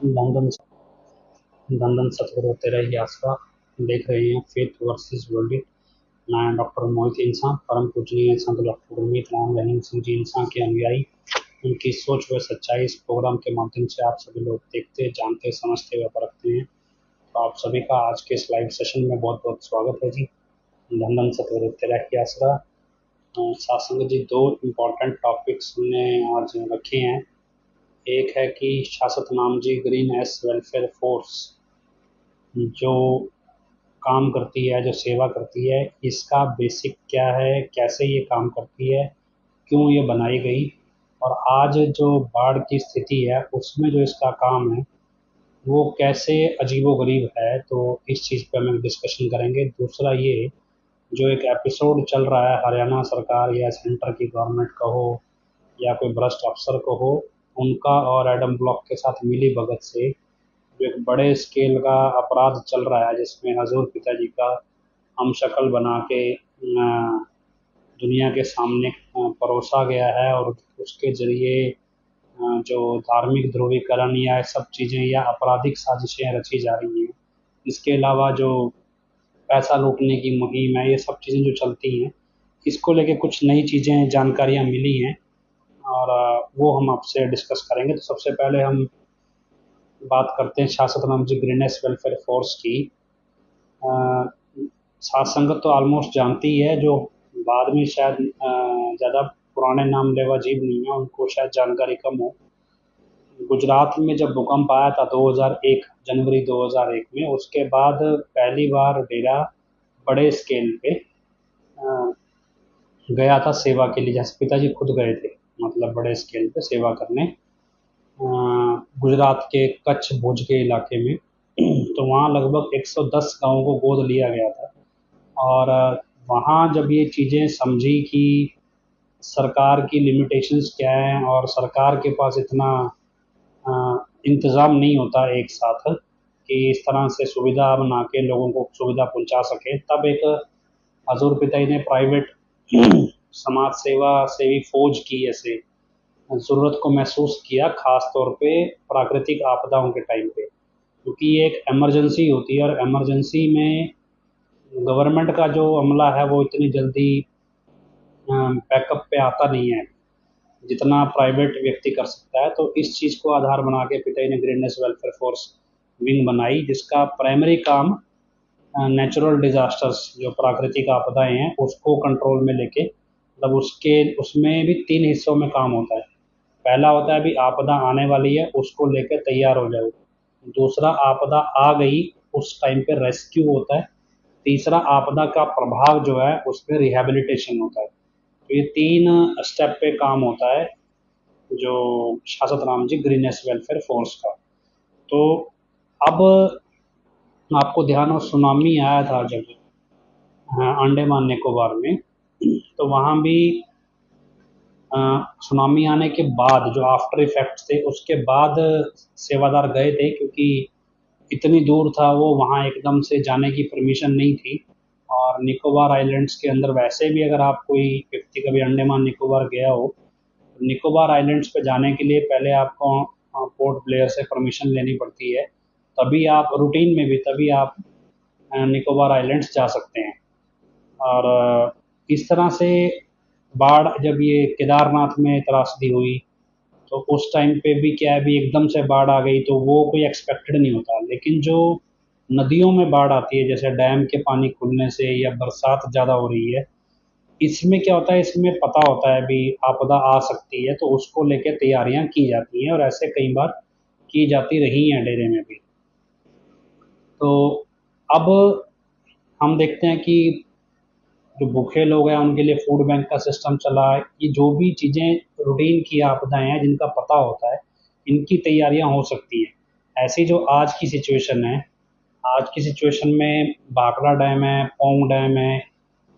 London London सतगुरु तेरा ही आसरा देख रहे हैं फेथ वर्सेस वर्ल्ड। मैं डॉक्टर मोहित इंसान परम पूजनीय संत डॉक्टर गुरमीत राम रहीम सिंह जी इंसान के अनुयायी, उनकी सोच व सच्चाई इस प्रोग्राम के माध्यम से आप सभी लोग देखते, जानते, समझते व परखते हैं। तो आप सभी का आज के इस लाइव सेशन में बहुत बहुत स्वागत है जी। लंदन सतगुरु तेरा ही आसरा सासंग जी, दो इम्पोर्टेंट टॉपिक्स हमने आज रखे हैं। एक है कि शासक नाम जी ग्रीन एस वेलफेयर फोर्स जो काम करती है, जो सेवा करती है, इसका बेसिक क्या है, कैसे ये काम करती है, क्यों ये बनाई गई, और आज जो बाढ़ की स्थिति है उसमें जो इसका काम है वो कैसे अजीबोगरीब है। तो इस चीज़ पे हम डिस्कशन करेंगे। दूसरा ये जो एक एपिसोड चल रहा है हरियाणा सरकार या सेंटर की गवर्नमेंट का हो या कोई भ्रष्ट अफसर को हो, उनका और एडम ब्लॉक के साथ मिली भगत से जो एक बड़े स्केल का अपराध चल रहा है, जिसमें हजूर पिताजी का हम शक्ल बना के दुनिया के सामने परोसा गया है, और उसके ज़रिए जो धार्मिक ध्रुवीकरण या सब चीज़ें या आपराधिक साजिशें रची जा रही हैं। इसके अलावा जो पैसा लूटने की मुहिम है, ये सब चीज़ें जो चलती हैं, इसको लेके कुछ नई चीज़ें, जानकारियाँ मिली हैं, और वो हम आपसे डिस्कस करेंगे। तो सबसे पहले हम बात करते हैं शासक नाम जी ग्रीनेस वेलफेयर फोर्स की। सात संगत तो ऑलमोस्ट जानती ही है, जो बाद में शायद ज़्यादा पुराने नाम लेवा जीव नहीं है, उनको शायद जानकारी कम हो। गुजरात में जब भूकंप आया था 2001 जनवरी 2001 में, उसके बाद पहली बार डेरा बड़े स्केल पे गया था सेवा के लिए, जैसे पिताजी खुद गए थे, मतलब बड़े स्केल पे सेवा करने गुजरात के कच्छ भुज के इलाके में। तो वहाँ लगभग 110 गाँवों को गोद लिया गया था, और वहाँ जब ये चीज़ें समझी कि सरकार की लिमिटेशंस क्या हैं और सरकार के पास इतना इंतज़ाम नहीं होता एक साथ कि इस तरह से सुविधा बना के लोगों को सुविधा पहुंचा सके, तब एक हजूर पिताजी ने प्राइवेट समाज सेवा सेवी फौज की ऐसे ज़रूरत को महसूस किया, ख़ास तौर पे प्राकृतिक आपदाओं के टाइम पे, क्योंकि ये एक इमरजेंसी होती है, और इमरजेंसी में गवर्नमेंट का जो अमला है वो इतनी जल्दी बैकअप पे आता नहीं है जितना प्राइवेट व्यक्ति कर सकता है। तो इस चीज़ को आधार बना के पिताजी ने ग्रीननेस वेलफेयर फोर्स विंग बनाई, जिसका प्राइमरी काम नेचुरल डिजास्टर्स, जो प्राकृतिक आपदाएं हैं, उसको कंट्रोल में लेके, मतलब उसमें भी 3 हिस्सों में काम होता है। पहला होता है अभी आपदा आने वाली है, उसको लेकर तैयार हो जाओ। दूसरा, आपदा आ गई, उस टाइम पे रेस्क्यू होता है। तीसरा, आपदा का प्रभाव जो है उस पर रिहेबिलिटेशन होता है। तो ये 3 स्टेप पे काम होता है जो शासक Ram ji greenish welfare force का। तो अब आपको ध्यान हो, सुनामी आया था जब अंडमान निकोबार में, तो वहाँ भी सुनामी आने के बाद जो आफ्टर इफेक्ट्स थे, उसके बाद सेवादार गए थे, क्योंकि इतनी दूर था वो, वहाँ एकदम से जाने की परमिशन नहीं थी। और निकोबार आइलैंड्स के अंदर वैसे भी अगर आप कोई व्यक्ति कभी अंडमान निकोबार गया हो, तो निकोबार आइलैंड्स पे जाने के लिए पहले आपको पोर्ट ब्लेयर से परमिशन लेनी पड़ती है, तभी आप रूटीन में भी तभी आप निकोबार आइलैंड्स जा सकते हैं। और इस तरह से बाढ़ जब ये केदारनाथ में त्रासदी हुई, तो उस टाइम पे भी क्या है, भी एकदम से बाढ़ आ गई, तो वो कोई एक्सपेक्टेड नहीं होता। लेकिन जो नदियों में बाढ़ आती है, जैसे डैम के पानी खुलने से या बरसात ज़्यादा हो रही है, इसमें क्या होता है, इसमें पता होता है भी आपदा आ सकती है, तो उसको लेके तैयारियां की जाती हैं, और ऐसे कई बार की जाती रही हैं डेरे में भी। तो अब हम देखते हैं कि जो भूखे लोग हैं उनके लिए फूड बैंक का सिस्टम चला है। ये जो भी चीज़ें रूटीन की आपदाएं हैं जिनका पता होता है, इनकी तैयारियां हो सकती हैं। ऐसी जो आज की सिचुएशन है, आज की सिचुएशन में भाखड़ा डैम है, पौंग डैम है,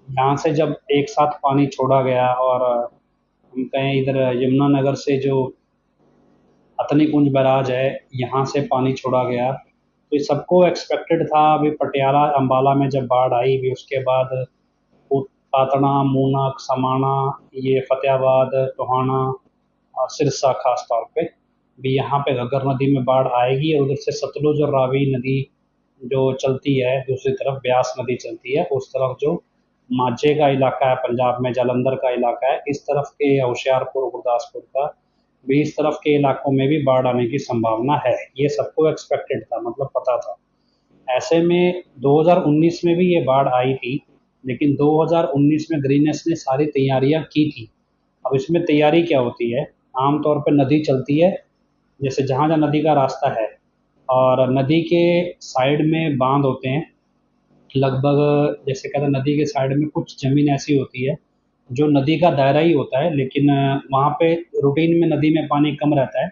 यहाँ से जब एक साथ पानी छोड़ा गया, और हम कहें इधर यमुनानगर से जो अतनी कुंज बैराज है, यहाँ से पानी छोड़ा गया, तो ये सबको एक्सपेक्टेड था। अभी पटियाला अम्बाला में जब बाढ़ आई भी, उसके बाद पातना, मूनक, समाना, ये फतेहाबाद, टोहाना और सिरसा खास तौर पे, भी यहाँ पे घग्गर नदी में बाढ़ आएगी, और उधर से सतलुज और रावी नदी जो चलती है, दूसरी तरफ ब्यास नदी चलती है, उस तरफ जो माझे का इलाका है पंजाब में, जालंधर का इलाका है, इस तरफ के होशियारपुर, गुरदासपुर का भी, इस तरफ के इलाकों में भी बाढ़ आने की संभावना है। ये सबको एक्सपेक्टेड था, मतलब पता था। ऐसे में 2019 में भी ये बाढ़ आई थी, लेकिन 2019 में ग्रीनस ने सारी तैयारियां की थी। अब इसमें तैयारी क्या होती है, आमतौर पर नदी चलती है, जैसे जहाँ जहाँ नदी का रास्ता है, और नदी के साइड में बांध होते हैं, लगभग जैसे कहते हैं नदी के साइड में कुछ ज़मीन ऐसी होती है जो नदी का दायरा ही होता है, लेकिन वहाँ पे रूटीन में नदी में पानी कम रहता है,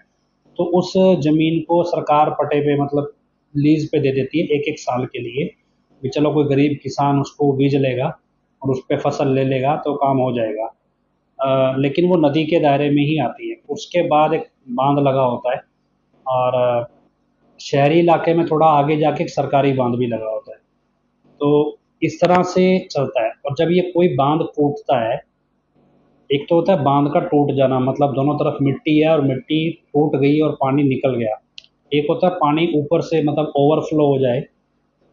तो उस ज़मीन को सरकार पट्टे पे, मतलब लीज़ पे दे देती है एक एक साल के लिए, कि चलो कोई गरीब किसान उसको बीज लेगा और उस पर फसल ले लेगा तो काम हो जाएगा। लेकिन वो नदी के दायरे में ही आती है। उसके बाद एक बांध लगा होता है, और शहरी इलाके में थोड़ा आगे जाके एक सरकारी बांध भी लगा होता है। तो इस तरह से चलता है। और जब ये कोई बांध टूटता है, एक तो होता है बांध का टूट जाना, मतलब दोनों तरफ मिट्टी है और मिट्टी टूट गई और पानी निकल गया। एक होता है पानी ऊपर से मतलब ओवरफ्लो हो जाए,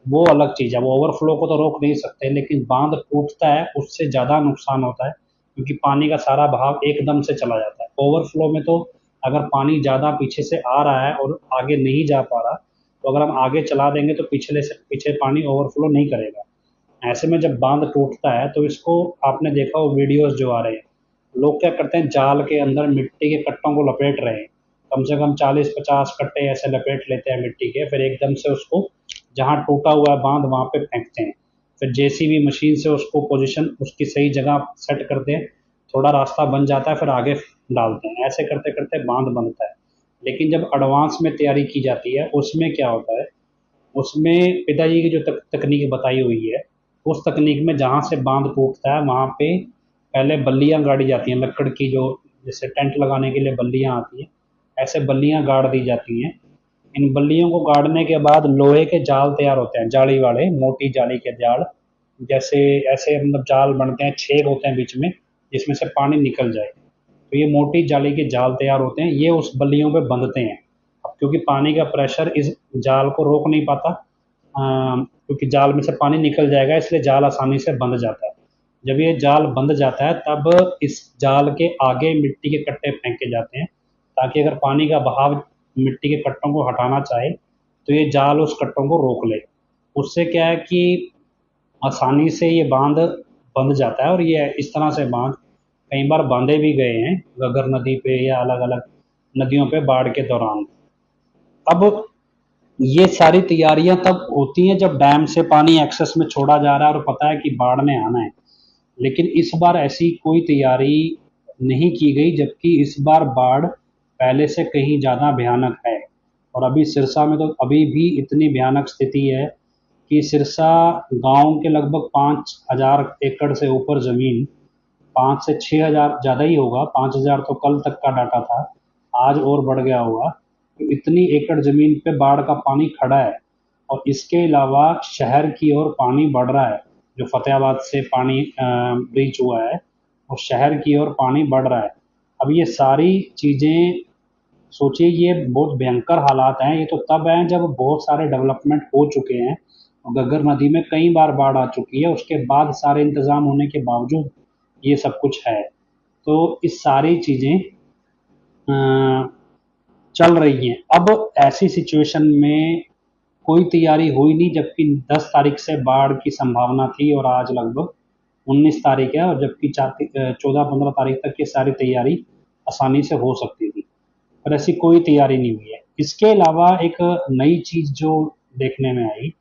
वो अलग चीज़ है, वो ओवरफ्लो को तो रोक नहीं सकते, लेकिन बांध टूटता है उससे ज़्यादा नुकसान होता है, क्योंकि पानी का सारा बहाव एकदम से चला जाता है। ओवरफ्लो में तो अगर पानी ज़्यादा पीछे से आ रहा है और आगे नहीं जा पा रहा, तो अगर हम आगे चला देंगे तो पिछले से पीछे पानी ओवरफ्लो नहीं करेगा। ऐसे में जब बांध टूटता है तो इसको आपने देखा हो वीडियोस जो आ रहे हैं, लोग क्या करते हैं, जाल के अंदर मिट्टी के कट्टों को लपेट रहे हैं, कम से कम 40-50 कट्टे ऐसे लपेट लेते हैं मिट्टी के, फिर एकदम से उसको जहाँ टूटा हुआ है बांध वहाँ पे फेंकते हैं, फिर जेसीबी मशीन से उसको पोजीशन उसकी सही जगह सेट करते हैं, थोड़ा रास्ता बन जाता है, फिर आगे डालते हैं, ऐसे करते करते बांध बनता है। लेकिन जब एडवांस में तैयारी की जाती है, उसमें क्या होता है, उसमें पिताजी की जो तकनीक बताई हुई है, उस तकनीक में जहाँ से बांध टूटता है वहाँ पे पहले बल्लियाँ गाड़ी जाती हैं, लकड़ की, जो जैसे टेंट लगाने के लिए बल्लियाँ आती हैं, ऐसे बल्लियाँ गाड़ दी जाती हैं। इन बल्लियों को गाड़ने के बाद लोहे के जाल तैयार होते हैं, जाली वाले, मोटी जाली के जाल, जैसे ऐसे मतलब जाल बनते हैं, छेद होते हैं बीच में जिसमें से पानी निकल जाए, तो ये मोटी जाली के जाल तैयार होते हैं, ये उस बल्लियों पे बंधते हैं। अब क्योंकि पानी का प्रेशर इस जाल को रोक नहीं पाता, क्योंकि जाल में से पानी निकल जाएगा, इसलिए जाल आसानी से बंध जाता है। जब ये जाल बंध जाता है तब इस जाल के आगे मिट्टी के कट्टे फेंके जाते हैं, ताकि अगर पानी का बहाव मिट्टी के कट्टों को हटाना चाहे तो ये जाल उस कट्टों को रोक ले। उससे क्या है कि आसानी से ये बांध बंध जाता है, और ये इस तरह से बांध कई बार बांधे भी गए हैं घग्गर नदी पे या अलग अलग नदियों पे बाढ़ के दौरान। अब ये सारी तैयारियां तब होती हैं जब डैम से पानी एक्सेस में छोड़ा जा रहा है और पता है कि बाढ़ ने आना है, लेकिन इस बार ऐसी कोई तैयारी नहीं की गई, जबकि इस बार बाढ़ पहले से कहीं ज़्यादा भयानक है। और अभी सिरसा में तो अभी भी इतनी भयानक स्थिति है कि सिरसा गांव के लगभग 5,000 एकड़ से ऊपर ज़मीन, 5 से 6 हज़ार, ज़्यादा ही होगा, 5,000 तो कल तक का डाटा था, आज और बढ़ गया होगा, तो इतनी एकड़ ज़मीन पे बाढ़ का पानी खड़ा है। और इसके अलावा शहर की ओर पानी बढ़ रहा है, जो फतेहाबाद से पानी ब्रीच हुआ है, और शहर की ओर पानी बढ़ रहा है। अब ये सारी चीज़ें सोचिए, ये बहुत भयंकर हालात हैं। ये तो तब हैं जब बहुत सारे डेवलपमेंट हो चुके हैं, और घग्गर नदी में कई बार बाढ़ आ चुकी है, उसके बाद सारे इंतज़ाम होने के बावजूद ये सब कुछ है। तो इस सारी चीज़ें चल रही हैं। अब ऐसी सिचुएशन में कोई तैयारी हुई नहीं, जबकि 10 तारीख से बाढ़ की संभावना थी और आज लगभग 19 तारीख है, और जबकि 14-15 तारीख तक ये सारी तैयारी आसानी से हो सकती थी, पर ऐसी कोई तैयारी नहीं हुई है। इसके अलावा एक नई चीज़ जो देखने में आई,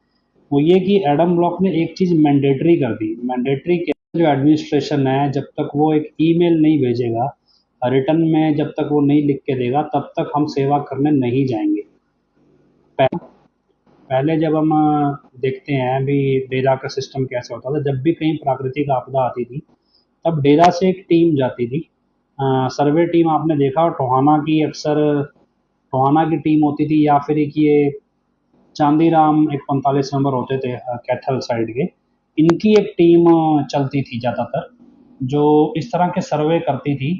वो ये कि एडम ब्लॉक ने एक चीज़ मैंडेटरी कर दी। मैंडेटरी क्या, जो एडमिनिस्ट्रेशन है जब तक वो एक ईमेल नहीं भेजेगा रिटर्न में, जब तक वो नहीं लिख के देगा, तब तक हम सेवा करने नहीं जाएंगे। पहले जब हम देखते हैं भी डेरा का सिस्टम कैसे होता था, जब भी कहीं प्राकृतिक आपदा आती थी तब डेरा से एक टीम जाती थी, सर्वे टीम, आपने देखा, और टोहाना की अक्सर टोहाना की टीम होती थी, या फिर एक ये चांदीराम एक 45 नंबर होते थे कैथल साइड के, इनकी एक टीम चलती थी ज़्यादातर, जो इस तरह के सर्वे करती थी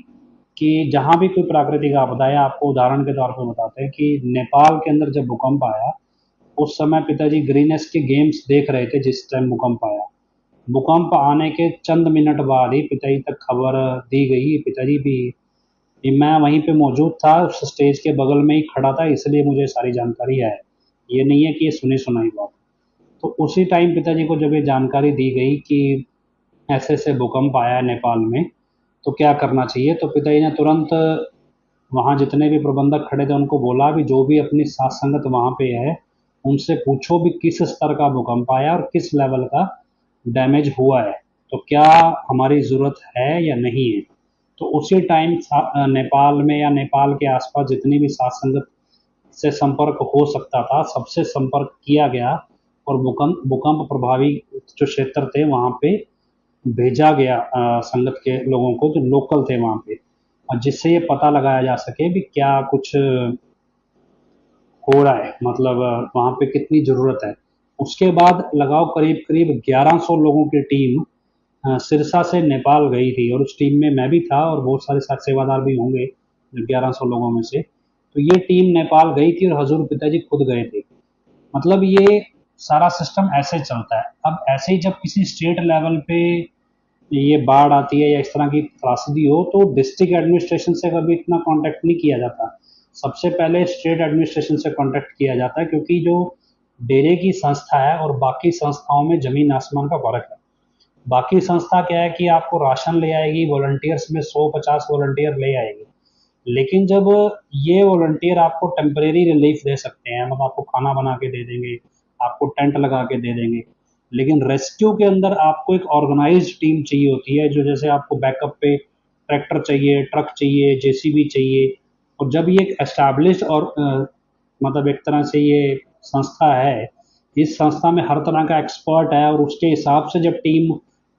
कि जहाँ भी कोई प्राकृतिक आपदा है, आपको उदाहरण के तौर पर बताते हैं कि नेपाल के अंदर जब भूकंप आया, उस समय पिताजी ग्रीनस के गेम्स देख रहे थे जिस टाइम भूकंप आया। भूकंप आने के चंद मिनट बाद ही पिताजी तक खबर दी गई। पिताजी भी, कि मैं वहीं पे मौजूद था, उस स्टेज के बगल में ही खड़ा था, इसलिए मुझे सारी जानकारी है। ये नहीं है कि ये सुनी सुनाई बात। तो उसी टाइम पिताजी को जब ये जानकारी दी गई कि ऐसे ऐसे भूकंप आया है नेपाल में, तो क्या करना चाहिए, तो पिताजी ने तुरंत वहाँ जितने भी प्रबंधक खड़े थे उनको बोला भी जो भी अपनी साथ संगत वहाँ पे है उनसे पूछो भी किस स्तर का भूकंप आया और किस लेवल का डैमेज हुआ है, तो क्या हमारी ज़रूरत है या नहीं है। तो उसी टाइम नेपाल में या नेपाल के आसपास जितनी भी साथ संगत से संपर्क हो सकता था सबसे संपर्क किया गया और भूकंप भूकंप प्रभावी जो क्षेत्र थे वहाँ पे भेजा गया संगत के लोगों को जो लोकल थे वहाँ पे, और जिससे ये पता लगाया जा सके भी क्या कुछ हो रहा है, मतलब वहाँ पे कितनी ज़रूरत है। उसके बाद लगाओ करीब करीब 1100 लोगों की टीम सिरसा से नेपाल गई थी, और उस टीम में मैं भी था और बहुत सारे साथ सेवादार भी होंगे 1100 लोगों में से। तो ये टीम नेपाल गई थी और हजूर पिताजी खुद गए थे। मतलब ये सारा सिस्टम ऐसे चलता है। अब ऐसे ही जब किसी स्टेट लेवल पे ये बाढ़ आती है या इस तरह की त्रासदी हो तो डिस्ट्रिक्ट एडमिनिस्ट्रेशन से कभी इतना कांटेक्ट नहीं किया जाता। सबसे पहले स्टेट एडमिनिस्ट्रेशन से कांटेक्ट किया जाता है, क्योंकि जो डेरे की संस्था है और बाकी संस्थाओं में ज़मीन आसमान का फ़र्क है। बाकी संस्था क्या है कि आपको राशन ले आएगी, वॉलंटियर्स में 100-50 वॉलंटियर ले आएगी। लेकिन जब ये वॉलंटियर आपको टेम्परेरी रिलीफ दे सकते हैं, मतलब आपको खाना बना के दे देंगे, आपको टेंट लगा के दे देंगे, लेकिन रेस्क्यू के अंदर आपको एक ऑर्गेनाइज्ड टीम चाहिए होती है, जो जैसे आपको बैकअप पे ट्रैक्टर चाहिए, ट्रक चाहिए, जेसीबी चाहिए। और जब ये एक एस्टैब्लिश्ड और मतलब एक तरह से ये संस्था है, इस संस्था में हर तरह का एक्सपर्ट है और उसके हिसाब से जब टीम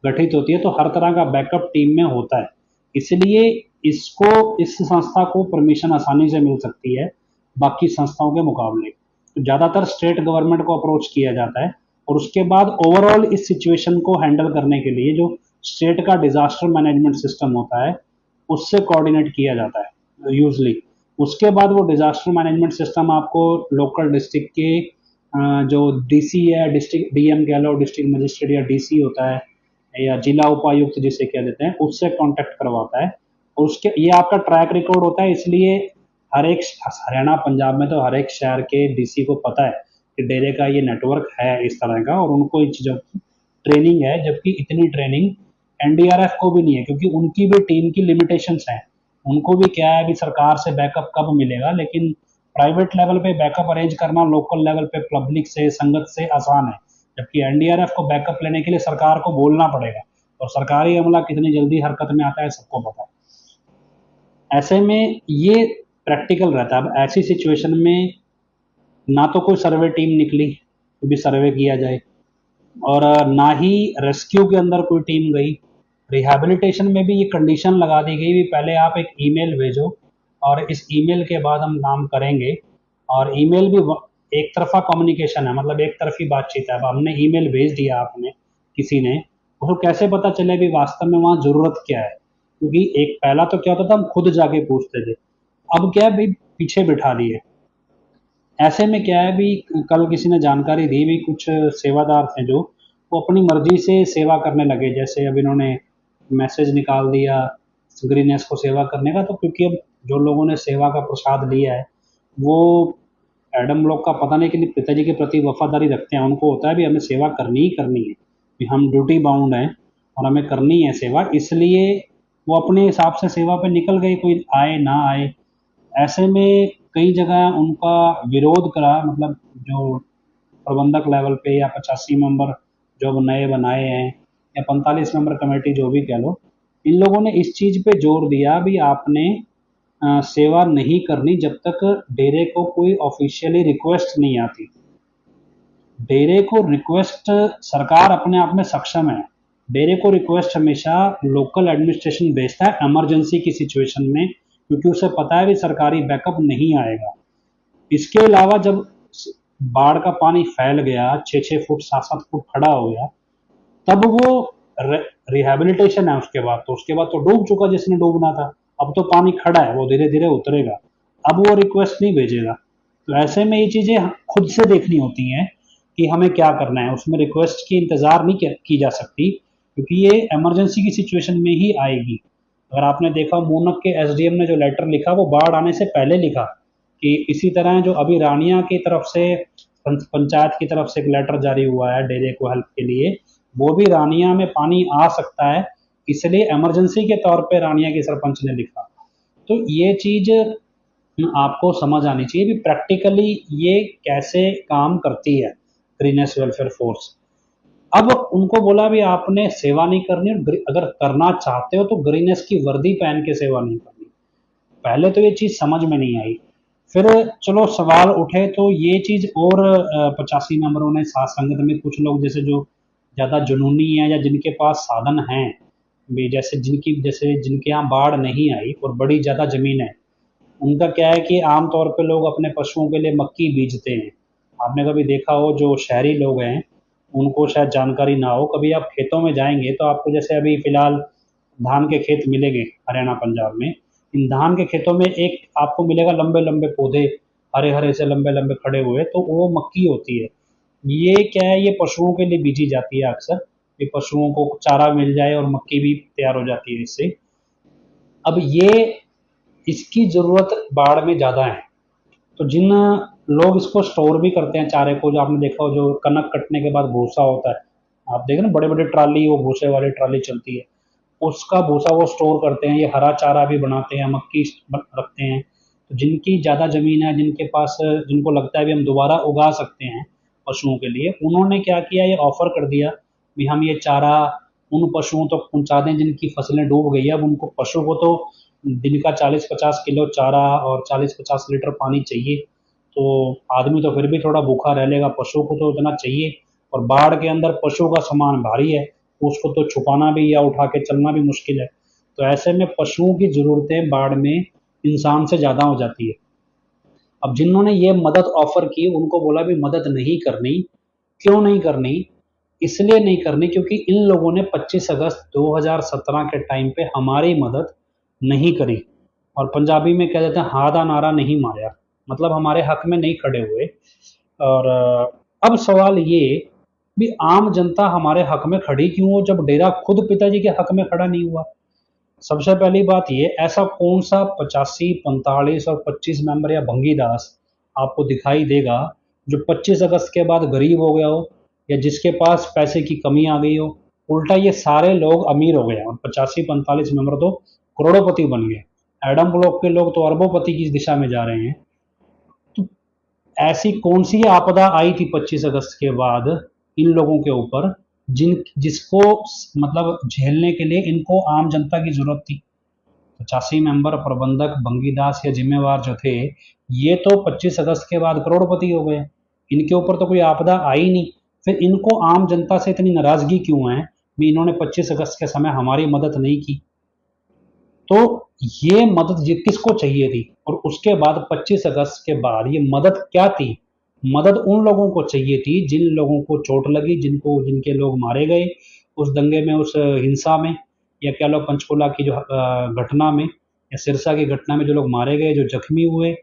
गठित होती है तो हर तरह का बैकअप टीम में होता है। इसलिए इसको इस संस्था को परमिशन आसानी से मिल सकती है बाकी संस्थाओं के मुकाबले। तो ज़्यादातर स्टेट गवर्नमेंट को अप्रोच किया जाता है और उसके बाद ओवरऑल इस सिचुएशन को हैंडल करने के लिए जो स्टेट का डिजास्टर मैनेजमेंट सिस्टम होता है उससे कोऑर्डिनेट किया जाता है यूजली। उसके बाद वो डिजास्टर मैनेजमेंट सिस्टम आपको लोकल डिस्ट्रिक्ट के जो डीसी है, डिस्ट्रिक्ट डीएम कह लो, डिस्ट्रिक्ट मजिस्ट्रेट या डीसी होता है या जिला उपायुक्त जिसे कह देते हैं, उससे कांटेक्ट करवाता है। और उसके ये आपका ट्रैक रिकॉर्ड होता है, इसलिए हर एक हरियाणा पंजाब में तो हर एक शहर के डीसी को पता है कि डेरे का ये नेटवर्क है इस तरह का, और उनको इन चीज़ों की ट्रेनिंग है। जबकि इतनी ट्रेनिंग एनडीआरएफ को भी नहीं है, क्योंकि उनकी भी टीम की लिमिटेशंस हैं। उनको भी क्या है, भी सरकार से बैकअप कब मिलेगा, लेकिन प्राइवेट लेवल पे बैकअप अरेंज करना लोकल लेवल पे पब्लिक से, संगत से आसान है। जबकि एनडीआरएफ को बैकअप लेने के लिए सरकार को बोलना पड़ेगा, और सरकारी अमला कितनी जल्दी हरकत में आता है सबको पता है। ऐसे में ये प्रैक्टिकल रहता है। अब ऐसी सिचुएशन में ना तो कोई सर्वे टीम निकली तो भी सर्वे किया जाए, और ना ही रेस्क्यू के अंदर कोई टीम गई। रिहैबिलिटेशन में भी ये कंडीशन लगा दी गई भी पहले आप एक ईमेल भेजो और इस ईमेल के बाद हम काम करेंगे। और ईमेल भी एक तरफा कम्युनिकेशन है, मतलब एक तरफी बातचीत है। अब हमने ईमेल भेज दिया, आपने किसी ने, उसको कैसे पता चले भी वास्तव में वहाँ ज़रूरत क्या है, क्योंकि एक पहला तो क्या होता था, हम खुद जाके पूछते थे। अब क्या है भाई, पीछे बिठा दिए। ऐसे में क्या है भी, कल किसी ने जानकारी दी भी कुछ सेवादार थे जो वो अपनी मर्जी से सेवा करने लगे। जैसे अब इन्होंने मैसेज निकाल दिया ग्रीनएस को सेवा करने का, तो क्योंकि अब जो लोगों ने सेवा का प्रसाद लिया है वो एडम लोग का पता नहीं कि पिताजी के प्रति वफादारी रखते हैं, उनको होता है भी हमें सेवा करनी ही करनी है, कि हम ड्यूटी बाउंड हैं और हमें करनी है सेवा, इसलिए वो अपने हिसाब से सेवा पे निकल गए, कोई आए ना आए। ऐसे में कई जगह उनका विरोध करा, मतलब जो प्रबंधक लेवल पे या 85 मेंबर जो अब नए बनाए हैं या 45 मेंबर कमेटी जो भी कह लो, इन लोगों ने इस चीज़ पे जोर दिया भी आपने सेवा नहीं करनी जब तक डेरे को कोई ऑफिशियली रिक्वेस्ट नहीं आती। डेरे को रिक्वेस्ट सरकार अपने आप में सक्षम है। डेरे को रिक्वेस्ट हमेशा लोकल एडमिनिस्ट्रेशन भेजता है इमरजेंसी की सिचुएशन में, क्योंकि उसे पता है कि सरकारी बैकअप नहीं आएगा। इसके अलावा जब बाढ़ का पानी फैल गया, 6-6 फुट 7-7 फुट खड़ा हो गया, तब वो रिहेबिलिटेशन है। उसके बाद तो डूब चुका जिसने डूबना था। अब तो पानी खड़ा है, वो धीरे धीरे उतरेगा, अब वो रिक्वेस्ट नहीं भेजेगा। तो ऐसे में ये चीज़ें खुद से देखनी होती हैं कि हमें क्या करना है, उसमें रिक्वेस्ट की इंतज़ार नहीं की जा सकती, क्योंकि ये इमरजेंसी की सिचुएशन में ही आएगी। अगर आपने देखा, मूनक के एसडीएम ने जो लेटर लिखा वो बाढ़ आने से पहले लिखा कि इसी तरह जो अभी रानिया की तरफ से पंचायत की तरफ से एक लेटर जारी हुआ है डेरे को हेल्प के लिए, वो भी रानिया में पानी आ सकता है, इसलिए इमरजेंसी के तौर पे रानिया के सरपंच ने लिखा। तो ये चीज़ आपको समझ आनी चाहिए भी प्रैक्टिकली ये कैसे काम करती है ग्रीनेस वेलफेयर फोर्स। अब उनको बोला भी आपने सेवा नहीं करनी, और अगर करना चाहते हो तो ग्रीनेस की वर्दी पहन के सेवा नहीं करनी। पहले तो ये चीज़ समझ में नहीं आई, फिर चलो सवाल उठे तो ये चीज़, और 85 मेंबरों ने साथ संगत में कुछ लोग जैसे जो ज़्यादा जुनूनी है या जिनके पास साधन हैं भी, जैसे जिनके यहाँ बाढ़ नहीं आई और बड़ी ज़्यादा ज़मीन है, उनका क्या है कि आम तौर पे लोग अपने पशुओं के लिए मक्की बीजते हैं। आपने कभी देखा हो, जो शहरी लोग हैं उनको शायद जानकारी ना हो, कभी आप खेतों में जाएंगे तो आपको, जैसे अभी फिलहाल धान के खेत मिलेंगे हरियाणा पंजाब में, इन धान के खेतों में एक आपको मिलेगा लंबे लंबे पौधे, हरे हरे से लंबे लंबे खड़े हुए, तो वो मक्की होती है। ये क्या है, ये पशुओं के लिए बीजी जाती है अक्सर, ये पशुओं को चारा मिल जाए और मक्की भी तैयार हो जाती है इससे। अब ये, इसकी ज़रूरत बाढ़ में ज़्यादा है, तो जिन लोग इसको स्टोर भी करते हैं चारे को, जो आपने देखा हो जो कनक कटने के बाद भूसा होता है, आप देखें ना बड़े बड़े ट्राली, वो भूसे वाली ट्राली चलती है, उसका भूसा वो स्टोर करते हैं, ये हरा चारा भी बनाते हैं, मक्की रखते हैं। तो जिनकी ज़्यादा ज़मीन है, जिनके पास, जिनको लगता है भी हम दोबारा उगा सकते हैं पशुओं के लिए, उन्होंने क्या किया, ये ऑफ़र कर दिया भी हम ये चारा उन पशुओं तक तो पहुँचा दें जिनकी फसलें डूब गई है। अब उनको, पशु को तो दिन का 40-50 किलो चारा और 40-50 लीटर पानी चाहिए, तो आदमी तो फिर भी थोड़ा भूखा रह लेगा, पशु को तो उतना चाहिए। और बाढ़ के अंदर पशु का सामान भारी है, उसको तो छुपाना भी या उठा के चलना भी मुश्किल है। तो ऐसे में पशुओं की ज़रूरतें बाढ़ में इंसान से ज़्यादा हो जाती है। अब जिन्होंने ये मदद ऑफ़र की उनको बोला भी मदद नहीं करनी। क्यों नहीं करनी? इसलिए नहीं करनी क्योंकि इन लोगों ने 25 अगस्त 2017 के टाइम पे हमारी मदद नहीं करी, और पंजाबी में कह देते हैं हादा नारा नहीं मारा, मतलब हमारे हक में नहीं खड़े हुए। और अब सवाल ये भी, आम जनता हमारे हक में खड़ी क्यों हो जब डेरा खुद पिताजी के हक में खड़ा नहीं हुआ? सबसे पहली बात ये, ऐसा कौन सा 85, 45 और 25 मेंबर या भंगीदास आपको दिखाई देगा जो 25 अगस्त के बाद गरीब हो गया हो या जिसके पास पैसे की कमी आ गई हो? उल्टा ये सारे लोग अमीर हो गए और 85-45 मेंबर तो करोड़ोपति बन गए। एडम ब्लॉक के लोग तो अरबोपति की दिशा में जा रहे हैं। तो ऐसी कौन सी आपदा आई थी 25 अगस्त के बाद इन लोगों के ऊपर, जिसको मतलब झेलने के लिए इनको आम जनता की जरूरत थी? 85 मेंबर, प्रबंधक, भंगीदास या जिम्मेवार जो थे, ये तो 25 अगस्त के बाद करोड़पति हो गए, इनके ऊपर तो कोई आपदा आई नहीं। फिर इनको आम जनता से इतनी नाराजगी क्यों है भी इन्होंने 25 अगस्त के समय हमारी मदद नहीं की? तो ये मदद ये किसको चाहिए थी? और उसके बाद 25 अगस्त के बाद ये मदद क्या थी? मदद उन लोगों को चाहिए थी जिन लोगों को चोट लगी, जिनके लोग मारे गए उस दंगे में, उस हिंसा में, या कह लो पंचकुला की जो घटना में या सिरसा की घटना में जो लोग मारे गए, जो जख्मी हुए,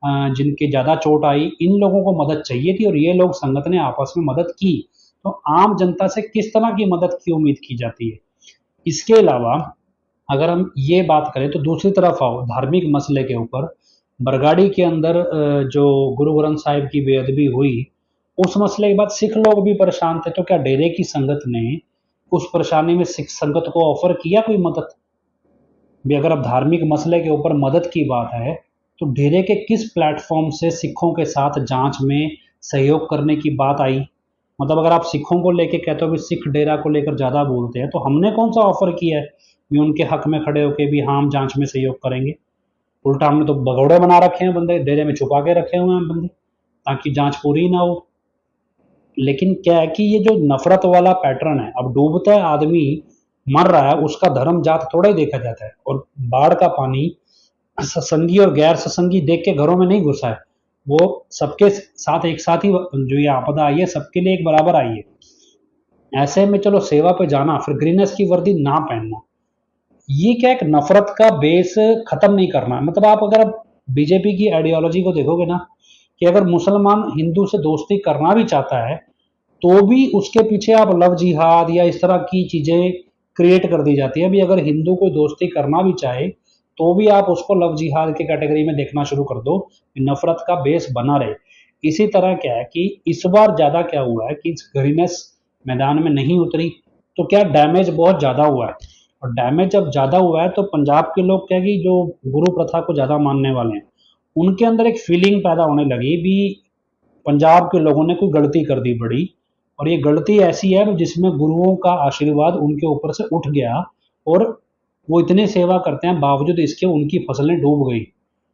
जिनकी ज़्यादा चोट आई, इन लोगों को मदद चाहिए थी और ये लोग संगत ने आपस में मदद की। तो आम जनता से किस तरह की मदद की उम्मीद की जाती है? इसके अलावा अगर हम ये बात करें तो दूसरी तरफ आओ, धार्मिक मसले के ऊपर, बरगाड़ी के अंदर जो गुरु ग्रंथ साहिब की बेअदबी हुई, उस मसले के बाद सिख लोग भी परेशान थे, तो क्या डेरे की संगत ने उस परेशानी में सिख संगत को ऑफर किया कोई मदद भी? अगर अब धार्मिक मसले के ऊपर मदद की बात है, तो डेरे के किस प्लेटफॉर्म से सिखों के साथ जांच में सहयोग करने की बात आई? मतलब अगर आप सिखों को लेके कहते हो कि सिख डेरा को लेकर ज़्यादा बोलते हैं, तो हमने कौन सा ऑफर किया है भी उनके हक में खड़े होके भी हाँ हम जांच में सहयोग करेंगे? उल्टा हमने तो भगौड़े बना रखे हैं, बंदे डेरे में छुपा के रखे हुए हैं बंदे, ताकि जांच पूरी ना हो। लेकिन क्या है कि ये जो नफरत वाला पैटर्न है, अब डूबता है आदमी, मर रहा है, उसका धर्म जात थोड़ा ही देखा जाता है। और बाढ़ का पानी सत्संगी और गैर सत्संगी देख के घरों में नहीं घुसा है, वो सबके साथ एक साथ ही जो ये आपदा आई है सबके लिए एक बराबर आई है। ऐसे में चलो सेवा पे जाना, फिर ग्रीनेस की वर्दी ना पहनना, ये क्या एक नफरत का बेस खत्म नहीं करना। मतलब आप अगर बीजेपी की आइडियोलॉजी को देखोगे ना, कि अगर मुसलमान हिंदू से दोस्ती करना भी चाहता है तो भी उसके पीछे आप लव जिहाद या इस तरह की चीजें क्रिएट कर दी जाती है। अभी अगर हिंदू कोई दोस्ती करना भी चाहे तो भी आप उसको लव जिहाद के कैटेगरी में देखना शुरू कर दो, नफरत का बेस बना रहे। इसी तरह क्या है कि इस बार ज्यादा क्या हुआ है कि ग्रीनेस मैदान में नहीं उतरी तो क्या डैमेज बहुत ज्यादा हुआ है। और डैमेज जब ज्यादा हुआ है तो पंजाब के लोग क्या कि जो गुरु प्रथा को ज्यादा मानने वाले हैं, उनके अंदर एक फीलिंग पैदा होने लगी भी पंजाब के लोगों ने कोई गलती कर दी बड़ी, और ये गलती ऐसी है जिसमें गुरुओं का आशीर्वाद उनके ऊपर से उठ गया, और वो इतनी सेवा करते हैं बावजूद इसके उनकी फसलें डूब गई।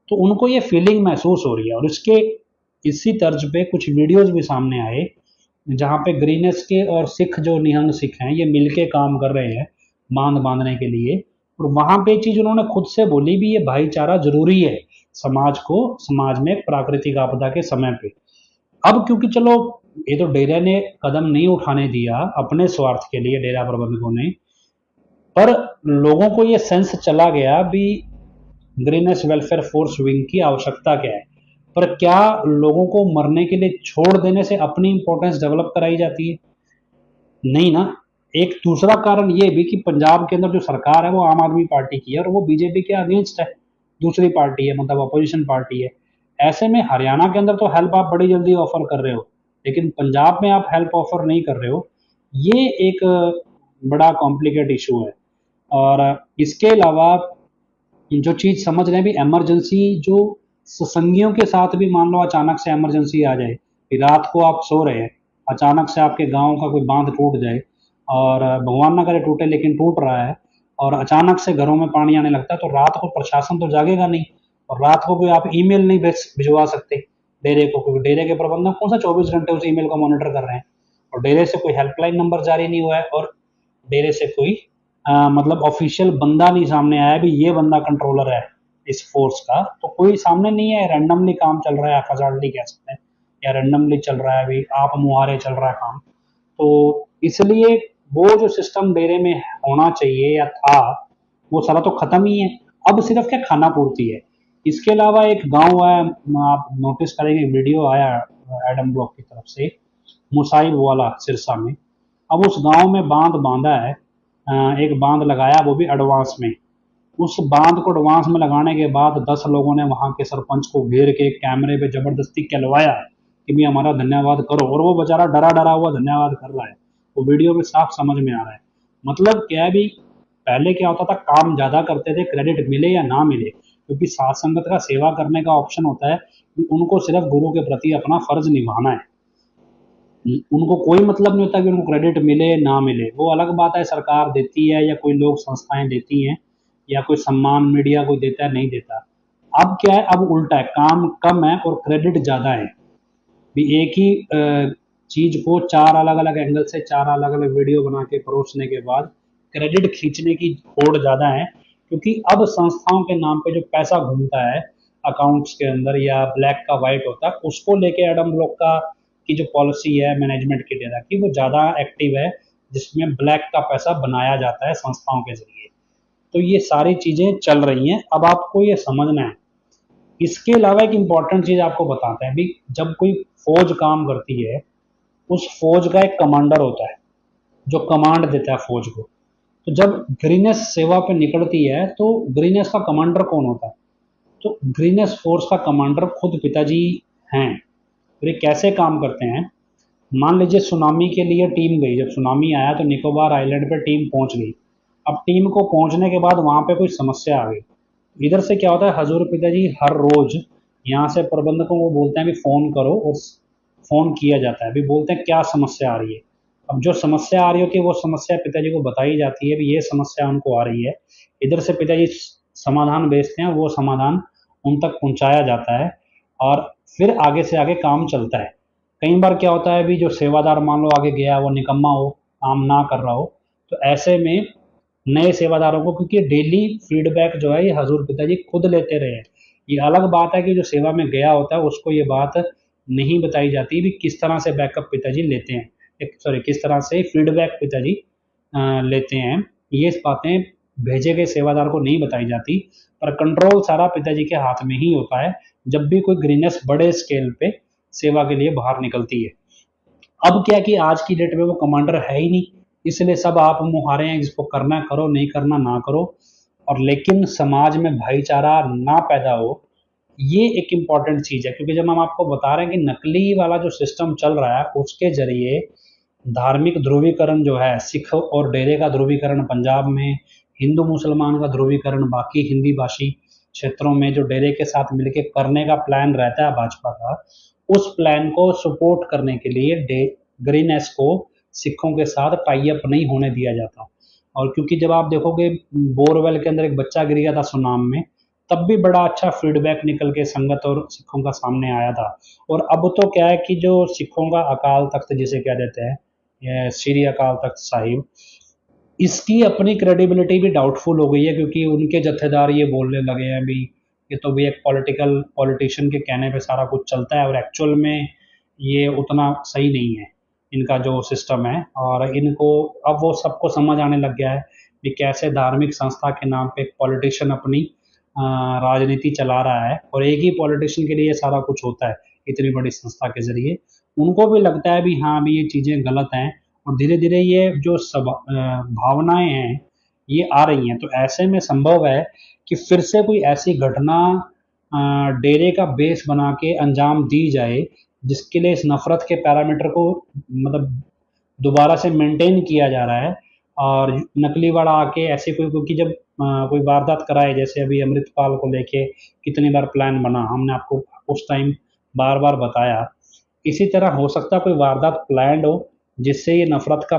तो उनको ये फीलिंग महसूस हो रही है। और इसके इसी तर्ज पे कुछ वीडियोस भी सामने आए जहाँ पे ग्रीनेस के और सिख जो निहंग सिख हैं ये मिलके काम कर रहे हैं बांध बांधने के लिए। और वहां पे चीज उन्होंने खुद से बोली भी, ये भाईचारा जरूरी है समाज में प्राकृतिक आपदा के समय पे। अब क्योंकि चलो ये तो डेरा ने कदम नहीं उठाने दिया अपने स्वार्थ के लिए, डेरा प्रबंधकों ने, पर लोगों को ये सेंस चला गया भी ग्रीनेस वेलफेयर फोर्स विंग की आवश्यकता क्या है। पर क्या लोगों को मरने के लिए छोड़ देने से अपनी इंपॉर्टेंस डेवलप कराई जाती है? नहीं ना। एक दूसरा कारण ये भी कि पंजाब के अंदर जो सरकार है वो आम आदमी पार्टी की है और वो बीजेपी के अगेंस्ट है, दूसरी पार्टी है, मतलब अपोजिशन पार्टी है। ऐसे में हरियाणा के अंदर तो हेल्प आप बड़ी जल्दी ऑफर कर रहे हो, लेकिन पंजाब में आप हेल्प ऑफर नहीं कर रहे हो। ये एक बड़ा कॉम्प्लिकेट इशू है। और इसके अलावा जो चीज समझ रहे हैं भी, इमरजेंसी जो सत्संगियों के साथ भी मान लो अचानक से इमरजेंसी आ जाए कि रात को आप सो रहे हैं, अचानक से आपके गांव का कोई बांध टूट जाए, और भगवान ना करे टूटे लेकिन टूट रहा है, और अचानक से घरों में पानी आने लगता है, तो रात को प्रशासन तो जागेगा नहीं। और रात को कोई आप ईमेल नहीं भिजवा सकते डेरे को, क्योंकि डेरे के प्रबंधक कौन सा 24 घंटे उस ईमेल को मॉनिटर कर रहे हैं। और डेरे से कोई हेल्पलाइन नंबर जारी नहीं हुआ है, और डेरे से कोई मतलब ऑफिशियल बंदा नहीं सामने आया भी ये बंदा कंट्रोलर है इस फोर्स का, तो कोई सामने नहीं है। रैंडमली काम चल रहा है, हजार्डली कह सकते हैं, या रैंडमली चल रहा है अभी आप मुहारे चल रहा है काम। तो इसलिए वो जो सिस्टम डेरे में होना चाहिए या था वो सारा तो खत्म ही है। अब सिर्फ क्या खाना पूर्ति है। इसके अलावा एक गांव है, आप नोटिस करेंगे वीडियो आया एडम ब्लॉक की तरफ से, मुसाइब वाला सिरसा में। अब उस गांव में बांध बांधा है, एक बांध लगाया वो भी एडवांस में। उस बांध को एडवांस में लगाने के बाद 10 लोगों ने वहां के सरपंच को घेर के कैमरे पे जबरदस्ती कहलवाया कि भी हमारा धन्यवाद करो, और वो बेचारा डरा डरा हुआ धन्यवाद कर रहा है। वो वीडियो में साफ समझ में आ रहा है। मतलब क्या है भी, पहले क्या होता था काम ज्यादा करते थे क्रेडिट मिले या ना मिले, क्योंकि सात संगत का सेवा करने का ऑप्शन होता है कि उनको सिर्फ गुरु के प्रति अपना फर्ज निभाना है। उनको कोई मतलब नहीं होता कि उनको क्रेडिट मिले ना मिले। वो अलग बात है सरकार देती है या कोई लोग संस्थाएं देती हैं या कोई सम्मान मीडिया कोई देता है नहीं देता। अब क्या है, अब उल्टा है, काम कम है और क्रेडिट ज्यादा है। भी एक ही चीज को चार अलग अलग एंगल से चार अलग अलग वीडियो बना के परोसने के बाद क्रेडिट खींचने की होड़ ज्यादा है। क्योंकि अब संस्थाओं के नाम पे जो पैसा घूमता है अकाउंट्स के अंदर या ब्लैक का व्हाइट होता है, उसको लेके एडम ब्लॉक का की जो पॉलिसी है मैनेजमेंट की डेरा की, वो ज्यादा एक्टिव है, जिसमें ब्लैक का पैसा बनाया जाता है संस्थाओं के जरिए। तो ये सारी चीजें चल रही हैं। अब आपको ये समझना है। इसके अलावा एक इंपॉर्टेंट चीज आपको बताते हैं भी, जब कोई फौज काम करती है उस फौज का एक कमांडर होता है जो कमांड देता है फौज को। तो जब ग्रीनेस सेवा पे निकलती है तो ग्रीनेस का कमांडर कौन होता है? तो ग्रीनेस फोर्स का कमांडर खुद पिताजी हैं। तो ये कैसे काम करते हैं? मान लीजिए सुनामी के लिए टीम गई, जब सुनामी आया तो निकोबार आइलैंड पे टीम पहुंच गई। अब टीम को पहुंचने के बाद वहां पे कोई समस्या आ गई। इधर से क्या होता है, हजूर पिताजी हर रोज यहाँ से प्रबंधकों को बोलते हैं भी फोन करो, और फोन किया जाता है, भी बोलते हैं क्या समस्या आ रही है। अब जो समस्या आ रही होती है वो समस्या पिताजी को बताई जाती है भी ये समस्या उनको आ रही है। इधर से पिताजी समाधान भेजते हैं, वो समाधान उन तक पहुंचाया जाता है, और फिर आगे से आगे काम चलता है। कई बार क्या होता है भी, जो सेवादार मान लो आगे गया वो निकम्मा हो, काम ना कर रहा हो, तो ऐसे में नए सेवादारों को, क्योंकि डेली फीडबैक जो है ये हजूर पिताजी खुद लेते रहे हैं। ये अलग बात है कि जो सेवा में गया होता है उसको ये बात नहीं बताई जाती भी किस तरह से बैकअप पिताजी लेते हैं, सॉरी किस तरह से फीडबैक पिताजी लेते हैं। ये बातें भेजे गए सेवादार को नहीं बताई जाती, पर कंट्रोल सारा पिताजी के हाथ में ही होता है जब भी कोई ग्रीनेस बड़े स्केल पे सेवा के लिए बाहर निकलती है। अब क्या कि आज की डेट में वो कमांडर है ही नहीं, इसलिए सब आप मुहारे हैं, जिसको करना करो, नहीं करना ना करो। और लेकिन समाज में भाईचारा ना पैदा हो, ये एक इम्पॉर्टेंट चीज़ है, क्योंकि जब हम आपको बता रहे हैं कि नकली वाला जो सिस्टम चल रहा है उसके जरिए धार्मिक ध्रुवीकरण जो है, सिख और डेरे का ध्रुवीकरण पंजाब में, हिंदू मुसलमान का ध्रुवीकरण बाकी हिंदी भाषी क्षेत्रों में जो डेरे के साथ मिलकर करने का प्लान रहता है भाजपा का, उस प्लान को सपोर्ट करने के लिए ग्रीनेस को सिखों के साथ टाई अप नहीं होने दिया जाता। और क्योंकि जब आप देखोगे बोरवेल के अंदर एक बच्चा गिर गया था सुनाम में, तब भी बड़ा अच्छा फीडबैक निकल के संगत और सिखों का सामने आया था। और अब तो क्या है कि जो सिखों का अकाल तख्त जिसे कह देते हैं, श्री अकाल तख्त साहिब, इसकी अपनी क्रेडिबिलिटी भी डाउटफुल हो गई है, क्योंकि उनके जत्थेदार ये बोलने लगे हैं भी ये तो भी एक पॉलिटिशियन के कहने पे सारा कुछ चलता है, और एक्चुअल में ये उतना सही नहीं है इनका जो सिस्टम है। और इनको अब वो सबको समझ आने लग गया है कि कैसे धार्मिक संस्था के नाम पे एक पॉलिटिशियन अपनी राजनीति चला रहा है, और एक ही पॉलिटिशियन के लिए ये सारा कुछ होता है इतनी बड़ी संस्था के जरिए। उनको भी लगता है भी हाँ भी ये चीज़ें गलत हैं, और धीरे धीरे ये जो सब भावनाएं हैं ये आ रही हैं। तो ऐसे में संभव है कि फिर से कोई ऐसी घटना डेरे का बेस बना के अंजाम दी जाए, जिसके लिए इस नफरत के पैरामीटर को मतलब दोबारा से मेंटेन किया जा रहा है। और नकली वाला आके ऐसे कोई, क्योंकि जब कोई वारदात कराए, जैसे अभी अमृतपाल को लेके कितनी बार प्लान बना, हमने आपको उस टाइम बार बार बताया। इसी तरह हो सकता है कोई वारदात प्लान्ड हो, जिससे ये नफरत का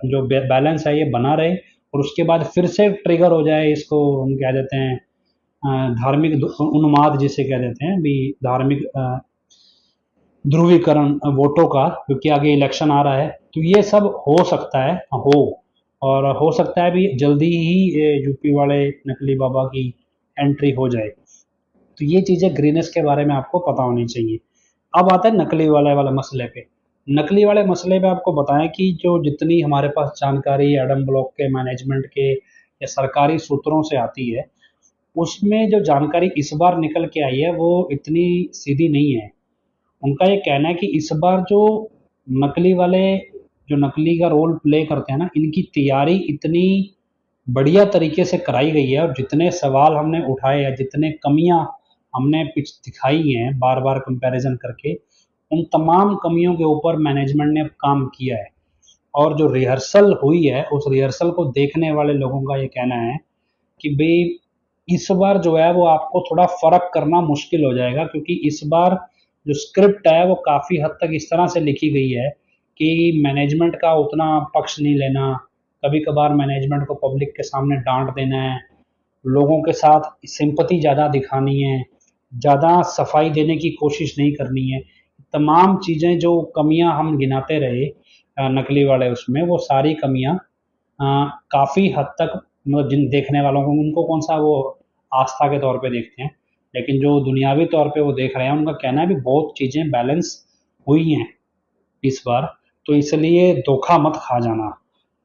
जो बैलेंस है ये बना रहे, और उसके बाद फिर से ट्रिगर हो जाए, इसको हम कह देते हैं धार्मिक उन्माद जिसे कह देते हैं भी, धार्मिक ध्रुवीकरण वोटों का, क्योंकि आगे इलेक्शन आ रहा है। तो ये सब हो सकता है और हो सकता है भी जल्दी ही यूपी वाले नकली बाबा की एंट्री हो जाए। तो ये चीज़ें ग्रीनेस के बारे में आपको पता होनी चाहिए। अब आता है नकली वाले मसले पे। नकली वाले मसले पे आपको बताएं कि जो जितनी हमारे पास जानकारी एडम ब्लॉक के मैनेजमेंट के या सरकारी सूत्रों से आती है, उसमें जो जानकारी इस बार निकल के आई है वो इतनी सीधी नहीं है। उनका ये कहना है कि इस बार जो नकली वाले जो नकली का रोल प्ले करते हैं ना, इनकी तैयारी इतनी बढ़िया तरीके से कराई गई है, और जितने सवाल हमने उठाए हैं, जितने कमियां हमने पिछ दिखाई हैं बार बार कंपैरिजन करके, उन तमाम कमियों के ऊपर मैनेजमेंट ने काम किया है। और जो रिहर्सल हुई है, उस रिहर्सल को देखने वाले लोगों का ये कहना है कि भाई इस बार जो है वो आपको थोड़ा फर्क करना मुश्किल हो जाएगा, क्योंकि इस बार जो स्क्रिप्ट है वो काफ़ी हद तक इस तरह से लिखी गई है कि मैनेजमेंट का उतना पक्ष नहीं लेना, कभी कभार मैनेजमेंट को पब्लिक के सामने डांट देना है, लोगों के साथ सिंपैथी ज़्यादा दिखानी है, ज़्यादा सफाई देने की कोशिश नहीं करनी है। तमाम चीज़ें जो कमियां हम गिनाते रहे नकली वाले, उसमें वो सारी कमियां काफ़ी हद तक मतलब जिन देखने वालों को, उनको कौन सा वो आस्था के तौर पे देखते हैं, लेकिन जो दुनियावी तौर पे वो देख रहे हैं, उनका कहना है भी बहुत चीज़ें बैलेंस हुई हैं इस बार, तो इसलिए धोखा मत खा जाना।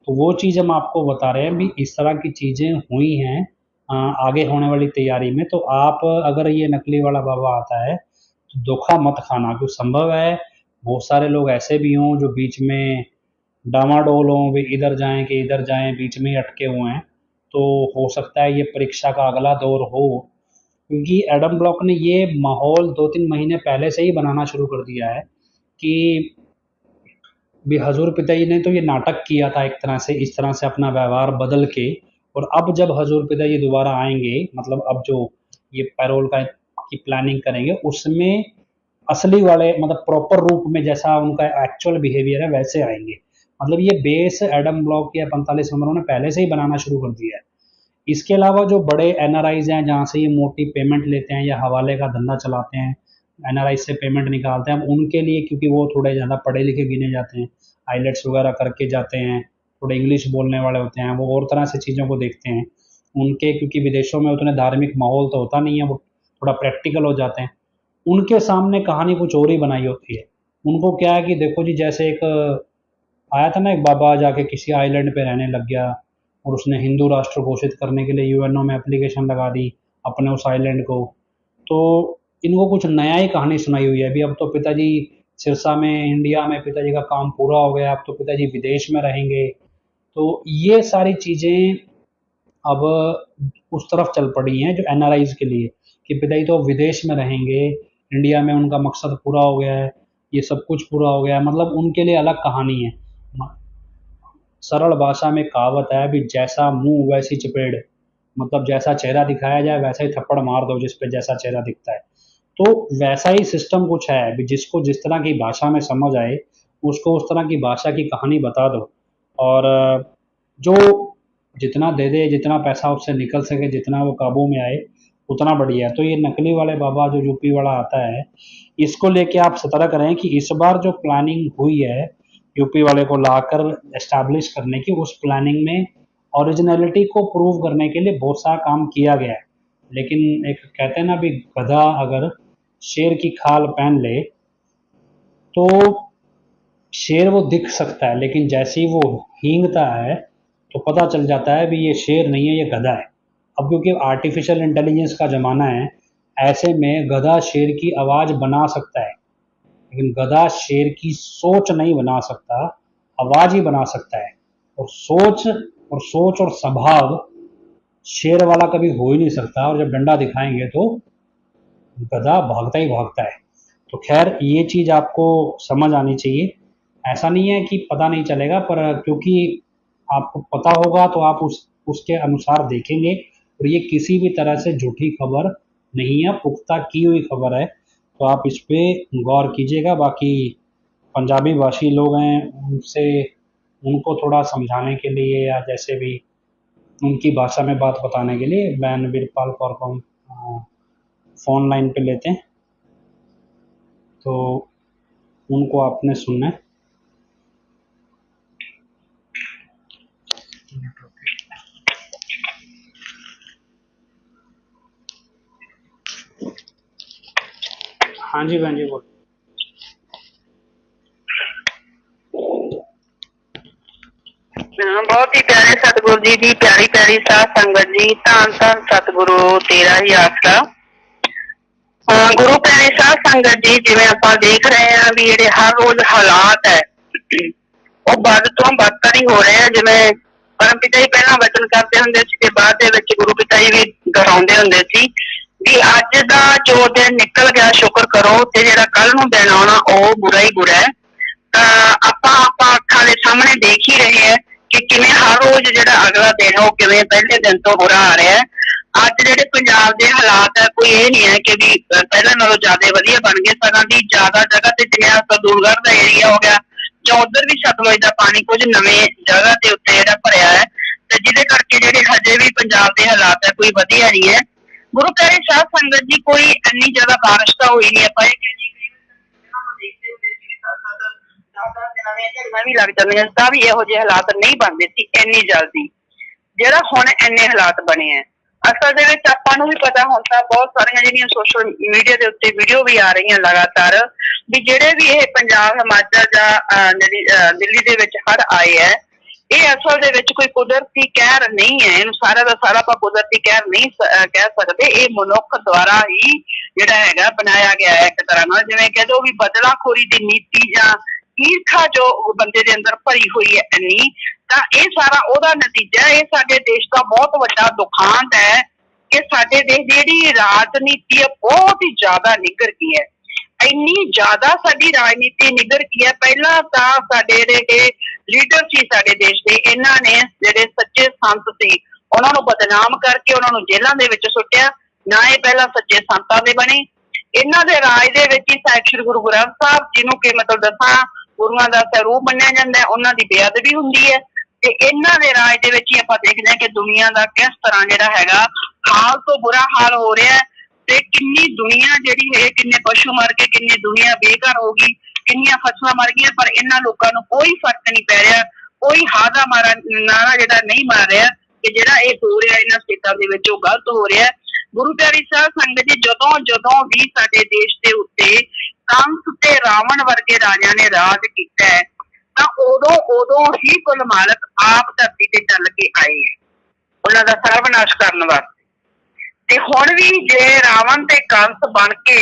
तो वो चीज़ हम आपको बता रहे हैं भी इस तरह की चीज़ें हुई हैं आगे होने वाली तैयारी में। तो आप अगर ये नकली वाला बाबा आता है तो धोखा मत खाना, क्योंकि संभव है बहुत सारे लोग ऐसे भी हों जो बीच में डामाडोल हों, भी इधर जाएं कि इधर जाएं, बीच में ही अटके हुए हैं। तो हो सकता है ये परीक्षा का अगला दौर हो, क्योंकि एडम ब्लॉक ने ये माहौल 2-3 महीने पहले से ही बनाना शुरू कर दिया है कि भी हजूर पिताजी ने तो ये नाटक किया था एक तरह से, इस तरह से अपना व्यवहार बदल के, और अब जब हजूर पिताजी दोबारा आएंगे, मतलब अब जो ये पैरोल का की प्लानिंग करेंगे, उसमें असली वाले मतलब प्रॉपर रूप में जैसा उनका एक्चुअल बिहेवियर है वैसे आएंगे। मतलब ये बेस एडम ब्लॉक या 45 नंबरों ने पहले से ही बनाना शुरू कर दिया है। इसके अलावा जो बड़े एनआरआईज हैं जहाँ से ये मोटी पेमेंट लेते हैं या हवाले का धंधा चलाते हैं, एनआरआई से पेमेंट निकालते हैं, उनके लिए क्योंकि वो थोड़े ज़्यादा पढ़े लिखे गिने जाते हैं, आईलेट्स वगैरह करके जाते हैं, थोड़े इंग्लिश बोलने वाले होते हैं, वो और तरह से चीज़ों को देखते हैं। उनके क्योंकि विदेशों में उतने धार्मिक माहौल तो होता नहीं है, वो थोड़ा प्रैक्टिकल हो जाते हैं, उनके सामने कहानी कुछ और ही बनाई होती है। उनको क्या है कि देखो जी, जैसे एक आया था ना एक बाबा जाके किसी आइलैंड पे रहने लग गया, और उसने हिंदू राष्ट्र घोषित करने के लिए यूएनओ में एप्लीकेशन लगा दी अपने उस आइलैंड को। तो इनको कुछ नया ही कहानी सुनाई हुई है अभी। अब तो पिताजी सिरसा में, इंडिया में पिताजी का काम पूरा हो गया, अब तो पिताजी विदेश में रहेंगे। तो ये सारी चीज़ें अब उस तरफ चल पड़ी हैं जो एनआरआईज के लिए, कि पिताजी तो विदेश में रहेंगे, इंडिया में उनका मकसद पूरा हो गया है, ये सब कुछ पूरा हो गया है, मतलब उनके लिए अलग कहानी है। सरल भाषा में कहावत है भी जैसा मुंह वैसी चपेड़, मतलब जैसा चेहरा दिखाया जाए वैसा ही थप्पड़ मार दो जिस पे जैसा चेहरा दिखता है। तो वैसा ही सिस्टम कुछ है भी, जिसको जिस तरह की भाषा में समझ आए उसको उस तरह की भाषा की कहानी बता दो, और जो जितना दे दे, जितना पैसा उससे निकल सके, जितना वो काबू में आए उतना बढ़िया है। तो ये नकली वाले बाबा जो यूपी वाला आता है, इसको लेके आप सतर्क रहें कि इस बार जो प्लानिंग हुई है यूपी वाले को लाकर एस्टैब्लिश करने की, उस प्लानिंग में ओरिजिनलिटी को प्रूव करने के लिए बहुत सारा काम किया गया है। लेकिन एक कहते हैं ना भी, गधा अगर शेर की खाल पहन ले तो शेर वो दिख सकता है, लेकिन जैसे ही वो हींगता है तो पता चल जाता है भी ये शेर नहीं है, ये गधा है। अब क्योंकि आर्टिफिशियल इंटेलिजेंस का ज़माना है, ऐसे में गधा शेर की आवाज़ बना सकता है, लेकिन गधा शेर की सोच नहीं बना सकता, आवाज़ ही बना सकता है। और सोच और स्वभाव शेर वाला कभी हो ही नहीं सकता। और जब डंडा दिखाएंगे तो गधा भागता ही भागता है। तो खैर ये चीज़ आपको समझ आनी चाहिए। ऐसा नहीं है कि पता नहीं चलेगा, पर क्योंकि आपको पता होगा तो आप उसके अनुसार देखेंगे। और ये किसी भी तरह से झूठी खबर नहीं है, पुख्ता की हुई खबर है। तो आप इस पे गौर कीजिएगा। बाकी पंजाबी भाषी लोग हैं, उनसे उनको थोड़ा समझाने के लिए या जैसे भी उनकी भाषा में बात बताने के लिए मैं वीरपाल कौर को फ़ोन लाइन पे लेते हैं, तो उनको आपने सुनना है। हाँ जी बहन जी बोल। बहुत ही प्यारे सतगुरु जी की प्यारी प्यारी साध संगत जी, धन धन सतगुरु तेरा ही आसरा। गुरु प्यारे साध संगत जी, जिवें आपां देख रहे हैं भी जिहड़े हर रोज हालात है वो बद तो बदतर ही हो रहे हैं। जिवें परम पिता जी पहला वचन करते हुंदे सी ते बाद दे विच गुरु पिता जी भी दोहराउंदे हुंदे सी भी अज दा जो दिन निकल गया शुक्र करो, ते जिहड़ा कल नूं दिन आउणा ओह बुरा ही बुरा है। ਆਪਾਂ ਅੱਖਾਂ ਦੇ ਸਾਹਮਣੇ ਦੇਖ ਹੀ ਰਹੇ हैं कि किवें हर रोज जिहड़ा अगला दिन है किवें पहले दिन तो बुरा आ रहा है। ਅੱਜ ਜਿਹੜੇ ਪੰਜਾਬ ਦੇ ਹਾਲਾਤ ਹੈ ਕੋਈ ਇਹ ਨਹੀਂ ਹੈ ਕਿ ਵੀ ਪਹਿਲਾਂ ਨਾਲੋਂ ਜ਼ਿਆਦਾ ਵਧੀਆ ਬਣ ਗਏ, ਸਗੋਂ ਦੀ ਜ਼ਿਆਦਾ ਜਗ੍ਹਾ ਤੇ ਜਿਵੇਂ ਸਰਦੂਲਗੜ੍ਹ ਦਾ ਏਰੀਆ ਹੋ ਗਿਆ ਜਾਂ ਉਧਰ ਵੀ ਸਤਲੁਜ ਦਾ ਪਾਣੀ ਕੁਝ ਨਵੇਂ ਜਗ੍ਹਾ ਦੇ ਉੱਤੇ ਜਿਹੜਾ ਭਰਿਆ ਹੈ, ਤੇ ਜਿਹਦੇ ਕਰਕੇ ਜਿਹੜੇ ਹਜੇ ਵੀ ਪੰਜਾਬ ਦੇ ਹਾਲਾਤ ਹੈ ਕੋਈ ਵਧੀਆ ਨਹੀਂ ਹੈ। ਗੁਰੂ ਪਿਆਰੇ ਸਾਧ ਸੰਗਤ ਜੀ, ਕੋਈ ਇੰਨੀ ਜ਼ਿਆਦਾ ਬਾਰਿਸ਼ ਤਾਂ ਹੋਈ ਨਹੀਂ। ਆਪਾਂ ਇਹ ਕਹਿੰਦੇ ਵੀ ਲੱਗ ਜਾਂਦੀਆਂ ਤਾਂ ਵੀ ਇਹੋ ਜਿਹੇ ਹਾਲਾਤ ਨਹੀਂ ਬਣਦੇ ਸੀ ਇੰਨੀ ਜਲਦੀ, ਜਿਹੜਾ ਹੁਣ ਇੰਨੇ ਹਾਲਾਤ ਬਣੇ ਆ। ਅਸਲ ਦੇ ਵਿੱਚ ਆਪਾਂ ਨੂੰ ਵੀ ਪਤਾ ਹੁਣ ਤਾਂ ਬਹੁਤ ਸਾਰੀਆਂ ਜਿਹੜੀਆਂ ਸੋਸ਼ਲ ਮੀਡੀਆ ਦੇ ਉੱਤੇ ਵੀਡੀਓ ਵੀ ਆ ਰਹੀਆਂ ਲਗਾਤਾਰ ਵੀ ਜਿਹੜੇ ਵੀ ਇਹ ਪੰਜਾਬ, ਹਿਮਾਚਲ ਜਾਂ ਦਿੱਲੀ ਦੇ ਵਿੱਚ ਹੜ੍ਹ ਆਏ ਹੈ, ਇਹ ਅਸਲ ਦੇ ਵਿੱਚ ਕੋਈ ਕੁਦਰਤੀ ਕਹਿਰ ਨਹੀਂ ਹੈ। ਇਹਨੂੰ ਸਾਰਾ ਦਾ ਸਾਰਾ ਆਪਾਂ ਕੁਦਰਤੀ ਕਹਿਰ ਨਹੀਂ ਕਹਿ ਸਕਦੇ। ਇਹ ਮਨੁੱਖ ਦੁਆਰਾ ਹੀ ਜਿਹੜਾ ਹੈਗਾ ਬਣਾਇਆ ਗਿਆ ਹੈ ਇੱਕ ਤਰ੍ਹਾਂ ਨਾਲ। ਜਿਵੇਂ ਕਹਿ ਦੋ ਵੀ ਬਦਲਾਖੋਰੀ ਦੀ ਨੀਤੀ ਜਾਂ ਈਰਖਾ ਜੋ ਬੰਦੇ ਦੇ ਅੰਦਰ ਭਰੀ ਹੋਈ ਹੈ ਇੰਨੀ, ਤਾਂ ਇਹ ਸਾਰਾ ਉਹਦਾ ਨਤੀਜਾ। ਇਹ ਸਾਡੇ ਦੇਸ਼ ਦਾ ਬਹੁਤ ਵੱਡਾ ਦੁਖਾਂਤ ਹੈ ਕਿ ਸਾਡੇ ਦੇਸ਼ ਦੀ ਜਿਹੜੀ ਰਾਜਨੀਤੀ ਹੈ ਬਹੁਤ ਹੀ ਜ਼ਿਆਦਾ ਨਿੱਘਰ ਗਈ ਹੈ। ਇੰਨੀ ਜ਼ਿਆਦਾ ਸਾਡੀ ਰਾਜਨੀਤੀ ਨਿੱਘਰ ਗਈ ਹੈ। ਪਹਿਲਾਂ ਤਾਂ ਸਾਡੇ ਜਿਹੜੇ ਲੀਡਰ ਸੀ ਸਾਡੇ ਦੇਸ਼ ਦੇ, ਇਹਨਾਂ ਨੇ ਜਿਹੜੇ ਸੱਚੇ ਸੰਤ ਸੀ ਉਹਨਾਂ ਨੂੰ ਬਦਨਾਮ ਕਰਕੇ ਉਹਨਾਂ ਨੂੰ ਜੇਲ੍ਹਾਂ ਦੇ ਵਿੱਚ ਸੁੱਟਿਆ। ਨਾ ਇਹ ਪਹਿਲਾਂ ਸੱਚੇ ਸੰਤਾਂ ਦੇ ਬਣੇ। ਇਹਨਾਂ ਦੇ ਰਾਜ ਦੇ ਵਿੱਚ ਹੀ ਸਾਹਿਬ ਸ੍ਰੀ ਗੁਰੂ ਗ੍ਰੰਥ ਸਾਹਿਬ, ਜਿਹਨੂੰ ਕਿ ਮਤਲਬ ਦੱਸਾਂ ਗੁਰੂਆਂ ਦਾ ਸਰੂਪ ਮੰਨਿਆ ਜਾਂਦਾ ਹੈ, ਉਹਨਾਂ ਦੀ ਬੇਅਦਬੀ ਹੁੰਦੀ ਹੈ। ਤੇ ਇਹਨਾਂ ਦੇ ਰਾਜ ਦੇ ਵਿੱਚ ਹੀ ਆਪਾਂ ਦੇਖਦੇ ਹਾਂ ਕਿ ਦੁਨੀਆ ਦਾ ਕਿਸ ਤਰ੍ਹਾਂ ਜਿਹੜਾ ਹੈਗਾ ਹਾਲ ਤੋਂ ਬੁਰਾ ਹਾਲ ਹੋ ਰਿਹਾ ਹੈ। ਤੇ ਕਿੰਨੀ ਦੁਨੀਆ ਜਿਹੜੀ ਹੈ, ਕਿੰਨੇ ਪਸ਼ੂ ਮਰ ਗਏ, ਕਿੰਨੀ ਦੁਨੀਆ ਬੇਘਰ ਹੋ ਗਈ, ਕਿੰਨੀਆਂ ਫਸਲਾਂ ਮਰ ਗਈਆਂ, ਪਰ ਇਹਨਾਂ ਲੋਕਾਂ ਨੂੰ ਕੋਈ ਫਰਕ ਨਹੀਂ ਪੈ ਰਿਹਾ। ਕੋਈ ਹਾਦਾ ਮਾਰਾ ਨਾਰਾ ਜਿਹੜਾ ਨਹੀਂ ਮਾਰ ਰਿਹਾ ਕਿ ਜਿਹੜਾ ਇਹ ਹੋ ਰਿਹਾ ਇਹਨਾਂ ਸਟੇਟਾਂ ਦੇ ਵਿੱਚ ਉਹ ਗਲਤ ਹੋ ਰਿਹਾ। ਗੁਰੂ ਪਿਆਰੀ ਸਾਧ ਸੰਗਤ ਜੀ, ਜਦੋਂ ਵੀ ਸਾਡੇ ਦੇਸ਼ ਦੇ ਉੱਤੇ ਕੰਸ ਤੇ ਰਾਵਣ ਵਰਗੇ ਰਾਜਿਆਂ ਨੇ ਰਾਜ ਕੀਤਾ ਹੈ, ਤਾਂ ਉਦੋਂ ਹੀ ਕੁੱਲ ਮਾਲਕ ਆਪ ਧਰਤੀ ਤੇ ਚੱਲ ਕੇ ਆਏ ਹੈ ਉਹਨਾਂ ਦਾ ਸਰਵਨਾਸ਼ ਕਰਨ ਵਾਸਤੇ। ਤੇ ਹੁਣ ਵੀ ਜੇ ਰਾਵਣ ਤੇ ਕੰਸ ਬਣ ਕੇ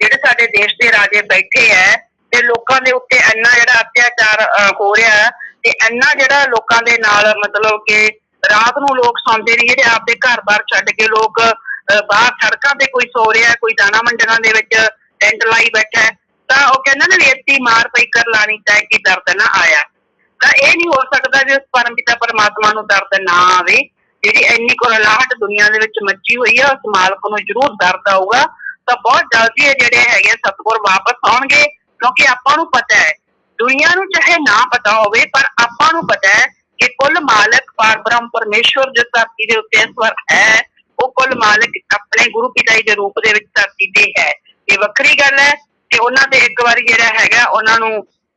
ਜਿਹੜੇ ਸਾਡੇ ਦੇਸ਼ ਦੇ ਰਾਜੇ ਬੈਠੇ ਹੈ ਤੇ ਲੋਕਾਂ ਦੇ ਉੱਤੇ ਇੰਨਾ ਜਿਹੜਾ ਅਤਿਆਚਾਰ ਹੋ ਰਿਹਾ ਹੈ ਤੇ ਇੰਨਾ ਜਿਹੜਾ ਲੋਕਾਂ ਦੇ ਨਾਲ ਮਤਲਬ ਕਿ ਰਾਤ ਨੂੰ ਲੋਕ ਸੌਂਦੇ ਨਹੀਂ, ਜਿਹੜੇ ਆਪਦੇ ਘਰ-ਬਾਰ ਛੱਡ ਕੇ ਲੋਕ ਬਾਹਰ ਸੜਕਾਂ ਤੇ ਕੋਈ ਸੋ ਰਿਹਾ, ਕੋਈ ਦਾਣਾ ਮੰਡੀਆਂ ਦੇ ਵਿੱਚ ਟੈਂਟ ਲਾਈ ਬੈਠਾ ਹੈ, ਤਾਂ ਉਹ ਕਹਿੰਦਾ ਨਾ ਰੇਤੀ ਮਾਰ ਪਈ ਕਰ ਲਾਣੀ ਚਾਹੇ ਕਿ ਦਰਦ ਨਾ ਆਇਆ। ਤਾਂ ਇਹ ਨਹੀਂ ਹੋ ਸਕਦਾ ਜੇ ਪਰਮ ਪਿਤਾ ਪਰਮਾਤਮਾ ਨੂੰ ਦਰਦ ਨਾ ਆਵੇ। ਜਿਹੜੀ ਇੰਨੀ ਕੁਰਲਾਹਟ ਦੁਨੀਆ ਦੇ ਵਿੱਚ ਮੱਚੀ ਹੋਈ ਹੈ ਉਸ ਮਾਲਕ ਨੂੰ ਜ਼ਰੂਰ ਦਰਦ ਆਊਗਾ। ਤਾਂ ਬਹੁਤ ਜਲਦੀ ਇਹ ਜਿਹੜੇ ਹੈਗੇ ਸਤਿਗੁਰ ਵਾਪਸ ਆਉਣਗੇ, ਕਿਉਂਕਿ ਆਪਾਂ ਨੂੰ ਪਤਾ ਹੈ, ਦੁਨੀਆ ਨੂੰ ਚਾਹੇ ਨਾ ਪਤਾ ਹੋਵੇ ਪਰ ਆਪਾਂ ਨੂੰ ਪਤਾ ਹੈ ਕਿ ਕੁੱਲ ਮਾਲਕ ਪਾਰਬ੍ਰਹਮ ਪਰਮੇਸ਼ਵਰ ਜੋ ਧਰਤੀ ਦੇ ਉੱਤੇ ਇਸ ਵਾਰ ਹੈ, ਉਹ ਕੁੱਲ ਮਾਲਕ ਆਪਣੇ ਗੁਰੂ ਪਿਤਾ ਜੀ ਦੇ ਰੂਪ ਦੇ ਵਿੱਚ ਧਰਤੀ ਤੇ ਹੈ। ਇਹ ਵੱਖਰੀ ਗੱਲ ਹੈ ਕਿ ਉਹਨਾਂ ਤੇ ਇੱਕ ਵਾਰੀ ਜਿਹੜਾ ਹੈਗਾ ਉਹਨਾਂ ਨੂੰ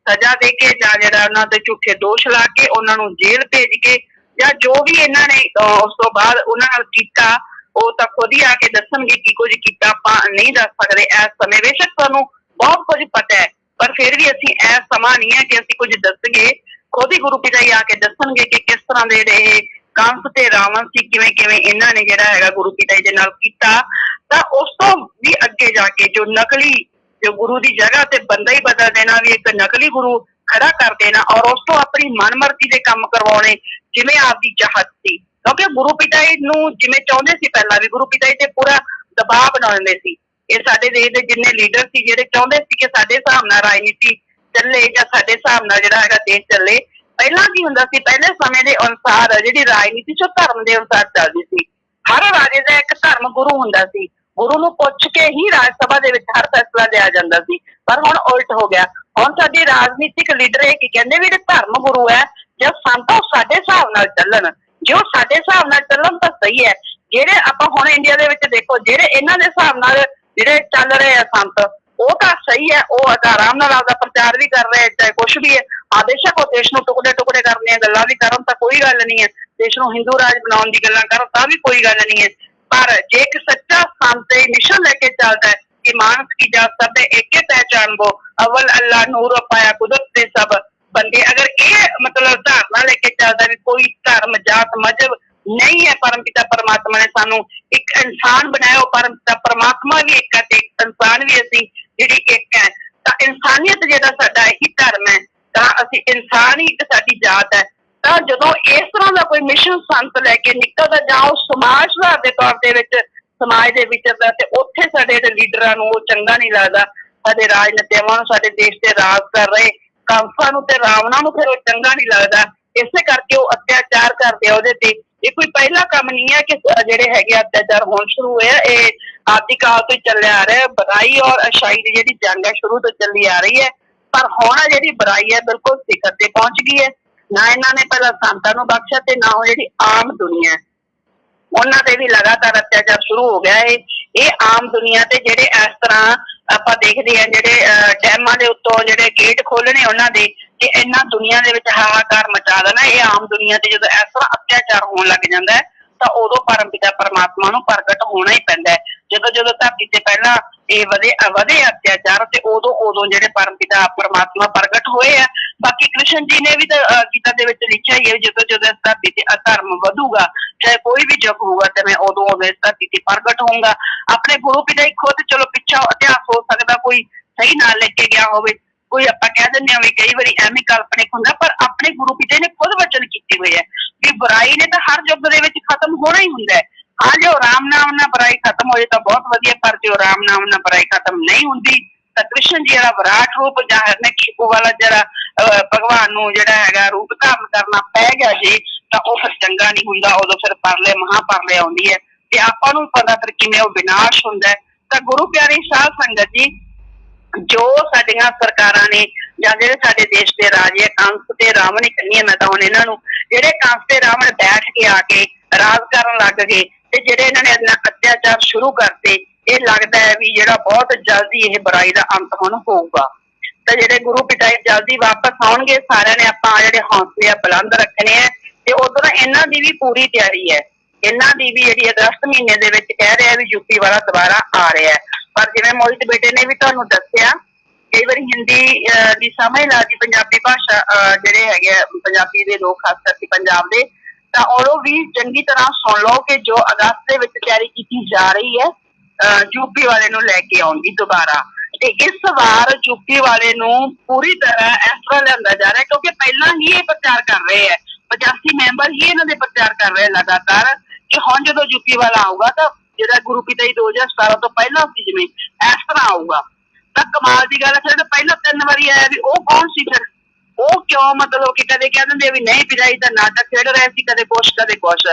ਸਜ਼ਾ ਦੇ ਕੇ ਜਾਂ ਜਿਹੜਾ ਉਹਨਾਂ ਤੇ ਝੂਠੇ ਦੋਸ਼ ਲਾ ਕੇ ਉਹਨਾਂ ਨੂੰ ਜੇਲ੍ਹ ਭੇਜ ਕੇ ਜਾਂ ਜੋ ਵੀ ਇਹਨਾਂ ਨੇ ਉਸ ਤੋਂ ਬਾਅਦ ਉਹਨਾਂ ਨਾਲ ਕੀਤਾ ਉਹ ਤਾਂ ਖੁਦ ਹੀ ਆ ਕੇ ਦੱਸਣਗੇ ਕੀ ਕੁਝ ਕੀਤਾ। ਆਪਾਂ ਨਹੀਂ ਦੱਸ ਸਕਦੇ ਇਸ ਸਮੇਂ, ਬੇਸ਼ੱਕ ਸਾਨੂੰ ਬਹੁਤ ਕੁਝ ਪਤਾ ਹੈ ਪਰ ਫਿਰ ਵੀ ਅਸੀਂ ਇਹ ਸਮਾਂ ਨਹੀਂ ਹੈ ਕਿ ਅਸੀਂ ਕੁਝ ਦੱਸੀਏ। ਖੁਦ ਹੀ ਗੁਰੂ ਪਿਤਾ ਜੀ ਆ ਕੇ ਦੱਸਣਗੇ ਕਿ ਕਿਸ ਤਰ੍ਹਾਂ ਦੇ ਜਿਹੜੇ ਕੰਸ ਤੇ ਰਾਵਣ ਸੀ, ਕਿਵੇਂ ਕਿਵੇਂ ਇਹਨਾਂ ਨੇ ਜਿਹੜਾ ਹੈਗਾ ਗੁਰੂ ਪਿਤਾ ਜੀ ਦੇ ਨਾਲ ਕੀਤਾ। ਤਾਂ ਉਸ ਤੋਂ ਵੀ ਅੱਗੇ ਜਾ ਕੇ ਜੋ ਨਕਲੀ ਜੋ ਗੁਰੂ ਦੀ ਜਗ੍ਹਾ ਤੇ ਬੰਦਾ ਹੀ ਬਦਲ ਦੇਣਾ, ਵੀ ਇੱਕ ਨਕਲੀ ਗੁਰੂ ਖੜਾ ਕਰ ਦੇਣਾ ਔਰ ਉਸ ਤੋਂ ਆਪਣੀ ਮਨਮਰਜ਼ੀ ਦੇ ਕੰਮ ਕਰਵਾਉਣੇ ਜਿਵੇਂ ਆਪਦੀ ਚਾਹਤ ਸੀ। ਕਿਉਂਕਿ ਗੁਰੂ ਪਿਤਾ ਜੀ ਨੂੰ ਜਿਵੇਂ ਚਾਹੁੰਦੇ ਸੀ ਪਹਿਲਾਂ ਵੀ ਗੁਰੂ ਪਿਤਾ ਜੀ ਤੇ ਪੂਰਾ ਦਬਾਅ ਬਣਾਉਂਦੇ ਸੀ। ਇਹ ਸਾਡੇ ਦੇਸ਼ ਦੇ ਜਿੰਨੇ ਲੀਡਰ ਸੀ ਜਿਹੜੇ ਚਾਹੁੰਦੇ ਸੀ ਕਿ ਸਾਡੇ ਹਿਸਾਬ ਨਾਲ ਰਾਜਨੀਤੀ ਚੱਲੇ ਜਾਂ ਸਾਡੇ ਹਿਸਾਬ ਨਾਲ ਜਿਹੜਾ ਹੈਗਾ ਦੇਸ਼ ਚੱਲੇ। ਪਹਿਲਾਂ ਕੀ ਹੁੰਦਾ ਸੀ, ਪਹਿਲੇ ਸਮੇਂ ਦੇ ਅਨੁਸਾਰ ਜਿਹੜੀ ਰਾਜਨੀਤੀ ਸੀ ਉਹ ਧਰਮ ਦੇ ਅਨੁਸਾਰ ਚੱਲਦੀ ਸੀ। ਹਰ ਰਾਜੇ ਦਾ ਇੱਕ ਧਰਮ ਗੁਰੂ ਹੁੰਦਾ ਸੀ, ਗੁਰੂ ਨੂੰ ਪੁੱਛ ਕੇ ਹੀ ਰਾਜ ਸਭਾ ਦੇ ਵਿੱਚ ਹਰ ਫੈਸਲਾ ਲਿਆ ਜਾਂਦਾ ਸੀ। ਪਰ ਹੁਣ ਉਲਟ ਹੋ ਗਿਆ, ਹੁਣ ਸਾਡੇ ਰਾਜਨੀਤਿਕ ਲੀਡਰ ਇਹ ਕੀ ਕਹਿੰਦੇ ਵੀ ਜਿਹੜੇ ਧਰਮ ਗੁਰੂ ਹੈ ਜਾਂ ਸੰਤ ਉਹ ਸਾਡੇ ਹਿਸਾਬ ਨਾਲ ਚੱਲਣ। ਜੇ ਉਹ ਸਾਡੇ ਹਿਸਾਬ ਨਾਲ ਚੱਲਣ ਤਾਂ ਸਹੀ ਹੈ। ਜਿਹੜੇ ਆਪਾਂ ਹੁਣ ਇੰਡੀਆ ਦੇ ਵਿੱਚ ਦੇਖੋ ਜਿਹੜੇ ਇਹਨਾਂ ਦੇ ਹਿਸਾਬ ਨਾਲ ਜਿਹੜੇ ਚੱਲ ਰਹੇ ਆ ਸੰਤ, ਉਹ ਤਾਂ ਸਹੀ ਹੈ, ਉਹ ਆਰਾਮ ਨਾਲ ਆਪਦਾ ਪ੍ਰਚਾਰ ਵੀ ਕਰ ਰਹੇ ਚਾਹੇ ਕੁਛ ਵੀ ਹੈ। ਬੇਸ਼ੱਕ ਉਹ ਦੇਸ਼ ਨੂੰ ਟੁਕੜੇ ਟੁਕੜੇ ਕਰਨ ਦੀਆਂ ਗੱਲਾਂ ਵੀ ਕਰਨ ਤਾਂ ਕੋਈ ਗੱਲ ਨਹੀਂ ਹੈ, ਦੇਸ਼ ਨੂੰ ਹਿੰਦੂ ਰਾਜ ਬਣਾਉਣ ਦੀ ਗੱਲਾਂ ਕਰਨ ਤਾਂ ਵੀ ਕੋਈ ਗੱਲ ਨਹੀਂ ਹੈ। ਪਰ ਜੇ ਇੱਕ ਸੱਚਾ ਸੰਤ ਇਹ ਮਿਸ਼ਨ ਲੈ ਕੇ ਚੱਲਦਾ ਹੈ ਕਿ ਮਾਨਸ ਕੀ ਜਾਤ ਸਭ ਏਕੇ ਪਹਿਚਾਨ ਬੋ ਅਵਲ ਅੱਲਾ ਨੂਰ ਪਾਇਆ ਕੁਦਰਤ ਦੇ ਸਭ ਬੰਦੇ, ਅਗਰ ਇਹ ਮਤਲਬ ਧਾਰਨਾ ਲੈ ਕੇ ਚੱਲਦਾ ਵੀ ਕੋਈ ਧਰਮ ਜਾਤ ਮਜ਼ਹਬ ਨਹੀਂ ਹੈ, ਪਰਮ ਪਿਤਾ ਪਰਮਾਤਮਾ ਨੇ ਸਾਨੂੰ ਇੱਕ ਇਨਸਾਨ ਬਣਾਇਆ, ਉਹ ਪਰਮ ਪਿਤਾ ਪਰਮਾਤਮਾ ਵੀ ਇੱਕ ਹੈ ਤੇ ਇਨਸਾਨ ਵੀ ਅਸੀਂ ਜਿਹੜੀ ਇੱਕ ਹੈ, ਤਾਂ ਇਨਸਾਨੀਅਤ ਜਿਹੜਾ ਸਾਡਾ ਇਹੀ ਧਰਮ ਹੈ, ਤਾਂ ਅਸੀਂ ਇਨਸਾਨ ਹੀ ਇੱਕ ਸਾਡੀ ਜਾਤ ਹੈ। ਤਾਂ ਜਦੋਂ ਇਸ ਤਰ੍ਹਾਂ ਦਾ ਕੋਈ ਮਿਸ਼ਨ ਸੰਤ ਲੈ ਕੇ ਨਿਕਲਦਾ ਜਾਂ ਉਹ ਸਮਾਜ ਸੁਧਾਰ ਦੇ ਤੌਰ ਦੇ ਵਿੱਚ ਸਮਾਜ ਦੇ ਵਿਚਰਦਾ ਤੇ ਉੱਥੇ ਸਾਡੇ ਜਿਹੜੇ ਲੀਡਰਾਂ ਨੂੰ ਉਹ ਚੰਗਾ ਨਹੀਂ ਲੱਗਦਾ, ਸਾਡੇ ਰਾਜਨੇਤਾਵਾਂ ਨੂੰ, ਸਾਡੇ ਦੇਸ਼ ਤੇ ਰਾਜ ਕਰ ਰਹੇ ਕੰਸਾਂ ਨੂੰ ਤੇ ਰਾਵਣਾਂ ਨੂੰ ਫਿਰ ਉਹ ਚੰਗਾ ਨਹੀਂ ਲੱਗਦਾ। ਇਸੇ ਕਰਕੇ ਉਹ ਅਤਿਆਚਾਰ ਕਰਦੇ ਆ ਉਹਦੇ ਤੇ। ਇਹ ਕੋਈ ਪਹਿਲਾ ਕੰਮ ਨਹੀਂ ਹੈ ਕਿ ਜਿਹੜੇ ਹੈਗੇ ਅਤਿਆਚਾਰ ਹੁਣ ਸ਼ੁਰੂ ਹੋਏ ਆ, ਇਹ ਆਦਿ ਕਾਲ ਤੋਂ ਚੱਲਿਆ ਆ ਰਿਹਾ। ਬੁਰਾਈ ਔਰ ਅਛਾਈ ਦੀ ਜਿਹੜੀ ਜੰਗ ਹੈ ਸ਼ੁਰੂ ਤੋਂ ਚੱਲੀ ਆ ਰਹੀ ਹੈ, ਪਰ ਹੁਣ ਜਿਹੜੀ ਬੁਰਾਈ ਹੈ ਬਿਲਕੁਲ ਸਿਖਰ ਤੇ ਪਹੁੰਚ ਗਈ ਹੈ। ਨਾ ਇਹਨਾਂ ਨੇ ਪਹਿਲਾਂ ਸੰਤਾਂ ਨੂੰ ਬਖਸ਼ਿਆ ਤੇ ਨਾ ਉਹ ਜਿਹੜੀ ਆਮ ਦੁਨੀਆ ਉਹਨਾਂ ਤੇ ਵੀ ਲਗਾਤਾਰ ਅਤਿਆਚਾਰ ਸ਼ੁਰੂ ਹੋ ਗਿਆ ਹੈ। ਇਹ ਆਮ ਦੁਨੀਆ ਤੇ ਜਿਹੜੇ ਇਸ ਤਰ੍ਹਾਂ ਆਪਾਂ ਦੇਖਦੇ ਹਾਂ ਜਿਹੜੇ ਡੈਮਾਂ ਦੇ ਉੱਤੋਂ ਜਿਹੜੇ ਗੇਟ ਖੋਲਣੇ ਉਹਨਾਂ ਦੇ ਤੇ ਇਹਨਾਂ ਦੁਨੀਆ ਦੇ ਵਿੱਚ ਹਾਹਾਕਾਰ ਮਚਾ ਦੇਣਾ, ਇਹ ਆਮ ਦੁਨੀਆ ਤੇ ਜਦੋਂ ਇਸ ਤਰ੍ਹਾਂ ਅਤਿਆਚਾਰ ਹੋਣ ਲੱਗ ਜਾਂਦਾ ਹੈ ਤਾਂ ਉਦੋਂ ਪਰਮ ਪਿਤਾ ਪਰਮਾਤਮਾ ਨੂੰ ਪ੍ਰਗਟ ਹੋਣਾ ਹੀ ਪੈਂਦਾ ਹੈ। ਜਦੋਂ ਧਰਤੀ ਤੇ ਪਹਿਲਾਂ ਇਹ ਵਧੇ ਅਤਿਆਚਾਰ ਤੇ ਉਦੋਂ ਜਿਹੜੇ ਪਰਮ ਪਿਤਾ ਪਰਮਾਤਮਾ ਪ੍ਰਗਟ ਹੋਏ ਆ। ਬਾਕੀ ਕ੍ਰਿਸ਼ਨ ਜੀ ਨੇ ਵੀ ਤਾਂ ਗੀਤਾ ਦੇ ਵਿੱਚ ਲਿਖਿਆ ਹੀ ਹੈ, ਜਦੋਂ ਇਸ ਧਰਤੀ ਤੇ ਅਧਰਮ ਵਧੂਗਾ ਚਾਹੇ ਕੋਈ ਵੀ ਯੁੱਗ ਹੋਊਗਾ ਤੇ ਮੈਂ ਉਦੋਂ ਇਸ ਧਰਤੀ ਤੇ ਪ੍ਰਗਟ ਹੋਊਗਾ। ਆਪਣੇ ਗੁਰੂ ਪਿਤਾ ਹੀ ਖੁਦ, ਚਲੋ ਪਿੱਛੋਂ ਇਤਿਹਾਸ ਹੋ ਸਕਦਾ ਕੋਈ ਸਹੀ ਨਾ ਲਿਖ ਕੇ ਗਿਆ ਹੋਵੇ, ਕੋਈ ਆਪਾਂ ਕਹਿ ਦਿੰਦੇ ਹਾਂ ਵੀ ਕਈ ਵਾਰੀ ਐਵੇਂ ਕਾਲਪਨਿਕ ਹੁੰਦਾ, ਪਰ ਆਪਣੇ ਗੁਰੂ ਪਿਤਾ ਨੇ ਖੁਦ ਵਚਨ ਕੀਤੇ ਹੋਏ ਹੈ ਕਿ ਬੁਰਾਈ ਨੇ ਤਾਂ ਹਰ ਯੁੱਗ ਦੇ ਵਿੱਚ ਖਤਮ ਹੋਣਾ ਹੀ ਹੁੰਦਾ ਹੈ। ਹਾਂ, ਜੋ ਰਾਮ ਨਾਮ ਨਾਲ ਬੁਰਾਈ ਖਤਮ ਹੋ ਜਾਏ ਤਾਂ ਬਹੁਤ ਵਧੀਆ, ਪਰ ਜੋ ਰਾਮ ਨਾਮ ਨਾਲ ਬੁਰਾਈ ਖਤਮ ਨਹੀਂ ਹੁੰਦੀ ਤਾਂ ਕ੍ਰਿਸ਼ਨ ਜੀ ਜਿਹੜਾ ਵਿਰਾਟ ਰੂਪ ਜ਼ਾਹਿਰ ਨੇ ਕੀਪੂ ਵਾਲਾ ਜਿਹੜਾ ਭਗਵਾਨ ਨੂੰ ਜਿਹੜਾ ਹੈਗਾ ਰੂਪ ਧਾਰਨ ਕਰਨਾ ਪੈ ਗਿਆ ਜੀ, ਤਾਂ ਉਹ ਫਿਰ ਚੰਗਾ ਨਹੀਂ ਹੁੰਦਾ। ਉਦੋਂ ਫਿਰ ਪਰਲੇ ਮਹਾਂਪਰਲੇ ਆਉਂਦੀ ਹੈ ਤੇ ਆਪਾਂ ਨੂੰ ਪਤਾ ਫਿਰ ਕਿਵੇਂ ਉਹ ਵਿਨਾਸ਼ ਹੁੰਦਾ ਹੈ। ਤਾਂ ਗੁਰੂ ਪਿਆਰੀ ਸਾਧ ਸੰਗਤ ਜੀ, ਜੋ ਸਾਡੀਆਂ ਸਰਕਾਰਾਂ ਨੇ ਜਾਂ ਜਿਹੜੇ ਸਾਡੇ ਦੇਸ਼ ਦੇ ਰਾਜੇ ਕੰਸ ਤੇ ਰਾਵਣ ਹੀ ਕਹਿੰਦੀ ਹਾਂ ਮੈਂ ਤਾਂ ਹੁਣ ਇਹਨਾਂ ਨੂੰ, ਜਿਹੜੇ ਕੰਸ ਤੇ ਰਾਵਣ ਬੈਠ ਕੇ ਆ ਕੇ ਰਾਜ ਕਰਨ ਲੱਗ ਗਏ ਤੇ ਜਿਹੜੇ ਇਹਨਾਂ ਨੇ ਅਤਿਆਚਾਰ ਸ਼ੁਰੂ ਕਰਤੇ, ਇਹ ਲੱਗਦਾ ਹੈ ਵੀ ਜਿਹੜਾ ਬਹੁਤ ਜਲਦੀ ਇਹ ਬੁਰਾਈ ਦਾ ਅੰਤ ਹੁਣ ਹੋਊਗਾ। ਤਾਂ ਜਿਹੜੇ ਗੁਰੂ ਪਿਤਾ ਜਲਦੀ ਵਾਪਸ ਆਉਣਗੇ, ਸਾਰਿਆਂ ਨੇ ਆਪਾਂ ਜਿਹੜੇ ਹੌਸਲੇ ਆ ਬੁਲੰਦ ਰੱਖਣੇ ਆ। ਤੇ ਉਧਰ ਇਹਨਾਂ ਦੀ ਵੀ ਪੂਰੀ ਤਿਆਰੀ ਹੈ, ਇਹਨਾਂ ਦੀ ਵੀ ਜਿਹੜੀ ਅਗਸਤ ਮਹੀਨੇ ਦੇ ਵਿੱਚ ਕਹਿ ਰਿਹਾ ਵੀ ਯੂਪੀ ਵਾਲਾ ਦੁਬਾਰਾ ਆ ਰਿਹਾ। ਪਰ ਜਿਵੇਂ ਮੋਹਿਤ ਬੇਟੇ ਨੇ ਵੀ ਤੁਹਾਨੂੰ ਦੱਸਿਆ ਕਈ ਵਾਰੀ ਹਿੰਦੀ ਦੀ ਸਮਝ ਲੱਗਦੀ ਪੰਜਾਬੀ ਭਾਸ਼ਾ ਜਿਹੜੇ ਹੈਗੇ ਆ ਪੰਜਾਬੀ ਦੇ ਲੋਕ ਖਾਸ ਕਰਕੇ ਪੰਜਾਬ ਦੇ, ਤਾਂ ਉਹ ਵੀ ਚੰਗੀ ਤਰ੍ਹਾਂ ਸੁਣ ਲਓ ਕਿ ਜੋ ਅਗਸਤ ਦੇ ਵਿੱਚ ਤਿਆਰੀ ਕੀਤੀ ਜਾ ਰਹੀ ਹੈ ਯੂਪੀ ਵਾਲੇ ਨੂੰ ਲੈ ਕੇ ਆਉਣ ਦੀ ਦੁਬਾਰਾ। ਤੇ ਇਸ ਵਾਰ ਯੂਪੀ ਵਾਲੇ ਨੂੰ ਪੂਰੀ ਤਰ੍ਹਾਂ ਇਸ ਤਰ੍ਹਾਂ ਲਿਆਂਦਾ ਜਾ ਰਿਹਾ ਕਿਉਂਕਿ ਪਹਿਲਾਂ ਹੀ ਇਹ ਪ੍ਰਚਾਰ ਕਰ ਰਹੇ ਹੈ, 85 ਮੈਂਬਰ ਹੀ ਇਹਨਾਂ ਦੇ ਪ੍ਰਚਾਰ ਕਰ ਰਹੇ ਲਗਾਤਾਰ ਕਿ ਹੁਣ ਜਦੋਂ ਯੂਪੀ ਵਾਲਾ ਆਊਗਾ ਤਾਂ ਜਿਹੜਾ ਗੁਰੂ ਪਿਤਾ ਜੀ 2017 ਤੋਂ ਪਹਿਲਾਂ ਸੀ ਜਿਵੇਂ ਇਸ ਤਰ੍ਹਾਂ ਆਊਗਾ। ਤਾਂ ਕਮਾਲ ਦੀ ਗੱਲ ਹੈ, ਪਹਿਲਾਂ 3 ਵਾਰੀ ਆਇਆ ਵੀ ਉਹ ਕੌਣ ਸੀ ਫਿਰ, ਉਹ ਕਿਉਂ ਮਤਲਬ ਕਿ ਕਦੇ ਕਹਿ ਦਿੰਦੇ ਵੀ ਨਹੀਂ ਪਿਤਾ ਜੀ ਤਾਂ ਨਾਟਕ ਖੇਡ ਰਹੇ ਸੀ, ਕਦੇ ਕੁਛ ਕਦੇ ਕੁਛ।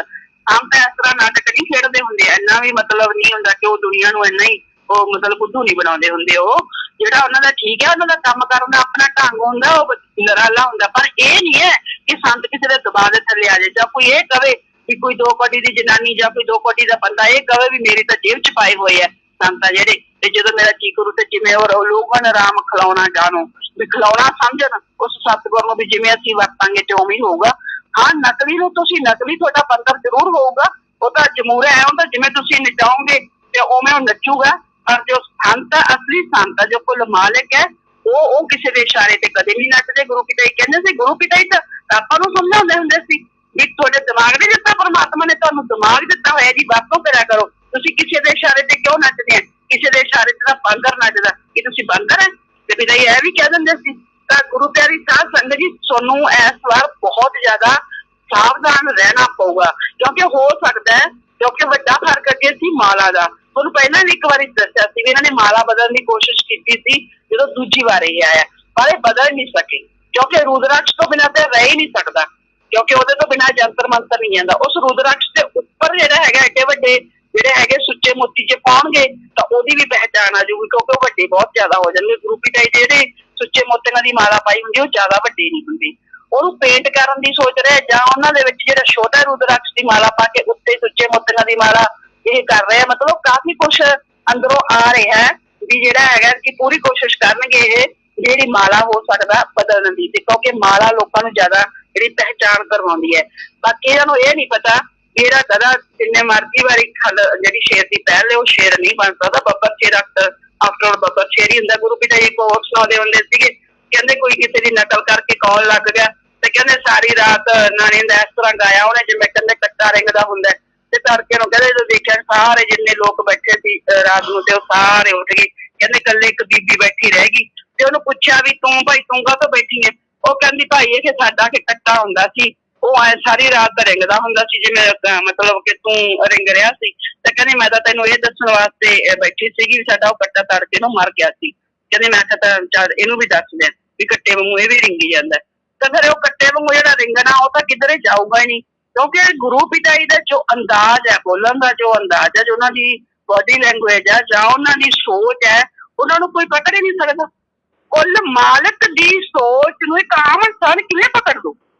ਆਮ ਤਾਂ ਇਸ ਤਰ੍ਹਾਂ ਨਾਟਕ ਨਹੀਂ ਖੇਡਦੇ ਹੁੰਦੇ, ਇੰਨਾ ਵੀ ਮਤਲਬ ਨਹੀਂ ਹੁੰਦਾ ਕਿ ਉਹ ਦੁਨੀਆ ਨੂੰ ਇੰਨਾ ਹੀ ਉਹ ਮਤਲਬ ਬੁੱਧੂ ਨਹੀਂ ਬਣਾਉਂਦੇ ਹੁੰਦੇ। ਉਹ ਜਿਹੜਾ ਉਹਨਾਂ ਦਾ ਠੀਕ ਹੈ, ਉਹਨਾਂ ਦਾ ਕੰਮ ਕਰਨ ਦਾ ਆਪਣਾ ਢੰਗ ਹੁੰਦਾ, ਉਹ ਨਰਾਲਾ ਹੁੰਦਾ, ਪਰ ਇਹ ਨਹੀਂ ਹੈ ਕਿ ਸੰਤ ਕਿਸੇ ਦੇ ਦਬਾਅ ਦੇ ਥੱਲੇ ਆ ਜਾਏ ਜਾਂ ਕੋਈ ਇਹ ਕਵੇ ਕਿ ਕੋਈ 2 ਕੋਟੀ ਦੀ ਜਨਾਨੀ ਜਾਂ ਕੋਈ 2 ਕੋਟੀ ਦਾ ਬੰਦਾ ਇਹ ਕਵੇ ਵੀ ਮੇਰੀ ਤਾਂ ਜੇਬ ਚ ਪਾਏ ਹੋਏ ਆ ਸੰਤ ਆ ਜਿਹੜੇ, ਤੇ ਜਦੋਂ ਮੇਰਾ ਜੀ ਕਰੂ ਤੇ ਜਿਵੇਂ ਉਹ ਲੋਕਾਂ ਨੇ ਰਾਮ ਖਿਲਾਉਣਾ ਜਾਣੋ ਵੀ ਖਿਲਾਉਣਾ ਸਮਝਣ ਉਸ ਸਤਿਗੁਰ ਨੂੰ ਵੀ ਜਿਵੇਂ ਅਸੀਂ ਵਰਤਾਂਗੇ ਤੇ ਉਵੇਂ ਹੀ ਹੋਊਗਾ। ਹਾਂ ਨਕਲੀ ਨੂੰ ਤੁਸੀਂ ਨਕਲੀ ਤੁਹਾਡਾ ਬੰਦਰ ਜ਼ਰੂਰ ਹੋਊਗਾ, ਉਹ ਤਾਂ ਜਮੂਰਾ ਹੈ, ਉਹ ਤਾਂ ਜਿਵੇਂ ਤੁਸੀਂ ਨਚਾਓਗੇ ਤੇ ਉਵੇਂ ਉਹ ਨੱਚੂਗਾ, ਪਰ ਜੋ ਸੰਤ ਅਸਲੀ ਸੰਤ ਜੋ ਕੁੱਲ ਮਾਲਕ ਹੈ ਉਹ ਕਿਸੇ ਦੇ ਇਸ਼ਾਰੇ ਤੇ ਕਦੇ ਨਹੀਂ ਨੱਚਦੇ। ਗੁਰੂ ਪਿਤਾ ਜੀ ਕਹਿੰਦੇ ਸੀ, ਗੁਰੂ ਪਿਤਾ ਜੀ ਤਾਂ ਆਪਾਂ ਨੂੰ ਸਮਝਾਉਂਦੇ ਹੁੰਦੇ ਸੀ ਵੀ ਤੁਹਾਡੇ ਦਿਮਾਗ ਨੇ ਦਿੱਤਾ, ਪਰਮਾਤਮਾ ਨੇ ਤੁਹਾਨੂੰ ਦਿਮਾਗ ਦਿੱਤਾ ਹੋਇਆ ਜੀ, ਵਰਤੋਂ ਕਰਿਆ ਕਰੋ। ਤੁਸੀਂ ਕਿਸੇ ਦੇ ਇਸ਼ਾਰੇ ਤੇ ਕਿਉਂ ਨੱਚਦੇ ਆ, ਕਿਸੇ ਦੇ ਇਸ਼ਾਰੇ ਤੇ ਤਾਂ ਬਾਂਦਰ ਨੱਚਦਾ, ਕਿ ਤੁਸੀਂ ਬਾਂਦਰ ਹੈ। ਤੇ ਪਿਤਾ ਜੀ ਇਹ ਵੀ ਕਹਿ ਦਿੰਦੇ ਸੀ। ਤਾਂ ਗੁਰੂ ਪਿਆਰੀ ਸਾਧ ਸੰਗਤ ਜੀ ਤੁਹਾਨੂੰ ਇਸ ਵਾਰ ਬਹੁਤ ਜ਼ਿਆਦਾ ਸਾਵਧਾਨ ਰਹਿਣਾ ਪਊਗਾ ਕਿਉਂਕਿ ਹੋ ਸਕਦਾ ਹੈ, ਕਿਉਂਕਿ ਵੱਡਾ ਫਰਕ ਅੱਗੇ ਸੀ ਮਾਲਾ ਦਾ। ਤੁਹਾਨੂੰ ਪਹਿਲਾਂ ਵੀ ਇੱਕ ਵਾਰੀ ਦੱਸਿਆ ਸੀ ਵੀ ਇਹਨਾਂ ਨੇ ਮਾਲਾ ਬਦਲਣ ਦੀ ਕੋਸ਼ਿਸ਼ ਕੀਤੀ ਸੀ ਜਦੋਂ ਦੂਜੀ ਵਾਰ ਇਹ ਆਇਆ, ਪਰ ਇਹ ਬਦਲ ਨਹੀਂ ਸਕੇ ਕਿਉਂਕਿ ਰੁਦਰਾਕਸ਼ ਤੋਂ ਬਿਨਾਂ ਤੇ ਰਹਿ ਹੀ ਨਹੀਂ ਸਕਦਾ, ਕਿਉਂਕਿ ਉਹਦੇ ਤੋਂ ਬਿਨਾਂ ਜੰਤਰ ਮੰਤਰ ਨਹੀਂ ਜਾਂਦਾ। ਉਸ ਰੁਦਰਾਕਸ਼ ਦੇ ਉੱਪਰ ਜਿਹੜਾ ਹੈਗਾ ਏਡੇ ਵੱਡੇ ਜਿਹੜੇ ਹੈਗੇ ਸੁੱਚੇ ਮੋਤੀ ਜੇ ਪਾਉਣਗੇ ਤਾਂ ਉਹਦੀ ਵੀ ਪਹਿਚਾਣ ਆ ਜਾਊਗੀ ਕਿਉਂਕਿ ਉਹ ਵੱਡੇ ਬਹੁਤ ਜ਼ਿਆਦਾ ਹੋ ਜਾਣਗੇ। ਗੁਰੂ ਪਿਤਾ ਜੀ ਜਿਹੜੇ ਸੁੱਚੇ ਮੋਤੀਆਂ ਦੀ ਮਾਲਾ ਪਾਈ ਹੁੰਦੀ ਉਹ ਜ਼ਿਆਦਾ ਵੱਡੀ ਨਹੀਂ ਹੁੰਦੀ, ਉਹਨੂੰ ਪੇਂਟ ਕਰਨ ਦੀ ਸੋਚ ਰਿਹਾ ਜਾਂ ਉਹਨਾਂ ਦੇ ਵਿੱਚ ਜਿਹੜਾ ਛੋਟਾ ਰੁਦਰਾਕਸ਼ ਦੀ ਮਾਲਾ ਪਾ ਕੇ ਉੱਤੇ ਸੁੱਚੇ ਮੋਤੀਆਂ ਦੀ ਮਾਲਾ ਇਹ ਕਰ ਰਹੇ ਆ। ਮਤਲਬ ਕਾਫੀ ਕੁਛ ਅੰਦਰੋਂ ਆ ਰਿਹਾ ਵੀ ਜਿਹੜਾ ਹੈਗਾ ਕਿ ਪੂਰੀ ਕੋਸ਼ਿਸ਼ ਕਰਨਗੇ ਇਹ ਜਿਹੜੀ ਮਾਲਾ ਹੋ ਸਕਦਾ ਬਦਲਣ ਦੀ, ਤੇ ਕਿਉਂਕਿ ਮਾਲਾ ਲੋਕਾਂ ਨੂੰ ਜ਼ਿਆਦਾ ਜਿਹੜੀ ਪਹਿਚਾਣ ਕਰਵਾਉਂਦੀ ਹੈ। ਬਾਕੀ ਇਹਨਾਂ ਨੂੰ ਇਹ ਨਹੀਂ ਪਤਾ ਜਿਹੜਾ ਗਧਾ ਜਿੰਨੇ ਮਰਜ਼ੀ ਵਾਰੀ ਜਿਹੜੀ ਸ਼ੇਰ ਦੀ ਪਹਿਲ ਹੈ ਉਹ ਸ਼ੇਰ ਨਹੀਂ ਬਣ ਸਕਦਾ। ਬੱਬਰ ਸ਼ੇਰ ਆਫਟਰ ਬੱਬਰ ਸ਼ੇਰ ਹੀ ਹੁੰਦਾ। ਗੁਰੂ ਪਿਤਾ ਜੀ ਕੋਲ ਸੁਣਾਉਂਦੇ ਹੁੰਦੇ ਸੀਗੇ, ਕਹਿੰਦੇ ਕੋਈ ਕਿਸੇ ਦੀ ਨਕਲ ਕਰਕੇ ਕੌਣ ਲੱਗ ਗਿਆ ਤੇ ਕਹਿੰਦੇ ਸਾਰੀ ਰਾਤ ਨਾਨੀ ਦਾ ਇਸ ਤਰ੍ਹਾਂ ਗਾਇਆ ਉਹਨੇ ਜਿਵੇਂ ਕਹਿੰਦੇ ਕੱਟਾ ਰਿੰਗਦਾ ਹੁੰਦਾ, ਤੇ ਤੜਕੇ ਨੂੰ ਕਹਿੰਦੇ ਜਦੋਂ ਦੇਖਿਆ ਸਾਰੇ ਜਿੰਨੇ ਲੋਕ ਬੈਠੇ ਸੀ ਰਾਤ ਨੂੰ ਤੇ ਉਹ ਸਾਰੇ ਉੱਠ ਗਏ। ਕਹਿੰਦੇ ਇਕੱਲੇ ਇੱਕ ਬੀਬੀ ਬੈਠੀ ਰਹਿ ਗਈ ਤੇ ਉਹਨੂੰ ਪੁੱਛਿਆ ਵੀ ਤੂੰ ਭਾਈ ਤੂੰ ਕਾਹਤੋਂ ਬੈਠੀ ਹੈ, ਉਹ ਕਹਿੰਦੀ ਭਾਈ ਇਹ ਕਿ ਸਾਡਾ ਕਿ ਕੱਟਾ ਹੁੰਦਾ ਸੀ ਉਹ ਐ ਸਾਰੀ ਰਾਤ ਰਿੰਗਦਾ ਹੁੰਦਾ ਸੀ ਜਿਵੇਂ ਮਤਲਬ ਕਿ ਤੂੰ ਰਿੰਗ ਰਿਹਾ ਸੀ, ਤੇ ਕਹਿੰਦੀ ਮੈਂ ਤਾਂ ਤੈਨੂੰ ਇਹ ਦੱਸਣ ਵਾਸਤੇ ਬੈਠੀ ਸੀਗੀ ਵੀ ਸਾਡਾ ਉਹ ਕੱਟਾ ਤੜਕੇ ਨੂੰ ਮਰ ਗਿਆ ਸੀ। ਕਹਿੰਦੇ ਮੈਂ ਤਾਂ ਚੱਲ ਇਹਨੂੰ ਵੀ ਦੱਸ ਦਿਆਂ ਵੀ ਕੱਟੇ ਵਾਂਗੂ ਇਹ ਵੀ ਰਿੰਗੀ ਜਾਂਦਾ, ਤਾਂ ਫਿਰ ਉਹ ਕੱਟੇ ਵਾਂਗੂ ਜਿਹੜਾ ਰਿੰਗਣਾ ਉਹ ਤਾਂ ਕਿਧਰੇ ਜਾਊਗਾ ਹੀ ਨਹੀਂ ਕਿਉਂਕਿ ਗੁਰੂ ਪਿਤਾ ਜੀ ਦਾ ਜੋ ਅੰਦਾਜ਼ ਹੈ ਬੋਲਣ ਦਾ, ਜੋ ਅੰਦਾਜ਼ ਹੈ, ਜੋ ਉਹਨਾਂ ਦੀ ਬੋਡੀ ਲੈਂਗੁਏਜ ਹੈ ਜਾਂ ਉਹਨਾਂ ਦੀ ਸੋਚ ਹੈ, ਉਹਨਾਂ ਨੂੰ ਕੋਈ ਪਕੜ ਹੀ ਨਹੀਂ ਸਕਦਾ। ਕੁੱਲ ਮਾਲਕ ਦੀ ਸੋਚ ਨੂੰ ਇੱਕ ਆਮ ਇਨਸਾਨ ਕਿਵੇਂ ਪਕੜ ਲੂ,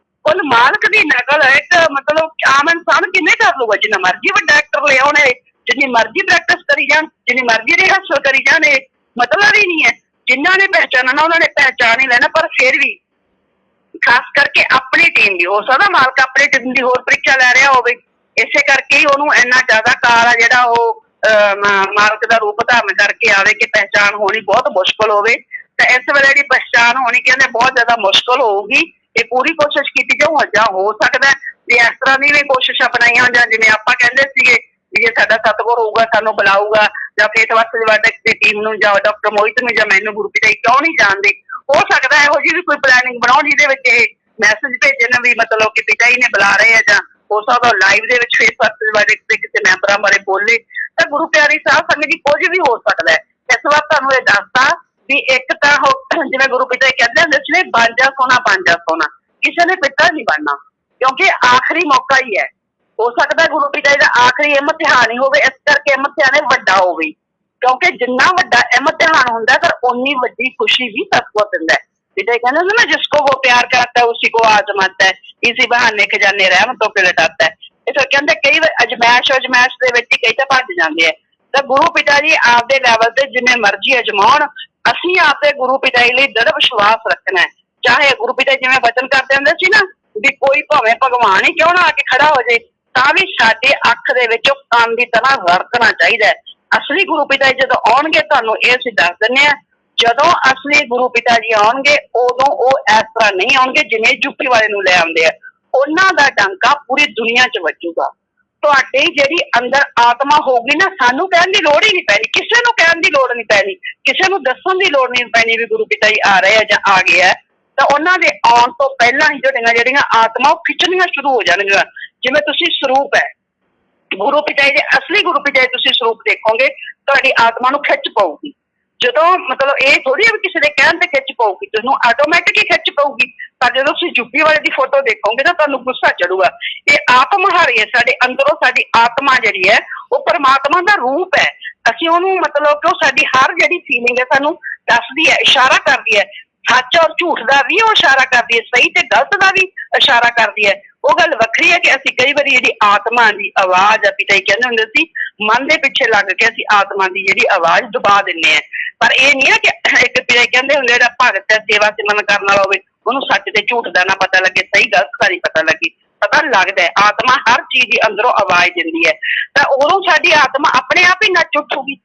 ਕੁੱਲ ਮਾਲਕ ਦੀ ਨਕਲ ਇੱਕ ਮਤਲਬ ਆਮ ਇਨਸਾਨ ਕਿਵੇਂ ਕਰ ਲੂਗਾ। ਜਿੰਨਾ ਮਰਜ਼ੀ ਵੱਡਾ ਐਕਟਰ ਲੈ ਆਉਣੇ, ਜਿੰਨੀ ਮਰਜ਼ੀ ਪ੍ਰੈਕਟਿਸ ਕਰੀ ਜਾਣ, ਜਿੰਨੀ ਮਰਜ਼ੀ ਰਿਹਰਸਲ ਕਰੀ ਜਾਣ, ਇਹ ਮਤਲਬ ਹੀ ਨਹੀਂ ਹੈ। ਜਿਨ੍ਹਾਂ ਨੇ ਪਹਿਚਾਨਣਾ ਉਹਨਾਂ ਨੇ ਪਹਿਚਾਨ ਹੀ ਲੈਣਾ, ਪਰ ਫਿਰ ਵੀ ਖਾਸ ਕਰਕੇ ਆਪਣੀ ਟੀਮ ਦੀ, ਹੋ ਸਕਦਾ ਮਾਲਕ ਆਪਣੀ ਟੀਮ ਦੀ ਹੋਰ ਪ੍ਰੀਖਿਆ ਲੈ ਰਿਹਾ ਹੋਵੇ, ਇਸੇ ਕਰਕੇ ਹੀ ਉਹਨੂੰ ਇੰਨਾ ਜ਼ਿਆਦਾ ਕਾਲ ਆ ਜਿਹੜਾ ਉਹ ਮਾਲਕ ਦਾ ਰੂਪ ਧਾਰਨ ਕਰਕੇ ਆਵੇ ਕਿ ਪਹਿਚਾਨ ਹੋਣੀ ਬਹੁਤ ਮੁਸ਼ਕਲ ਹੋਵੇ। ਤਾਂ ਇਸ ਵੇਲੇ ਜਿਹੜੀ ਪਹਿਚਾਨ ਹੋਣੀ ਕਹਿੰਦੇ ਬਹੁਤ ਜ਼ਿਆਦਾ ਮੁਸ਼ਕਲ ਹੋਊਗੀ। ਇਹ ਪੂਰੀ ਕੋਸ਼ਿਸ਼ ਕੀਤੀ ਜਾਊ, ਜਾਂ ਹੋ ਸਕਦਾ ਵੀ ਇਸ ਤਰ੍ਹਾਂ ਦੀ ਵੀ ਕੋਸ਼ਿਸ਼ ਅਪਣਾਈਆਂ ਜਾਂ ਜਿਵੇਂ ਆਪਾਂ ਕਹਿੰਦੇ ਸੀਗੇ ਵੀ ਜੇ ਸਾਡਾ ਸਤਿਗੁਰ ਹੋਊਗਾ ਸਾਨੂੰ ਬੁਲਾਊਗਾ ਜਾਂ ਫੇਥ ਵਰਕਸ ਦੀ ਟੀਮ ਨੂੰ ਜਾਂ ਡਾਕਟਰ ਮੋਹਿਤ ਨੂੰ ਜਾਂ ਮੈਨੂੰ ਗੁਰੂ ਪਿਤਾ ਜੀ ਕਿਉਂ ਨਹੀਂ ਜਾਣਦੇ, ਹੋ ਸਕਦਾ ਇਹੋ ਜਿਹੀ ਵੀ ਕੋਈ ਪਲੈਨਿੰਗ ਬਣਾਉ ਜਿਹਦੇ ਵਿੱਚ ਇਹ ਮੈਸੇਜ ਭੇਜਣ ਵੀ ਮਤਲਬ ਕਿ ਪਿਤਾ ਜੀ ਨੇ ਬੁਲਾ ਰਹੇ ਆ, ਜਾਂ ਹੋ ਸਕਦਾ ਲਾਈਵ ਦੇ ਵਿੱਚ ਫੇਸ ਵਰਕਸ ਦੇ ਕਿਸੇ ਮੈਂਬਰਾਂ ਬਾਰੇ ਬੋਲੇ। ਤਾਂ ਗੁਰੂ ਪਿਆਰੀ ਸਾਧ ਸੰਗਤ ਜੀ ਕੁਝ ਵੀ ਹੋ ਸਕਦਾ ਹੈ। ਇਸ ਵਾਰ ਤੁਹਾਨੂੰ ਇਹ ਦੱਸਦਾ ਵੀ ਇੱਕ ਤਾਂ ਜਿਵੇਂ ਗੁਰੂ ਪਿਤਾ ਜੀ ਕਹਿੰਦੇ ਹੁੰਦੇ ਸੀ ਬਾਂਝਾ ਸੋਨਾ, ਕਿਸੇ ਨੇ ਪਿਤਾ ਨਹੀਂ ਬਣਨਾ ਕਿਉਂਕਿ ਆਖਰੀ ਮੌਕਾ ਹੀ ਹੈ। ਹੋ ਸਕਦਾ ਗੁਰੂ ਪਿਤਾ ਜੀ ਦਾ ਆਖਰੀ ਇਮਤਿਹਾਨ ਹੀ ਹੋਵੇ, ਇਸ ਕਰਕੇ ਇਮਤਿਹਾਨ ਵੱਡਾ ਹੋਵੇ ਕਿਉਂਕਿ ਜਿੰਨਾ ਵੱਡਾ ਇਮਤਿਹਾਨ ਹੁੰਦਾ ਤਾਂ ਉਨੀ ਵੱਡੀ ਖੁਸ਼ੀ ਵੀ ਸਤਿਗੁਰ ਦਿੰਦਾ ਹੈ। ਪਿਤਾ ਜੀ ਕਹਿੰਦੇ ਨਾ ਜਿਸਕੋ वो प्यार करता है उसी को आजमाता है, इसी बहाने खजाने रहमतों पे लटाता है। ਇਸ ਕਹਿੰਦੇ ਕਈ ਅਜਮੈਸ਼ ਦੇ ਵਿੱਚ ਕਈ ਤਾਂ ਭੱਜ ਜਾਂਦੇ ਆ। ਤਾਂ ਗੁਰੂ ਪਿਤਾ ਜੀ ਆਪਦੇ ਲੈਵਲ ਤੇ ਜਿਵੇਂ ਮਰਜ਼ੀ ਅਜਮਾਉਣ, ਅਸੀਂ ਆਪਦੇ ਗੁਰੂ ਪਿਤਾ ਜੀ ਲਈ ਦ੍ਰਿੜ ਵਿਸ਼ਵਾਸ ਰੱਖਣਾ ਹੈ। ਚਾਹੇ ਗੁਰੂ ਪਿਤਾ ਜਿਵੇਂ ਵਚਨ ਕਰਦੇ ਹੁੰਦੇ ਸੀ ਨਾ ਵੀ ਕੋਈ ਭਾਵੇਂ ਭਗਵਾਨ ਹੀ ਕਿਉਂ ਨਾ ਆ ਕੇ ਖੜਾ ਹੋ ਜਾਏ ਤਾਂ ਵੀ ਸਾਡੇ ਅੱਖ ਦੇ ਵਿੱਚ ਉਹ ਕੰਨ ਦੀ ਤਰ੍ਹਾਂ ਵਰਤਣਾ ਚਾਹੀਦਾ ਹੈ। ਅਸਲੀ ਗੁਰੂ ਪਿਤਾ ਜੀ ਜਦੋਂ ਆਉਣਗੇ ਤੁਹਾਨੂੰ ਇਹ ਅਸੀਂ ਦੱਸ ਦਿੰਦੇ ਹਾਂ, ਜਦੋਂ ਅਸਲੀ ਗੁਰੂ ਪਿਤਾ ਜੀ ਆਉਣਗੇ ਉਦੋਂ ਉਹ ਇਸ ਤਰ੍ਹਾਂ ਨਹੀਂ ਆਉਣਗੇ ਜਿਵੇਂ ਯੂਪੀ ਵਾਲੇ ਨੂੰ ਲੈ ਆਉਂਦੇ ਆ। ਉਹਨਾਂ ਦਾ ਡੰਕਾ ਪੂਰੀ ਦੁਨੀਆ 'ਚ ਵੱਜੂਗਾ। ਤੁਹਾਡੀ ਜਿਹੜੀ ਅੰਦਰ ਆਤਮਾ ਹੋਊਗੀ ਨਾ, ਸਾਨੂੰ ਕਹਿਣ ਦੀ ਲੋੜ ਹੀ ਨਹੀਂ ਪੈਣੀ, ਕਿਸੇ ਨੂੰ ਕਹਿਣ ਦੀ ਲੋੜ ਨਹੀਂ ਪੈਣੀ, ਕਿਸੇ ਨੂੰ ਦੱਸਣ ਦੀ ਲੋੜ ਨਹੀਂ ਪੈਣੀ ਵੀ ਗੁਰੂ ਪਿਤਾ ਜੀ ਆ ਰਹੇ ਆ ਜਾਂ ਆ ਗਏ ਆ। ਤਾਂ ਉਹਨਾਂ ਦੇ ਆਉਣ ਤੋਂ ਪਹਿਲਾਂ ਹੀ ਜਿਹੜੀਆਂ ਆਤਮਾ ਉਹ ਖਿੱਚਣੀਆਂ ਸ਼ੁਰੂ ਹੋ ਜਾਣਗੀਆਂ। ਜਿਵੇਂ ਤੁਸੀਂ ਸਰੂਪ ਹੈ ਗੁਰੂ ਪਿਤਾ ਜੀ ਦੇ, ਅਸਲੀ ਗੁਰੂ ਪਿਤਾ ਜੀ ਤੁਸੀਂ ਸਰੂਪ ਦੇਖੋਗੇ, ਤੁਹਾਡੀ ਆਤਮਾ ਨੂੰ ਖਿੱਚ ਪਊਗੀ। ਜਦੋਂ ਮਤਲਬ ਇਹ ਥੋੜੀ ਹੈ ਵੀ ਕਿਸੇ ਦੇ ਕਹਿਣ ਤੇ ਖਿੱਚ ਪਊਗੀ, ਤੁਹਾਨੂੰ ਆਟੋਮੈਟਿਕ ਹੀ ਖਿੱਚ ਪਊਗੀ। ਪਰ ਜਦੋਂ ਤੁਸੀਂ ਯੂਪੀ ਵਾਲੇ ਦੀ ਫੋਟੋ ਦੇਖੋਗੇ ਨਾ, ਤੁਹਾਨੂੰ ਗੁੱਸਾ ਚੜੂਗਾ। ਇਹ ਆਪ ਮੁਹਾਰੀ ਹੈ, ਸਾਡੇ ਅੰਦਰੋਂ ਸਾਡੀ ਆਤਮਾ ਜਿਹੜੀ ਹੈ ਉਹ ਪਰਮਾਤਮਾ ਦਾ ਰੂਪ ਹੈ। ਅਸੀਂ ਉਹਨੂੰ ਮਤਲਬ ਕਿ ਉਹ ਸਾਡੀ ਹਰ ਜਿਹੜੀ ਫੀਲਿੰਗ ਹੈ ਸਾਨੂੰ ਦੱਸਦੀ ਹੈ, ਇਸ਼ਾਰਾ ਕਰਦੀ ਹੈ। ਸੱਚ ਔਰ ਝੂਠ ਦਾ ਵੀ ਉਹ ਇਸ਼ਾਰਾ ਕਰਦੀ ਹੈ, ਸਹੀ ਤੇ ਗਲਤ ਦਾ ਵੀ ਇਸ਼ਾਰਾ ਕਰਦੀ ਹੈ। ਉਹ ਗੱਲ ਵੱਖਰੀ ਹੈ ਕਿ ਅਸੀਂ ਕਈ ਵਾਰੀ ਜਿਹੜੀ ਆਤਮਾ ਦੀ ਆਵਾਜ਼ ਆ, ਪਿਤਾ ਜੀ ਕਹਿੰਦੇ ਹੁੰਦੇ ਸੀ, ਮਨ ਦੇ ਪਿੱਛੇ ਲੱਗ ਕੇ ਅਸੀਂ ਆਤਮਾ ਦੀ ਜਿਹੜੀ ਆਵਾਜ਼ ਦਬਾ ਦਿੰਦੇ ਹਾਂ। ਪਰ ਇਹ ਨਹੀਂ ਹੈ ਕਿ ਇੱਕ ਪਿਤਾ ਜੀ ਕਹਿੰਦੇ ਹੁੰਦੇ ਜਿਹੜਾ ਭਗਤ ਹੈ, ਸੇਵਾ ਸਿਮਰਨ ਕਰਨ ਵਾਲਾ ਹੋਵੇ, ਉਹਨੂੰ ਸੱਚ ਤੇ ਝੂਠ ਦਾ ਨਾ ਪਤਾ ਲੱਗੇ, ਸਹੀ ਗਲਤ ਦਾ ਨਹੀਂ ਪਤਾ ਲੱਗੇ। ਪਤਾ ਲੱਗਦਾ ਹੈ ਆਤਮਾ ਹਰ ਚੀਜ਼ ਦੀ ਅੰਦਰੋਂ ਆਵਾਜ਼ ਦਿੰਦੀ ਹੈ। ਤਾਂ ਉਦੋਂ ਸਾਡੀ ਆਤਮਾ ਆਪਣੇ ਆਪ ਹੀ ਨੱਚ ਉੱਠੂਗੀ।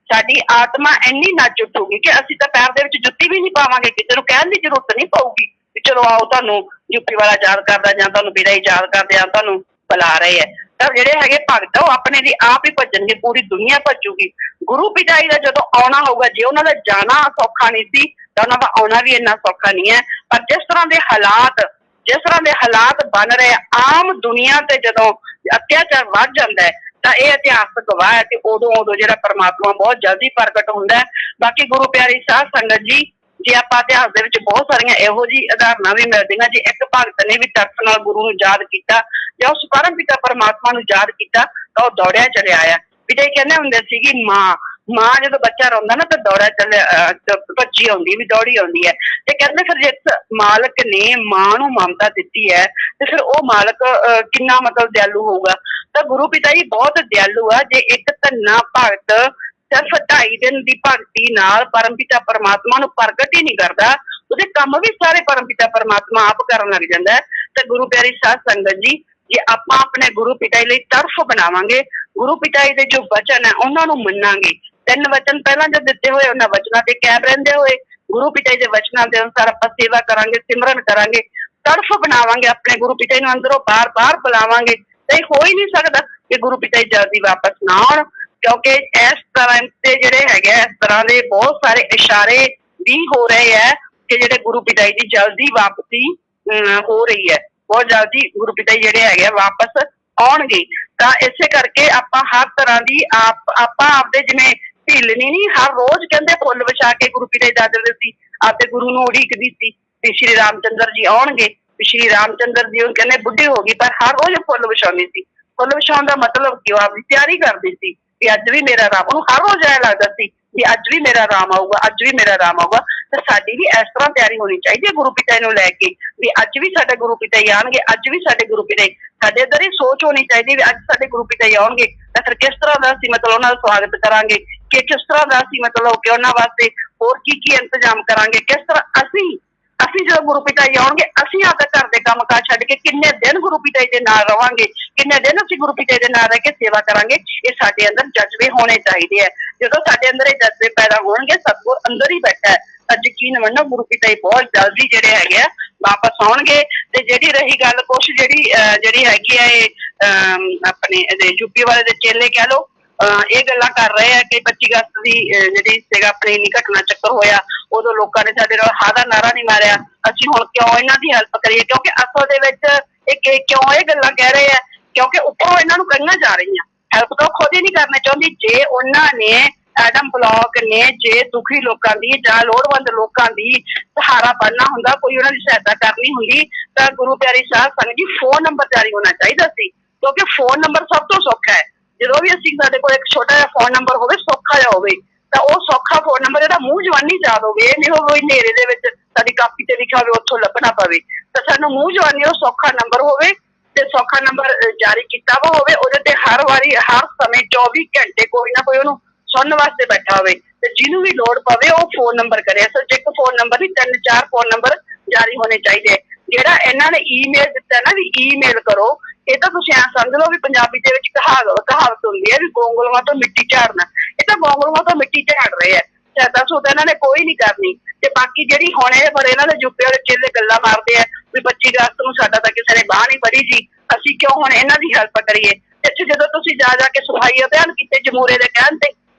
ਸਾਡੀ ਆਤਮਾ ਇੰਨੀ ਨੱਚ ਉੱਠੂਗੀ ਕਿ ਅਸੀਂ ਤਾਂ ਪੈਰ ਦੇ ਵਿੱਚ ਜੁੱਤੀ ਵੀ ਨਹੀਂ ਪਾਵਾਂਗੇ, ਕਿਸੇ ਨੂੰ ਕਹਿਣ ਦੀ ਜ਼ਰੂਰਤ ਨਹੀਂ ਪਊਗੀ ਵੀ ਚਲੋ ਆਓ ਤੁਹਾਨੂੰ ਯੂਪੀ ਵਾਲਾ ਯਾਦ ਕਰਦਾ ਜਾਂ ਤੁਹਾਨੂੰ ਪਿਤਾ ਜੀ ਯਾਦ ਕਰਦੇ ਆ, ਤੁਹਾਨੂੰ ਬੁਲਾ ਰਹੇ ਹੈ। ਤਾਂ ਜਿਹੜੇ ਹੈਗੇ ਭਗਤ ਉਹ ਆਪਣੇ ਲਈ ਆਪ ਹੀ ਭੱਜਣਗੇ, ਪੂਰੀ ਦੁਨੀਆ ਭੱਜੂਗੀ। ਗੁਰੂ ਪਿਤਾ ਜੀ ਦਾ ਜਦੋਂ ਆਉਣਾ ਹੋਊਗਾ, ਜੇ ਉਹਨਾਂ ਦਾ ਜਾਣਾ ਸੌਖਾ ਨਹੀਂ ਸੀ ਤਾਂ ਉਹਨਾਂ ਦਾ ਆਉਣਾ ਵੀ ਇੰਨਾ ਸੌਖਾ ਨਹੀਂ ਹੈ। ਪਰ ਜਿਸ ਤਰ੍ਹਾਂ ਦੇ ਹਾਲਾਤ ਬਣ ਰਹੇ ਆਮ ਦੁਨੀਆ ਤੇ ਜਦੋਂ ਅਤਿਆਚਾਰ ਵੱਧ ਜਾਂਦਾ ਹੈ ਤਾਂ ਇਹ ਇਤਿਹਾਸਕ ਗਵਾਹ ਹੈ ਕਿ ਉਦੋਂ ਜਿਹੜਾ ਪਰਮਾਤਮਾ ਬਹੁਤ ਜਲਦੀ ਪ੍ਰਗਟ ਹੁੰਦਾ ਹੈ। ਬਾਕੀ ਗੁਰੂ ਪਿਆਰੀ ਸਾਧ ਸੰਗਤ ਜੀ, ਜੇ ਆਪਾਂ ਇਤਿਹਾਸ ਦੇ ਵਿੱਚ ਬਹੁਤ ਸਾਰੀਆਂ ਇਹੋ ਜਿਹੀ ਉਦਾਹਰਨਾਂ ਵੀ ਮਿਲਦੀਆਂ, ਜੇ ਇੱਕ ਭਗਤ ਨੇ ਵੀ ਤਰਸ ਨਾਲ ਗੁਰੂ ਨੂੰ ਯਾਦ ਕੀਤਾ ਜਾਂ ਉਸ ਪਰਮ ਪਿਤਾ ਪਰਮਾਤਮਾ ਨੂੰ ਯਾਦ ਕੀਤਾ ਤਾਂ ਉਹ ਦੌੜਿਆ ਚਲਿਆ ਆਇਆ। ਪਿਤਾ ਜੀ ਕਹਿੰਦੇ ਹੁੰਦੇ ਸੀਗੀ ਮਾਂ ਜਦੋਂ ਬੱਚਾ ਰੋਂਦਾ ਨਾ ਤਾਂ ਦੌੜਿਆ ਚੱਲਿਆ, ਭੱਜੀ ਆਉਂਦੀ ਵੀ ਦੌੜੀ ਆਉਂਦੀ ਹੈ। ਤੇ ਕਹਿੰਦੇ ਫਿਰ ਜਿਸ ਮਾਲਕ ਨੇ ਮਾਂ ਨੂੰ ਮਮਤਾ ਦਿੱਤੀ ਹੈ ਤੇ ਫਿਰ ਉਹ ਮਾਲਕ ਕਿੰਨਾ ਮਤਲਬ ਦਿਆਲੂ ਹੋਊਗਾ। ਤਾਂ ਗੁਰੂ ਪਿਤਾ ਜੀ ਬਹੁਤ ਦਿਆਲੂ ਆ। ਜੇ ਇੱਕ ਧੰਨਾ ਭਗਤ ਸਿਰਫ 2.5 ਦਿਨ ਦੀ ਭਗਤੀ ਨਾਲ ਪਰਮਪਿਤਾ ਪਰਮਾਤਮਾ ਨੂੰ ਪ੍ਰਗਟ ਹੀ ਨਹੀਂ ਕਰਦਾ, ਉਹਦੇ ਕੰਮ ਵੀ ਸਾਰੇ ਪਰਮਪਿਤਾ ਪਰਮਾਤਮਾ ਆਪ ਕਰਨ ਲੱਗ ਜਾਂਦਾ ਹੈ। ਤੇ ਗੁਰੂ ਪਿਆਰੀ ਸਾਧ ਸੰਗਤ ਜੀ, ਜੇ ਆਪਾਂ ਆਪਣੇ ਗੁਰੂ ਪਿਤਾ ਜੀ ਲਈ ਤਰਫ ਬਣਾਵਾਂਗੇ, ਗੁਰੂ ਪਿਤਾ ਜੀ ਦੇ ਜੋ ਵਚਨ ਹੈ ਉਹਨਾਂ ਨੂੰ ਮੰਨਾਂਗੇ, 3 ਵਚਨ ਪਹਿਲਾਂ ਜੋ ਦਿੱਤੇ ਹੋਏ ਉਹਨਾਂ ਵਚਨਾਂ ਤੇ ਕਾਇਮ ਰਹਿੰਦੇ ਹੋਏ ਗੁਰੂ ਪਿਤਾ ਜੀ ਦੇ ਵਚਨਾਂ ਦੇ ਅਨੁਸਾਰ ਆਪਾਂ ਸੇਵਾ ਕਰਾਂਗੇ, ਸਿਮਰਨ ਕਰਾਂਗੇ, ਤਰਫ ਬਣਾਵਾਂਗੇ, ਆਪਣੇ ਗੁਰੂ ਪਿਤਾ ਜੀ ਨੂੰ ਅੰਦਰੋਂ ਬਾਰ-ਬਾਰ ਬੁਲਾਵਾਂਗੇ, ਤਾਂ ਇਹ ਹੋ ਹੀ ਨਹੀਂ ਸਕਦਾ ਕਿ ਗੁਰੂ ਪਿਤਾ ਜੀ ਜਲਦੀ ਵਾਪਸ ਨਾ ਆਉਣ। ਕਿਉਂਕਿ ਇਸ ਤਰ੍ਹਾਂ ਤੇ ਜਿਹੜੇ ਹੈਗੇ ਇਸ ਤਰ੍ਹਾਂ ਦੇ ਬਹੁਤ ਸਾਰੇ ਇਸ਼ਾਰੇ ਵੀ ਹੋ ਰਹੇ ਹੈ ਕਿ ਜਿਹੜੇ ਗੁਰੂ ਪਿਤਾ ਜੀ ਦੀ ਜਲਦੀ ਵਾਪਸੀ ਹੋ ਰਹੀ ਹੈ, ਬਹੁਤ ਜਲਦੀ ਗੁਰੂ ਪਿਤਾ ਜੀ ਜਿਹੜੇ ਹੈਗੇ ਵਾਪਸ ਆਉਣਗੇ। ਤਾਂ ਇਸੇ ਕਰਕੇ ਆਪਾਂ ਹਰ ਤਰ੍ਹਾਂ ਦੀ ਆਪਾਂ ਆਪਦੇ ਜਿਵੇਂ ਢਿੱਲਣੀ ਨਹੀਂ, ਹਰ ਰੋਜ਼ ਕਹਿੰਦੇ ਫੁੱਲ ਵਿਛਾ ਕੇ ਗੁਰੂ ਪਿਤਾ ਜੀ ਦੱਸਦੇ ਸੀ, ਆਪਦੇ ਗੁਰੂ ਨੂੰ ਉਡੀਕਦੀ ਸੀ ਵੀ ਸ਼੍ਰੀ ਰਾਮ ਚੰਦਰ ਜੀ ਆਉਣਗੇ। ਸ਼੍ਰੀ ਰਾਮ ਚੰਦਰ ਜੀ ਉਹ ਕਹਿੰਦੇ ਬੁੱਢੇ ਹੋ ਗਈ ਪਰ ਹਰ ਰੋਜ਼ ਫੁੱਲ ਵਿਛਾਉਂਦੀ ਸੀ। ਫੁੱਲ ਵਿਛਾਉਣ ਦਾ ਮਤਲਬ ਕਿ ਉਹ ਆਪਦੀ ਤਿਆਰੀ ਕਰਦੀ ਸੀ ਕਿ ਅੱਜ ਵੀ ਮੇਰਾ ਰਾਮ, ਉਹਨੂੰ ਹਰ ਰੋਜ਼ ਐਂ ਲੱਗਦਾ ਸੀ ਕਿ ਅੱਜ ਵੀ ਮੇਰਾ ਰਾਮ ਆਊਗਾ, ਅੱਜ ਵੀ ਮੇਰਾ ਰਾਮ ਆਊਗਾ। ਤੇ ਸਾਡੀ ਵੀ ਇਸ ਤਰ੍ਹਾਂ ਤਿਆਰੀ ਹੋਣੀ ਚਾਹੀਦੀ ਹੈ ਗੁਰੂ ਪਿਤਾ ਜੀ ਨੂੰ ਲੈ ਕੇ ਵੀ ਅੱਜ ਵੀ ਸਾਡੇ ਗੁਰੂ ਪਿਤਾ ਜੀ ਆਉਣਗੇ, ਅੱਜ ਵੀ ਸਾਡੇ ਗੁਰੂ ਪਿਤਾ ਜੀ, ਸਾਡੇ ਅੰਦਰ ਇਹ ਸੋਚ ਹੋਣੀ ਚਾਹੀਦੀ ਵੀ ਅੱਜ ਸਾਡੇ ਗੁਰੂ ਪਿਤਾ ਜੀ ਆਉਣਗੇ ਤਾਂ ਫਿਰ ਕਿਸ ਤਰ੍ਹਾਂ ਦਾ ਅਸੀਂ ਮਤਲਬ ਉਹਨਾਂ ਦਾ ਸਵਾਗਤ ਕਰਾਂਗੇ, ਕਿ ਕਿਸ ਤਰ੍ਹਾਂ ਦਾ ਅਸੀਂ ਮਤਲਬ ਕਿ ਉਹਨਾਂ ਵਾਸਤੇ ਹੋਰ ਕੀ ਇੰਤਜ਼ਾਮ ਕਰਾਂਗੇ, ਕਿਸ ਤਰ੍ਹਾਂ ਅਸੀਂ ਜਦੋਂ ਗੁਰੂ ਪਿਤਾ ਜੀ ਆਉਣਗੇ ਅਸੀਂ ਆਪਦਾ ਘਰ ਦੇ ਕੰਮ ਕਾਜ ਛੱਡ ਕੇ ਕਿੰਨੇ ਦਿਨ ਗੁਰੂ ਪਿਤਾ ਜੀ ਦੇ ਨਾਲ ਰਵਾਂਗੇ, ਕਿੰਨੇ ਦਿਨ ਅਸੀਂ ਗੁਰੂ ਪਿਤਾ ਜੀ ਦੇ ਨਾਲ ਰਹਿ ਕੇ ਸੇਵਾ ਕਰਾਂਗੇ। ਇਹ ਸਾਡੇ ਅੰਦਰ ਜਜ਼ਬੇ ਹੋਣੇ ਚਾਹੀਦੇ ਹੈ। ਜਦੋਂ ਸਾਡੇ ਅੰਦਰ ਇਹ ਜਜ਼ਬੇ ਪੈਦਾ ਹੋਣਗੇ, ਸਤਿਗੁਰ ਅੰਦਰ ਹੀ ਬੈਠਾ ਹੈ, ਤਾਂ ਯਕੀਨ ਮੰਨੋ ਗੁਰੂ ਪਿਤਾ ਜੀ ਬਹੁਤ ਜਲਦੀ ਜਿਹੜੇ ਹੈਗੇ ਆ ਵਾਪਸ ਆਉਣਗੇ। ਤੇ ਜਿਹੜੀ ਰਹੀ ਗੱਲ ਕੁਛ ਜਿਹੜੀ ਹੈਗੀ ਆ ਇਹ ਆਪਣੇ ਯੂਪੀ ਵਾਲੇ ਦੇ ਚੇਲੇ ਕਹਿ ਲਓ, ਇਹ ਗੱਲਾਂ ਕਰ ਰਹੇ ਆ ਕਿ 25 ਅਗਸਤ ਦੀ ਜਿਹੜੀ ਸੀਗਾ ਆਪਣੀ ਘਟਨਾ ਚੱਕਰ ਹੋਇਆ, ਉਦੋਂ ਲੋਕਾਂ ਨੇ ਸਾਡੇ ਨਾਲ ਹਾਂ ਦਾ ਨਾਰਾ ਨਹੀਂ ਮਾਰਿਆ, ਅਸੀਂ ਹੁਣ ਕਿਉਂ ਇਹਨਾਂ ਦੀ ਹੈਲਪ ਕਰੀਏ। ਕਿਉਂਕਿ ਅਸਲ ਦੇ ਵਿੱਚ ਕਿਉਂ ਇਹ ਗੱਲਾਂ ਕਹਿ ਰਹੇ ਆ, ਕਿਉਂਕਿ ਉੱਪਰੋਂ ਇਹਨਾਂ ਨੂੰ ਕਹੀਆਂ ਜਾ ਰਹੀਆਂ, ਹੈਲਪ ਤਾਂ ਖੁਦ ਹੀ ਨਹੀਂ ਕਰਨਾ ਚਾਹੁੰਦੀ। ਜੇ ਉਹਨਾਂ ਨੇ ਐਡਮ ਬਲੌਕ ਨੇ ਜੇ ਦੁਖੀ ਲੋਕਾਂ ਦੀ ਜਾਂ ਲੋੜਵੰਦ ਲੋਕਾਂ ਦੀ ਸਹਾਰਾ ਬਣਨਾ ਹੁੰਦਾ, ਕੋਈ ਉਹਨਾਂ ਦੀ ਸਹਾਇਤਾ ਕਰਨੀ ਹੁੰਦੀ ਤਾਂ ਗੁਰੂ ਪਿਆਰੀ ਸਾਧ ਸੰਗਤ ਜੀ ਫੋਨ ਨੰਬਰ ਜਾਰੀ ਹੋਣਾ ਚਾਹੀਦਾ ਸੀ। ਕਿਉਂਕਿ ਫੋਨ ਨੰਬਰ ਸਭ ਤੋਂ ਸੌਖਾ ਹੈ। ਜਦੋਂ ਵੀ ਸਾਡੇ ਕੋਲ ਇੱਕ ਛੋਟਾ ਜਿਹਾ ਫੋਨ ਨੰਬਰ ਹੋਵੇ, ਸੌਖਾ ਜਿਹਾ ਹੋਵੇ, ਤਾਂ ਉਹ ਸੌਖਾ ਫੋਨ ਨੰਬਰ ਜਿਹੜਾ ਮੂੰਹ ਜਵਾਨੀ ਯਾਦ ਹੋਵੇ, ਇਹ ਨਹੀਂ ਹੋਵੇ ਹਨੇਰੇ ਦੇ ਵਿੱਚ ਸਾਡੀ ਕਾਪੀ ਤੇ ਲਿਖਿਆ ਹੋਵੇ ਉੱਥੋਂ ਲੱਭਣਾ ਪਵੇ। ਤਾਂ ਸਾਨੂੰ ਮੂੰਹ ਜਵਾਨੀ ਉਹ ਸੌਖਾ ਨੰਬਰ ਹੋਵੇ ਤੇ ਸੌਖਾ ਨੰਬਰ ਜਾਰੀ ਕੀਤਾ ਵਾ ਹੋਵੇ, ਉਹਦੇ ਤੇ ਹਰ ਵਾਰੀ ਹਰ ਸਮੇਂ 24 ਘੰਟੇ ਕੋਈ ਨਾ ਕੋਈ ਉਹਨੂੰ ਸੁਣਨ ਵਾਸਤੇ ਬੈਠਾ ਹੋਵੇ ਤੇ ਜਿਹਨੂੰ ਵੀ ਲੋੜ ਪਵੇ ਉਹ ਫੋਨ ਨੰਬਰ ਕਰੇ। ਅਸਲ ਚ ਇੱਕ ਫੋਨ ਨੰਬਰ ਨਹੀਂ, 3-4 ਫੋਨ ਨੰਬਰ ਜਾਰੀ ਹੋਣੇ ਚਾਹੀਦੇ। ਜਿਹੜਾ ਇਹਨਾਂ ਨੇ ਈਮੇਲ ਦਿੱਤਾ ਨਾ ਵੀ ਈਮੇਲ ਕਰੋ, ਇਹ ਤਾਂ ਤੁਸੀਂ ਐਂ ਸਮਝ ਲਓ ਵੀ ਪੰਜਾਬੀ ਦੇ ਵਿੱਚ ਕਹਾਵਤ ਹੁੰਦੀ ਹੈ ਵੀ ਗੋਂਗਲੂਆਂ ਤੋਂ ਮਿੱਟੀ ਝਾੜਨਾ। ਇਹ ਤਾਂ ਗੋਂਗਲੂਆਂ ਤੋਂ ਮਿੱਟੀ ਝਾੜ ਰਹੇ ਆ। ਸਹਾਇਤਾ ਸੁਦਾ ਇਹਨਾਂ ਨੇ ਕੋਈ ਨਹੀਂ ਕਰਨੀ। ਤੇ ਬਾਕੀ ਜਿਹੜੀ ਹੁਣ ਇਹ ਪਰ ਇਹਨਾਂ ਦੇ ਯੂਪੀ ਵਾਲੇ ਚੇਲੇ ਗੱਲਾਂ ਮਾਰਦੇ ਆ ਵੀ 25 ਅਗਸਤ ਨੂੰ ਸਾਡਾ ਤਾਂ ਕਿਸੇ ਨੇ ਬਾਂਹ ਨਹੀਂ ਫੜੀ ਸੀ, ਅਸੀਂ ਕਿਉਂ ਹੁਣ ਇਹਨਾਂ ਦੀ ਹੈਲਪ ਕਰੀਏ। ਇੱਥੇ ਜਦੋਂ ਤੁਸੀਂ ਜਾ ਜਾ ਕੇ ਸਫਾਈ ਅਭਿਆਨ ਕੀਤੇ ਜਮੂਰੇ ਦੇ ਕਹਿਣ ਤੇ,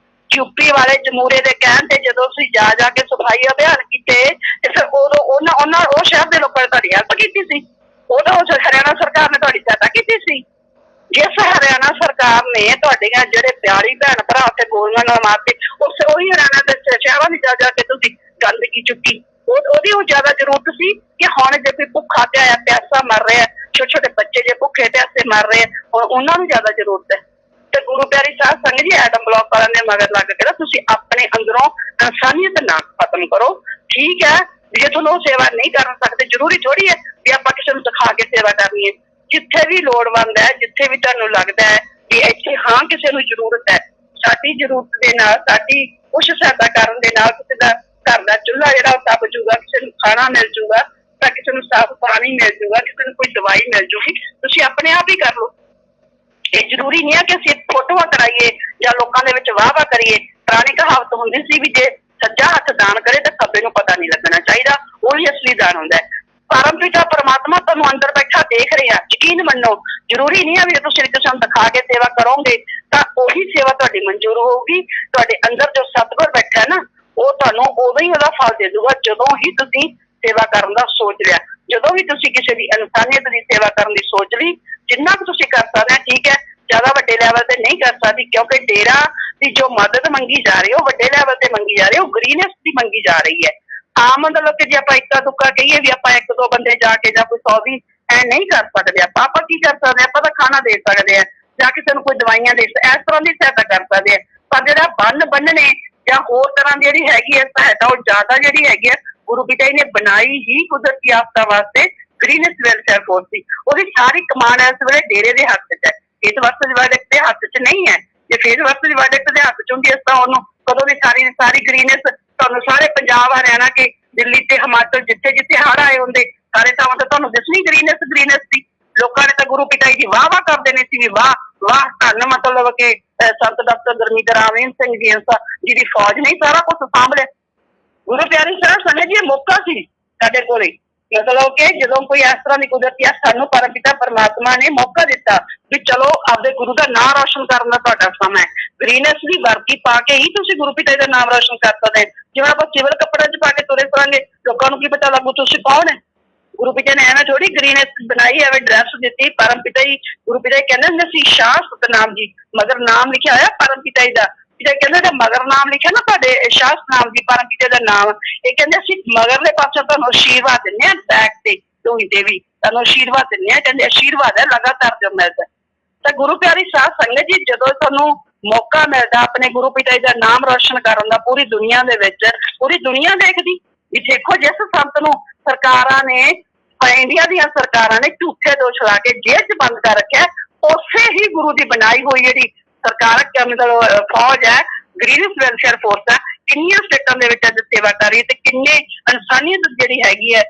ਯੂਪੀ ਵਾਲੇ ਜਮੂਰੇ ਦੇ ਕਹਿਣ ਤੇ ਜਦੋਂ ਤੁਸੀਂ ਜਾ ਜਾ ਕੇ ਸਫਾਈ ਅਭਿਆਨ ਕੀਤੇ ਤੇ ਫਿਰ ਉਦੋਂ ਉਹਨਾਂ ਉਹ ਸ਼ਹਿਰ ਦੇ ਲੋਕਾਂ ਨੇ ਤੁਹਾਡੀ ਹੈਲਪ ਕੀਤੀ ਸੀ। ਉਦੋਂ ਹਰਿਆਣਾ ਸਰਕਾਰ ਨੇ ਤੁਹਾਡੀ ਸਹਾਇਤਾ ਕੀਤੀ ਸੀ। ਜਿਸ ਹਰਿਆਣਾ ਸਰਕਾਰ ਨੇ ਤੁਹਾਡੀਆਂ ਜਿਹੜੇ 42 ਭੈਣ ਭਰਾ ਉੱਥੇ ਗੋਲੀਆਂ ਨਾਲ ਮਾਰਤੇ, ਉਹੀ ਹਰਿਆਣਾ ਦੇ ਸ਼ਹਿਰਾਂ ਵਿੱਚ ਜਾ ਜਾ ਕੇ ਤੁਸੀਂ ਗੰਦਗੀ ਚੁੱਕੀ। ਉਹਦੀ ਉਹ ਜ਼ਿਆਦਾ ਜ਼ਰੂਰਤ ਸੀ ਕਿ ਹੁਣ ਜੇ ਕੋਈ ਭੁੱਖਾ ਪਿਆਸਾ ਮਰ ਰਿਹਾ, ਛੋਟੇ ਛੋਟੇ ਬੱਚੇ ਜੇ ਭੁੱਖੇ ਪਿਆਸੇ ਮਰ ਰਹੇ, ਹੁਣ ਉਹਨਾਂ ਨੂੰ ਜ਼ਿਆਦਾ ਜ਼ਰੂਰਤ ਹੈ। ਤੇ ਗੁਰੂ ਪਿਆਰੀ ਸਾਧ ਸੰਗਤ ਜੀ, ਐਟਮ ਬਲਾਕ ਵਾਲਿਆਂ ਦੇ ਮਗਰ ਲੱਗ ਕੇ ਨਾ ਤੁਸੀਂ ਆਪਣੇ ਅੰਦਰੋਂ ਇਨਸਾਨੀਅਤ ਨਾ ਖਤਮ ਕਰੋ। ਠੀਕ ਹੈ, ਜੇ ਤੁਹਾਨੂੰ ਉਹ ਸੇਵਾ ਨਹੀਂ ਕਰ ਸਕਦੇ, ਜ਼ਰੂਰੀ ਥੋੜੀ ਹੈ ਵੀ ਆਪਾਂ ਕਿਸੇ ਨੂੰ ਦਿਖਾ ਕੇ ਸੇਵਾ ਕਰਨੀ ਹੈ। ਜਿੱਥੇ ਵੀ ਲੋੜਵੰਦ ਹੈ, ਜਿੱਥੇ ਵੀ ਤੁਹਾਨੂੰ ਲੱਗਦਾ ਹੈ ਕਿ ਇੱਥੇ ਹਾਂ ਕਿਸੇ ਨੂੰ ਜ਼ਰੂਰਤ ਹੈ, ਸਾਡੀ ਜ਼ਰੂਰਤ ਦੇ ਨਾਲ, ਸਾਡੀ ਕੁਛ ਸਹਾਇਤਾ ਕਰਨ ਦੇ ਨਾਲ ਕਿਸੇ ਦਾ ਘਰ ਦਾ ਚੁੱਲ੍ਹਾ ਜਿਹੜਾ ਉਹ ਤਪ ਜੂਗਾ, ਕਿਸੇ ਨੂੰ ਖਾਣਾ ਮਿਲ ਜੂਗਾ, ਤਾਂ ਕਿਸੇ ਨੂੰ ਸਾਫ਼ ਪਾਣੀ ਮਿਲ ਜੂਗਾ, ਕਿਸੇ ਨੂੰ ਕੋਈ ਦਵਾਈ ਮਿਲ ਜੂਗੀ, ਤੁਸੀਂ ਆਪਣੇ ਆਪ ਹੀ ਕਰ ਲਓ। ਇਹ ਜ਼ਰੂਰੀ ਨਹੀਂ ਹੈ ਕਿ ਅਸੀਂ ਫੋਟੋਆਂ ਕਰਾਈਏ ਜਾਂ ਲੋਕਾਂ ਦੇ ਵਿੱਚ ਵਾਹ ਕਰੀਏ। ਪੁਰਾਣੀ ਕਹਾਵਤ ਹੁੰਦੀ ਸੀ ਵੀ ਜੇ ਸੱਜਾ ਹੱਥ ਦਾਨ ਕਰੇ ਤਾਂ ਖੱਬੇ ਨੂੰ ਪਤਾ ਨਹੀਂ ਲੱਗਣਾ ਚਾਹੀਦਾ, ਉਹੀ ਅਸਲੀ ਦਾਨ ਹੁੰਦਾ ਹੈ। ਪਰਮਪਿਤਾ ਪਰਮਾਤਮਾ ਤੁਹਾਨੂੰ ਅੰਦਰ ਬੈਠਾ ਦੇਖ ਰਿਹਾ, ਯਕੀਨ ਮੰਨੋ। ਜ਼ਰੂਰੀ ਨਹੀਂ ਹੈ ਵੀ ਤੁਸੀਂ ਕਿਸੇ ਨੂੰ ਦਿਖਾ ਕੇ ਸੇਵਾ ਕਰੋਗੇ ਤਾਂ ਉਹੀ ਸੇਵਾ ਤੁਹਾਡੀ ਮਨਜ਼ੂਰ ਹੋਊਗੀ। ਤੁਹਾਡੇ ਅੰਦਰ ਜੋ ਸਤਿਗੁਰ ਬੈਠਾ ਨਾ, ਉਹ ਤੁਹਾਨੂੰ ਉਦੋਂ ਹੀ ਉਹਦਾ ਫਲ ਦੇ ਦੂਗਾ ਜਦੋਂ ਹੀ ਤੁਸੀਂ ਸੇਵਾ ਕਰਨ ਦਾ ਸੋਚ ਲਿਆ। ਜਦੋਂ ਵੀ ਤੁਸੀਂ ਕਿਸੇ ਦੀ ਇਨਸਾਨੀਅਤ ਦੀ ਸੇਵਾ ਕਰਨ ਦੀ ਸੋਚ ਲਈ, ਜਿੰਨਾ ਕੁ ਤੁਸੀਂ ਕਰ ਸਕਦੇ ਹੋ ਠੀਕ ਹੈ, ਜ਼ਿਆਦਾ ਵੱਡੇ ਲੈਵਲ ਤੇ ਨਹੀਂ ਕਰ ਸਕਦੀ, ਕਿਉਂਕਿ ਡੇਰਾ ਦੀ ਜੋ ਮਦਦ ਮੰਗੀ ਜਾ ਰਹੀ ਹੈ ਉਹ ਵੱਡੇ ਲੈਵਲ ਤੇ ਮੰਗੀ ਜਾ ਰਹੀ ਹੈ, ਉਹ ਗ੍ਰੀਨੈਸ ਦੀ ਮੰਗੀ ਜਾ ਰਹੀ ਹੈ। ਆਮ ਮਤਲਬ ਕਿ ਜੇ ਆਪਾਂ ਇੱਕਾ ਦੁੱਕਾ ਕਹੀਏ ਵੀ ਆਪਾਂ 1-2 ਬੰਦੇ ਜਾ ਕੇ ਜਾਂ ਕੋਈ 100 ਵੀ ਐ ਨਹੀਂ ਕਰ ਸਕਦੇ। ਆਪਾਂ ਕੀ ਕਰ ਸਕਦੇ, ਆਪਾਂ ਤਾਂ ਖਾਣਾ ਦੇ ਸਕਦੇ ਆ ਜਾਂ ਕਿਸੇ ਨੂੰ ਕੋਈ ਦਵਾਈਆਂ ਦੇ, ਇਸ ਤਰ੍ਹਾਂ ਦੀ ਸਹਾਇਤਾ ਕਰ ਸਕਦੇ ਆ। ਪਰ ਜਿਹੜਾ ਬੰਨਣੇ ਜਾਂ ਹੋਰ ਤਰ੍ਹਾਂ ਦੀ ਜਿਹੜੀ ਹੈਗੀ ਹੈ ਸਹਾਇਤਾ, ਉਹ ਜ਼ਿਆਦਾ ਜਿਹੜੀ ਹੈਗੀ ਹੈ ਗੁਰੂ ਪਿਤਾ ਜੀ ਨੇ ਬਣਾਈ ਹੀ ਕੁਦਰਤੀ ਆਫਤਾਂ ਵਾਸਤੇ ਗ੍ਰੀਨੈਸ ਵੈਲਫੇਅਰ ਫੋਰਸ ਸੀ। ਉਹਦੀ ਸਾਰੀ ਕਮਾਂਡ ਇਸ ਵੇਲੇ ਡੇਰੇ ਦੇ ਹੱਥ 'ਚ ਹੈ, ਇਸ ਵਕਤ ਵਾਇਰਕ ਦੇ ਹੱਥ 'ਚ ਨਹੀਂ ਹੈ। ਜੇ ਫੇਸ ਵਕਤ ਵਾਇਰਕ ਦੇ ਹੱਥ 'ਚ ਹੁੰਦੀ ਤਾਂ ਉਹਨੂੰ ਕਦੋਂ ਦੀ ਸਾਰੀ ਗ੍ਰੀਨੈਸ ਤੁਹਾਨੂੰ ਸਾਰੇ ਪੰਜਾਬ, ਹਰਿਆਣਾ ਕੇ ਦਿੱਲੀ ਤੇ ਹਿਮਾਚਲ ਜਿੱਥੇ ਜਿੱਥੇ ਹੜ੍ਹ ਆਏ ਹੁੰਦੇ ਸਾਰੇ ਥਾਵਾਂ ਤੇ ਤੁਹਾਨੂੰ ਦਿਸਣੀ ਗ੍ਰੀਨੈਸ ਸੀ। ਲੋਕਾਂ ਨੇ ਤਾਂ ਗੁਰੂ ਪਿਤਾ ਜੀ ਵਾਹ ਕਰਦੇ ਨੇ ਸੀ ਵੀ ਵਾਹ ਵਾਹ ਧੰਨ, ਮਤਲਬ ਕਿ ਸੰਤ ਡਾਕਟਰ ਗੁਰਮੀਤ ਰਾਮ ਸਿੰਘ ਜੀ ਜਿਹਦੀ ਫੌਜ ਨੇ ਸਾਰਾ ਕੁਝ ਸਾਂਭ ਲਿਆ। ਗੁਰੂ ਪਿਆਰੀ ਸਾਹਿਬ ਸੰਗਤ ਜੀ, ਮੌਕਾ ਸੀ ਸਾਡੇ ਕੋਲੇ, ਮਤਲਬ ਕਿ ਜਦੋਂ ਕੋਈ ਇਸ ਤਰ੍ਹਾਂ ਦੀ ਕੁਦਰਤੀ ਆ, ਸਾਨੂੰ ਪਰਮਪਿਤਾ ਪਰਮਾਤਮਾ ਨੇ ਮੌਕਾ ਦਿੱਤਾ ਵੀ ਚਲੋ ਆਪਦੇ ਗੁਰੂ ਦਾ ਨਾਮ ਰੋਸ਼ਨ ਕਰਨ ਦਾ ਤੁਹਾਡਾ ਸਮਾਂ ਹੈ। ਗ੍ਰੀਨੈਸ ਦੀ ਵਰਦੀ ਪਾ ਕੇ ਹੀ ਤੁਸੀਂ ਗੁਰੂ ਪਿਤਾ ਜੀ ਦਾ ਨਾਮ ਰੋਸ਼ਨ ਕਰ ਸਕਦੇ ਹੋ। ਜਿਵੇਂ ਆਪਾਂ ਸਿਵਲ ਕੱਪੜਿਆਂ 'ਚ ਪਾ ਕੇ ਤੁਰੇ ਫਿਰਾਂਗੇ, ਲੋਕਾਂ ਨੂੰ ਕੀ ਪਤਾ ਲੱਗੂ ਤੁਸੀਂ ਕੌਣ ਹੈ। ਗੁਰੂ ਪਿਤਾ ਨੇ ਐਵੇਂ ਥੋੜੀ ਗ੍ਰੀਨੈਸ ਬਣਾਈ, ਐਵੇਂ ਡਰੈਸ ਦਿੱਤੀ। ਪਰਮਪਿਤਾ ਜੀ, ਗੁਰੂ ਪਿਤਾ ਜੀ ਕਹਿੰਦੇ ਹੁੰਦੇ ਸੀ ਸ਼ਾਹ ਸਤਨਾਮ ਜੀ, ਮਗਰ ਨਾਮ ਲਿਖਿਆ ਹੋਇਆ ਪਰਮਪਿਤਾ ਜੀ ਦਾ। ਪਿਤਾ ਕਹਿੰਦੇ ਜੇ ਮਗਰ ਨਾਮ ਲਿਖਿਆ ਨਾ ਤੁਹਾਡੇ ਸ਼ਾਹ ਸਤਨਾਮ ਜੀ ਪਰਮਪਿਤਾ ਦਾ ਨਾਮ, ਇਹ ਕਹਿੰਦੇ ਅਸੀਂ ਮਗਰਲੇ ਪਾਸੇ ਤੁਹਾਨੂੰ ਆਸ਼ੀਰਵਾਦ ਦਿੰਦੇ ਹਾਂ, ਬੈਕ ਤੇ ਢੂਹੀ ਤੇ ਵੀ ਤੁਹਾਨੂੰ ਆਸ਼ੀਰਵਾਦ ਦਿੰਦੇ ਹਾਂ। ਕਹਿੰਦੇ ਆਸ਼ੀਰਵਾਦ ਹੈ ਲਗਾਤਾਰ ਜੋ ਮਿਲਦਾ। ਤਾਂ ਗੁਰੂ ਪਿਆਰੀ ਸਾਧ ਸੰਗਤ ਜੀ, ਜਦੋਂ ਤੁਹਾਨੂੰ ਮੌਕਾ ਮਿਲਦਾ ਆਪਣੇ ਗੁਰੂ ਪਿਤਾ ਜੀ ਦਾ ਨਾਮ ਰੋਸ਼ਨ ਕਰਨ ਦਾ ਪੂਰੀ ਦੁਨੀਆ ਦੇ ਵਿੱਚ, ਪੂਰੀ ਦੁਨੀਆ ਦੇਖਦੀ ਵੀ ਦੇਖੋ ਜਿਸ ਸੰਤ ਨੂੰ ਸਰਕਾਰਾਂ ਨੇ, ਇੰਡੀਆ ਦੀਆਂ ਸਰਕਾਰਾਂ ਨੇ ਝੂਠੇ ਦੋਸ਼ ਲਾ ਕੇ ਜੇਲ੍ਹ 'ਚ ਬੰਦ ਕਰ ਰੱਖਿਆ, ਉਸੇ ਹੀ ਗੁਰੂ ਦੀ ਬਣਾਈ ਹੋਈ ਜਿਹੜੀ ਸਰਕਾਰ ਮਤਲਬ ਫੌਜ ਹੈ, ਗ੍ਰੀਨੈਸ ਵੈਲਫੇਅਰ ਫੋਰਸ ਹੈ, ਕਿੰਨੀਆਂ ਸਟੇਟਾਂ ਦੇ ਵਿੱਚ ਅੱਜ ਸੇਵਾ ਕਰ ਰਹੀ ਹੈ ਤੇ ਕਿੰਨੇ ਇਨਸਾਨੀਅਤ ਜਿਹੜੀ ਹੈਗੀ ਹੈ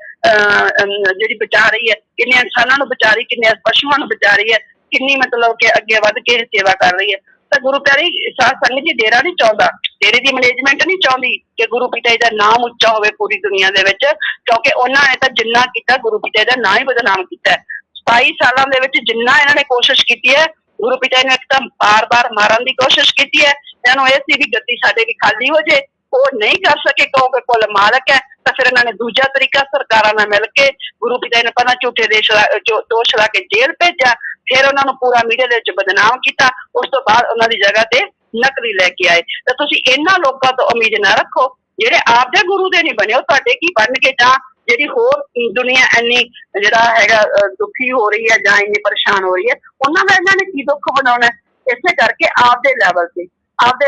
ਜਿਹੜੀ ਬਚਾ ਰਹੀ ਹੈ, ਕਿੰਨੇ ਇਨਸਾਨਾਂ ਨੂੰ ਬਚਾ ਰਹੀ, ਕਿੰਨੇ ਪਸ਼ੂਆਂ ਨੂੰ ਬਚਾ ਰਹੀ ਹੈ, ਕਿੰਨੀ ਮਤਲਬ ਕਿ ਅੱਗੇ ਵੱਧ ਕੇ ਸੇਵਾ ਕਰ ਰਹੀ ਹੈ। ਤਾਂ ਗੁਰੂ ਪਿਆਰੀ ਸਾਧ ਸੰਗਤ ਜੀ, ਡੇਰਾ ਨਹੀਂ ਚਾਹੁੰਦਾ, ਡੇਰੇ ਦੀ ਮੈਨੇਜਮੈਂਟ ਨਹੀਂ ਚਾਹੁੰਦੀ ਕਿ ਗੁਰੂ ਪਿਤਾ ਜੀ ਦਾ ਨਾਮ ਉੱਚਾ ਹੋਵੇ ਪੂਰੀ ਦੁਨੀਆ ਦੇ ਵਿੱਚ, ਕਿਉਂਕਿ ਉਹਨਾਂ ਨੇ ਤਾਂ ਜਿੰਨਾ ਕੀਤਾ ਗੁਰੂ ਪਿਤਾ ਜੀ ਦਾ ਨਾਂ ਹੀ ਬਦਨਾਮ ਕੀਤਾ ਹੈ। 27 ਸਾਲਾਂ ਦੇ ਵਿੱਚ ਜਿੰਨਾ ਇਹਨਾਂ ਨੇ ਕੋਸ਼ਿਸ਼ ਕੀਤੀ ਹੈ, ਗੁਰੂ ਪਿਤਾ ਜੀ ਨੇ ਇੱਕ ਤਾਂ ਬਾਰ-ਬਾਰ ਮਾਰਨ ਦੀ ਕੋਸ਼ਿਸ਼ ਕੀਤੀ ਹੈ। ਇਹਨਾਂ ਨੂੰ ਇਹ ਸੀ ਵੀ ਗੱਦੀ ਸਾਡੇ ਵੀ ਖਾਲੀ ਹੋ ਜੇ, ਉਹ ਨਹੀਂ ਕਰ ਸਕੇ ਕਿਉਂਕਿ ਕੁੱਲ ਮਾਲਕ ਹੈ। ਤਾਂ ਫਿਰ ਇਹਨਾਂ ਨੇ ਦੂਜਾ ਤਰੀਕਾ ਸਰਕਾਰਾਂ ਨਾਲ ਮਿਲ ਕੇ ਗੁਰੂ ਪਿਤਾ ਜੀ ਨੇ ਪਹਿਲਾਂ ਝੂਠੇ ਦੋਸ਼ ਲਾ ਕੇ ਜੇਲ੍ਹ ਭੇਜਿਆ, ਫਿਰ ਉਹਨਾਂ ਨੂੰ ਪੂਰਾ ਮੀਡੀਆ ਦੇ ਵਿੱਚ ਬਦਨਾਮ ਕੀਤਾ, ਉਸ ਤੋਂ ਬਾਅਦ ਉਹਨਾਂ ਦੀ ਜਗ੍ਹਾ ਤੇ ਨਕਲੀ ਲੈ ਕੇ ਆਏ। ਤਾਂ ਤੁਸੀਂ ਇਹਨਾਂ ਲੋਕਾਂ ਤੋਂ ਉਮੀਦ ਨਾ ਰੱਖੋ ਜਿਹੜੇ ਆਪਦੇ ਗੁਰੂ ਦੇ ਨਹੀਂ ਬਣੇ, ਉਹ ਤੁਹਾਡੇ ਕੀ ਬਣਨਗੇ। ਜਾਂ ਜਿਹੜੀ ਹੋਰ ਦੁਨੀਆ ਇੰਨੀ ਜਿਹੜਾ ਹੈਗਾ ਦੁਖੀ ਹੋ ਰਹੀ ਹੈ ਜਾਂ ਇੰਨੀ ਪਰੇਸ਼ਾਨ ਹੋ ਰਹੀ ਹੈ, ਉਹਨਾਂ ਦਾ ਇਹਨਾਂ ਨੇ ਕੀ ਦੁੱਖ ਬਣਾਉਣਾ। ਇਸੇ ਕਰਕੇ ਆਪਦੇ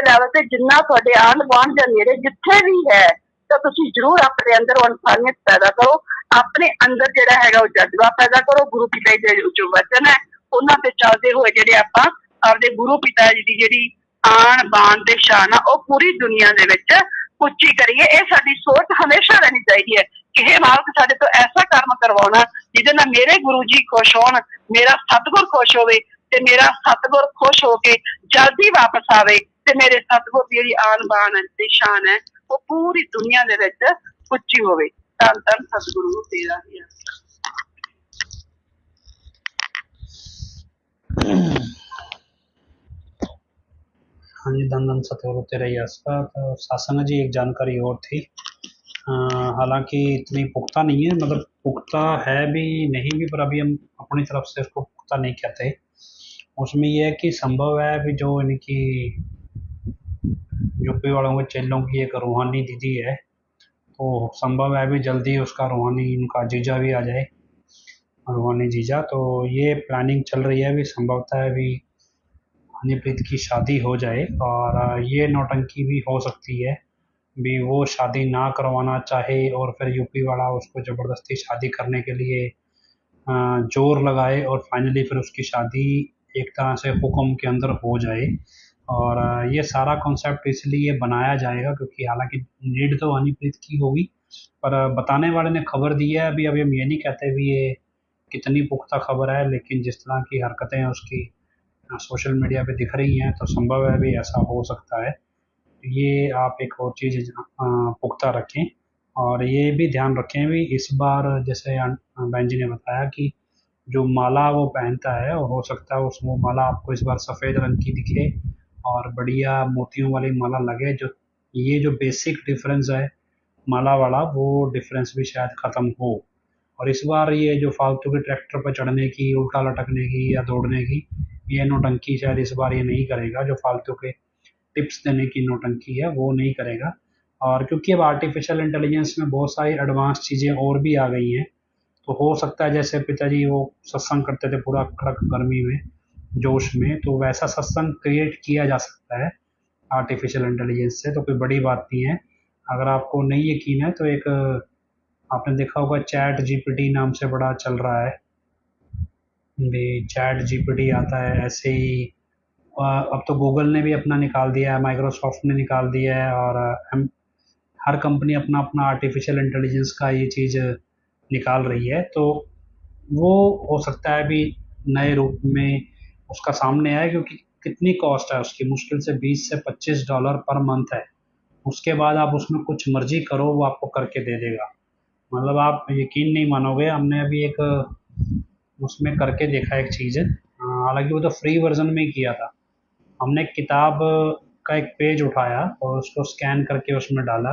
ਲੈਵਲ ਤੇ ਜਿੰਨਾ ਤੁਹਾਡੇ ਆਂਢ ਗੁਆਂਢ ਜਾਂ ਨੇੜੇ ਜਿੱਥੇ ਵੀ ਹੈ, ਤਾਂ ਤੁਸੀਂ ਜ਼ਰੂਰ ਆਪਣੇ ਅੰਦਰ ਇਨਸਾਨੀਅਤ ਪੈਦਾ ਕਰੋ, ਆਪਣੇ ਅੰਦਰ ਜਿਹੜਾ ਹੈਗਾ ਉਹ ਜਜ਼ਬਾ ਪੈਦਾ ਕਰੋ। ਗੁਰੂ ਪਿਤਾ ਜੀ ਦੇ ਜੋ ਵਚਨ ਹੈ ਉਹਨਾਂ ਤੇ ਚੱਲਦੇ ਹੋਏ ਜਿਹੜੇ ਆਪਾਂ ਆਪਦੇ ਗੁਰੂ ਪਿਤਾ ਜੀ ਦੀ ਜਿਹੜੀ ਆਣ ਬਾਣ ਤੇ ਸ਼ਾਨ ਆ ਉਹ ਪੂਰੀ ਦੁਨੀਆ ਦੇ ਵਿੱਚ ਉੱਚੀ ਕਰੀਏ। ਇਹ ਸਾਡੀ ਸੋਚ ਹਮੇਸ਼ਾ ਰਹਿਣੀ ਚਾਹੀਦੀ ਹੈ ਕਿ ਇਹ ਮਾਲਕ ਸਾਡੇ ਤੋਂ ਐਸਾ ਕਰਮ ਕਰਵਾਉਣਾ ਜਿਹਦੇ ਨਾਲ ਮੇਰੇ ਗੁਰੂ ਜੀ ਖੁਸ਼ ਹੋਣ, ਮੇਰਾ ਸਤਿਗੁਰ ਖੁਸ਼ ਹੋਵੇ ਤੇ ਮੇਰਾ ਸਤਿਗੁਰ ਖੁਸ਼ ਹੋ ਕੇ ਜਲਦੀ ਵਾਪਸ ਆਵੇ ਤੇ ਮੇਰੇ ਸਤਿਗੁਰ ਦੀ ਜਿਹੜੀ ਆਨ ਬਾਣ ਤੇ ਸ਼ਾਨ ਹੈ ਉਹ ਪੂਰੀ ਦੁਨੀਆ ਦੇ ਵਿੱਚ ਉੱਚੀ ਹੋਵੇ। ਧੰਨ ਧੰਨ ਸਤਿਗੁਰੂ ਤੇਰਾ ਹੀ। हाँ जी, धन धन सतगुरु तेरा ही आसपा। तो सासंग जी एक जानकारी और थी, हालांकि इतनी पुख्ता नहीं है, मतलब पुख्ता है भी नहीं भी, पर अभी हम अपनी तरफ से उसको पुख्ता नहीं कहते। उसमें यह है कि संभव है अभी जो इनकी यूपी वालों के चेलों की एक रूहानी दीदी है, तो संभव है अभी जल्दी उसका रूहानी इनका जीजा भी आ जाए, रूहानी जीजा। तो ये प्लानिंग चल रही है, अभी संभवतः अभी हनीप्रीत की शादी हो जाए, और ये नौटंकी भी हो सकती है भी वो शादी ना करवाना चाहे और फिर यूपी वाला उसको ज़बरदस्ती शादी करने के लिए जोर लगाए, और फाइनली फिर उसकी शादी एक तरह से हुक्म के अंदर हो जाए। और ये सारा कॉन्सेप्ट इसलिए बनाया जाएगा क्योंकि हालांकि नीड तो हनीप्रीत की होगी, पर बताने वाले ने खबर दी है। अभी हम ये नहीं कहते भी ये कितनी पुख्ता खबर है, लेकिन जिस तरह की हरकतें हैं उसकी सोशल मीडिया पे दिख रही हैं, तो संभव है भी ऐसा हो सकता है। ये आप एक और चीज़ पुख्ता रखें, और ये भी ध्यान रखें भी इस बार जैसे बहन जी ने बताया कि जो माला वो पहनता है, और हो सकता है उस वो माला आपको इस बार सफ़ेद रंग की दिखे और बढ़िया मोतियों वाली माला लगे। जो ये जो बेसिक डिफरेंस है माला वाला, वो डिफरेंस भी शायद ख़त्म हो। और इस बार ये जो फालतू के ट्रैक्टर पर चढ़ने की, उल्टा लटकने की या दौड़ने की, ये नौटंकी शायद इस बार ये नहीं करेगा। जो फालतू के टिप्स देने की नौटंकी है वो नहीं करेगा। और क्योंकि अब आर्टिफिशियल इंटेलिजेंस में बहुत सारी एडवांस चीज़ें और भी आ गई हैं, तो हो सकता है जैसे पिताजी वो सत्संग करते थे पूरा कड़क गर्मी में जोश में, तो वैसा सत्संग क्रिएट किया जा सकता है आर्टिफिशियल इंटेलिजेंस से, तो कोई बड़ी बात नहीं है। अगर आपको नहीं यकीन है तो एक आपने देखा होगा चैट जीपीटी नाम से बड़ा चल रहा है भी, चैट जीपीटी आता है ऐसे ही। अब तो गूगल ने भी अपना निकाल दिया है, माइक्रोसॉफ्ट ने निकाल दिया है, और हर कंपनी अपना अपना आर्टिफिशियल इंटेलिजेंस का ये चीज़ निकाल रही है। तो वो हो सकता है अभी नए रूप में उसका सामने आए, क्योंकि कितनी कॉस्ट है उसकी, मुश्किल से $20 से $25 पर मंथ है। उसके बाद आप उसमें कुछ मर्जी करो वो आपको करके दे देगा। मतलब आप यकीन नहीं मानोगे, हमने अभी एक उसमें करके देखा एक चीज़, हालांकि वो तो फ्री वर्जन में ही किया था। हमने किताब का एक पेज उठाया और उसको स्कैन करके उसमें डाला,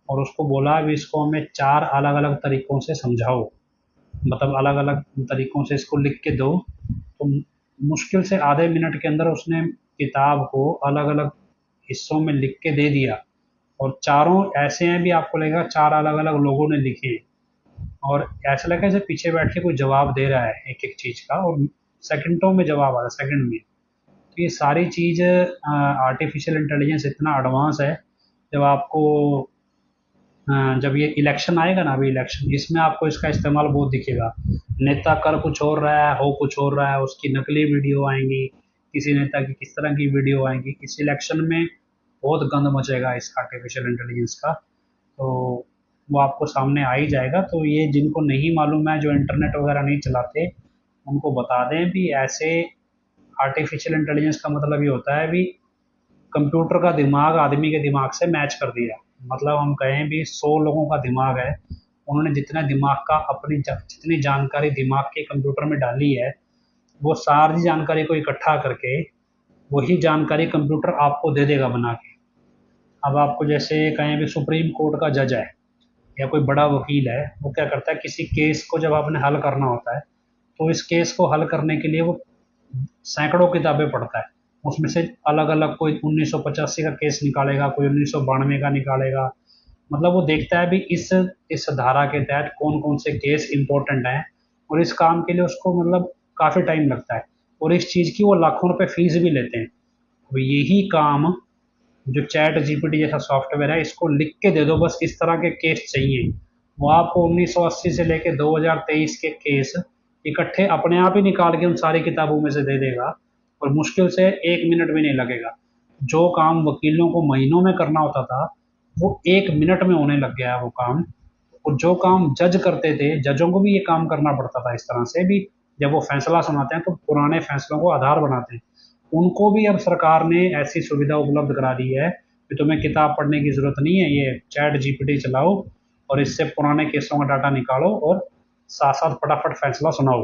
और उसको बोला भी इसको हमें 4 अलग अलग तरीक़ों से समझाओ, मतलब अलग अलग तरीक़ों से इसको लिख के दो। तो मुश्किल से आधे मिनट के अंदर उसने किताब को अलग अलग हिस्सों में लिख के दे दिया, और चारों ऐसे हैं भी आपको लगेगा 4 अलग अलग लोगों ने लिखे हैं, और ऐसा लगा जैसे पीछे बैठ के कोई जवाब दे रहा है एक एक चीज़ का, और सेकंडों में जवाब आ रहा है, सेकंड में। तो ये सारी चीज़ आर्टिफिशियल इंटेलिजेंस इतना एडवांस है, जब आपको जब ये इलेक्शन आएगा ना, अभी इलेक्शन, इसमें आपको इसका इस्तेमाल बहुत दिखेगा। नेता कर कुछ और रहा है, हो कुछ और रहा है, उसकी नकली वीडियो आएंगी, किसी नेता की किस तरह की वीडियो आएंगी। इस इलेक्शन में बहुत गंद मचेगा इस आर्टिफिशियल इंटेलिजेंस का, तो वो आपको सामने आ ही जाएगा। तो ये जिनको नहीं मालूम है, जो इंटरनेट वगैरह नहीं चलाते, उनको बता दें भी ऐसे आर्टिफिशियल इंटेलिजेंस का मतलब ये होता है भी कंप्यूटर का दिमाग आदमी के दिमाग से मैच कर दिया। मतलब हम कहें भी 100 लोगों का दिमाग है, उन्होंने जितना दिमाग का अपनी जितनी जानकारी दिमाग के कंप्यूटर में डाली है, वो सारी जानकारी को इकट्ठा करके वही जानकारी कंप्यूटर आपको दे देगा बना के। अब आपको जैसे कहें भी सुप्रीम कोर्ट का जज है या कोई बड़ा वकील है, वो क्या करता है, किसी केस को जब आपने हल करना होता है, तो इस केस को हल करने के लिए वो सैकड़ों किताबें पढ़ता है। उसमें से अलग अलग कोई 1985 का केस निकालेगा, कोई 1992 का निकालेगा। मतलब वो देखता है भी इस धारा के तहत कौन कौन से केस इंपॉर्टेंट हैं, और इस काम के लिए उसको मतलब काफ़ी टाइम लगता है, और इस चीज़ की वो लाखों रुपए फीस भी लेते हैं। तो यही काम जो चैट जीपीटी जैसा सॉफ्टवेयर है, इसको लिख के दे दो बस इस तरह के केस चाहिए, वो आपको 1980 से लेके 2023 के केस इकट्ठे अपने आप ही निकाल के उन सारी किताबों में से दे देगा, और मुश्किल से 1 मिनट भी नहीं लगेगा। जो काम वकीलों को महीनों में करना होता था, वो 1 मिनट में होने लग गया है वो काम। और जो काम जज करते थे, जजों को भी ये काम करना पड़ता था इस तरह से भी, जब वो फैसला सुनाते हैं तो पुराने फैसलों को आधार बनाते हैं, उनको भी अब सरकार ने ऐसी सुविधा उपलब्ध करा दी है कि तुम्हें किताब पढ़ने की ज़रूरत नहीं है, ये चैट जीपीटी चलाओ और इससे पुराने केसों का डाटा निकालो और साथ साथ फटाफट फैसला सुनाओ।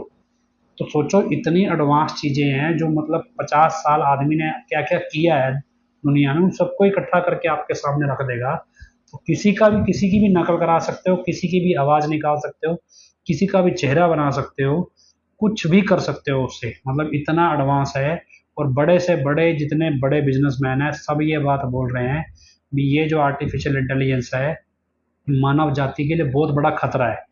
तो सोचो इतनी एडवांस चीज़ें हैं जो मतलब 50 साल आदमी ने क्या क्या किया है दुनिया में, उन सबको इकट्ठा करके आपके सामने रख देगा। तो किसी की भी नकल करा सकते हो, किसी की भी आवाज़ निकाल सकते हो, किसी का भी चेहरा बना सकते हो, कुछ भी कर सकते हो उससे, मतलब इतना एडवांस है। और बड़े से बड़े जितने बड़े बिजनेसमैन हैं सब ये बात बोल रहे हैं भी ये जो आर्टिफिशियल इंटेलिजेंस है मानव जाति के लिए बहुत बड़ा खतरा है।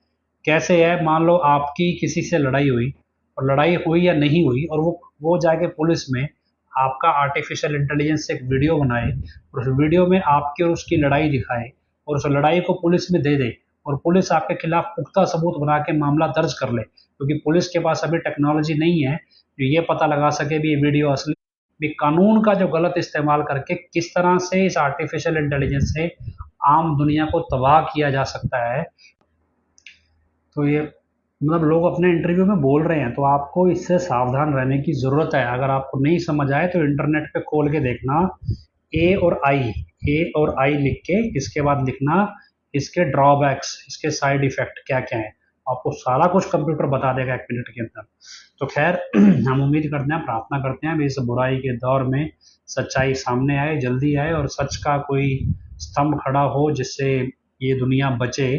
कैसे है, मान लो आपकी किसी से लड़ाई हुई, और लड़ाई हुई या नहीं हुई, और वो जाके पुलिस में आपका आर्टिफिशियल इंटेलिजेंस से एक वीडियो बनाए और उस वीडियो में आपकी और उसकी लड़ाई दिखाए और उस लड़ाई को पुलिस में दे दे और पुलिस आपके खिलाफ पुख्ता सबूत बना के मामला दर्ज कर ले, क्योंकि पुलिस के पास अभी टेक्नोलॉजी नहीं है जो ये पता लगा सके भी ये वीडियो असली। भी कानून का जो गलत इस्तेमाल करके किस तरह से इस आर्टिफिशियल इंटेलिजेंस से आम दुनिया को तबाह किया जा सकता है, तो ये मतलब लोग अपने इंटरव्यू में बोल रहे हैं। तो आपको इससे सावधान रहने की ज़रूरत है। अगर आपको नहीं समझ आए तो इंटरनेट पे खोल के देखना, ए और आई लिख के इसके बाद लिखना इसके ड्रॉबैक्स, इसके साइड इफ़ेक्ट क्या क्या हैं, आपको सारा कुछ कंप्यूटर बता देगा 1 मिनट के अंदर। तो खैर हम उम्मीद करते हैं, प्रार्थना करते हैं इस बुराई के दौर में सच्चाई सामने आए, जल्दी आए और सच का कोई स्तंभ खड़ा हो जिससे ये दुनिया बचे।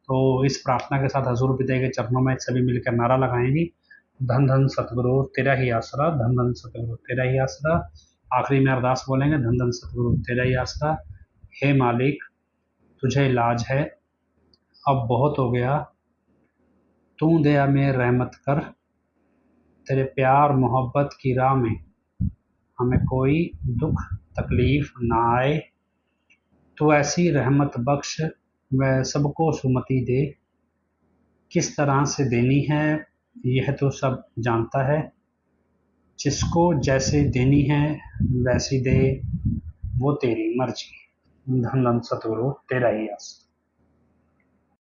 तो इस प्रार्थना के साथ हजूर पिता के चरणों में सभी मिलकर नारा लगाएंगे, धन धन सतगुरु तेरा ही आसरा, धन धन सतगुरु तेरा ही आसरा। आखिरी में अरदास बोलेंगे, धन धन सतगुरु तेरा ही आसरा, हे मालिक तुझे इलाज है, अब बहुत हो गया, तू दया में रहमत कर, तेरे प्यार मोहब्बत की राह में हमें कोई दुख तकलीफ ना आए, तो ऐसी रहमत बख्श व सबको सुमति दे, किस तरह से देनी है यह तो सब जानता है, जिसको जैसे देनी है वैसी दे, वो तेरी मर्जी। धन धन सतगुरु तेरा ही आस।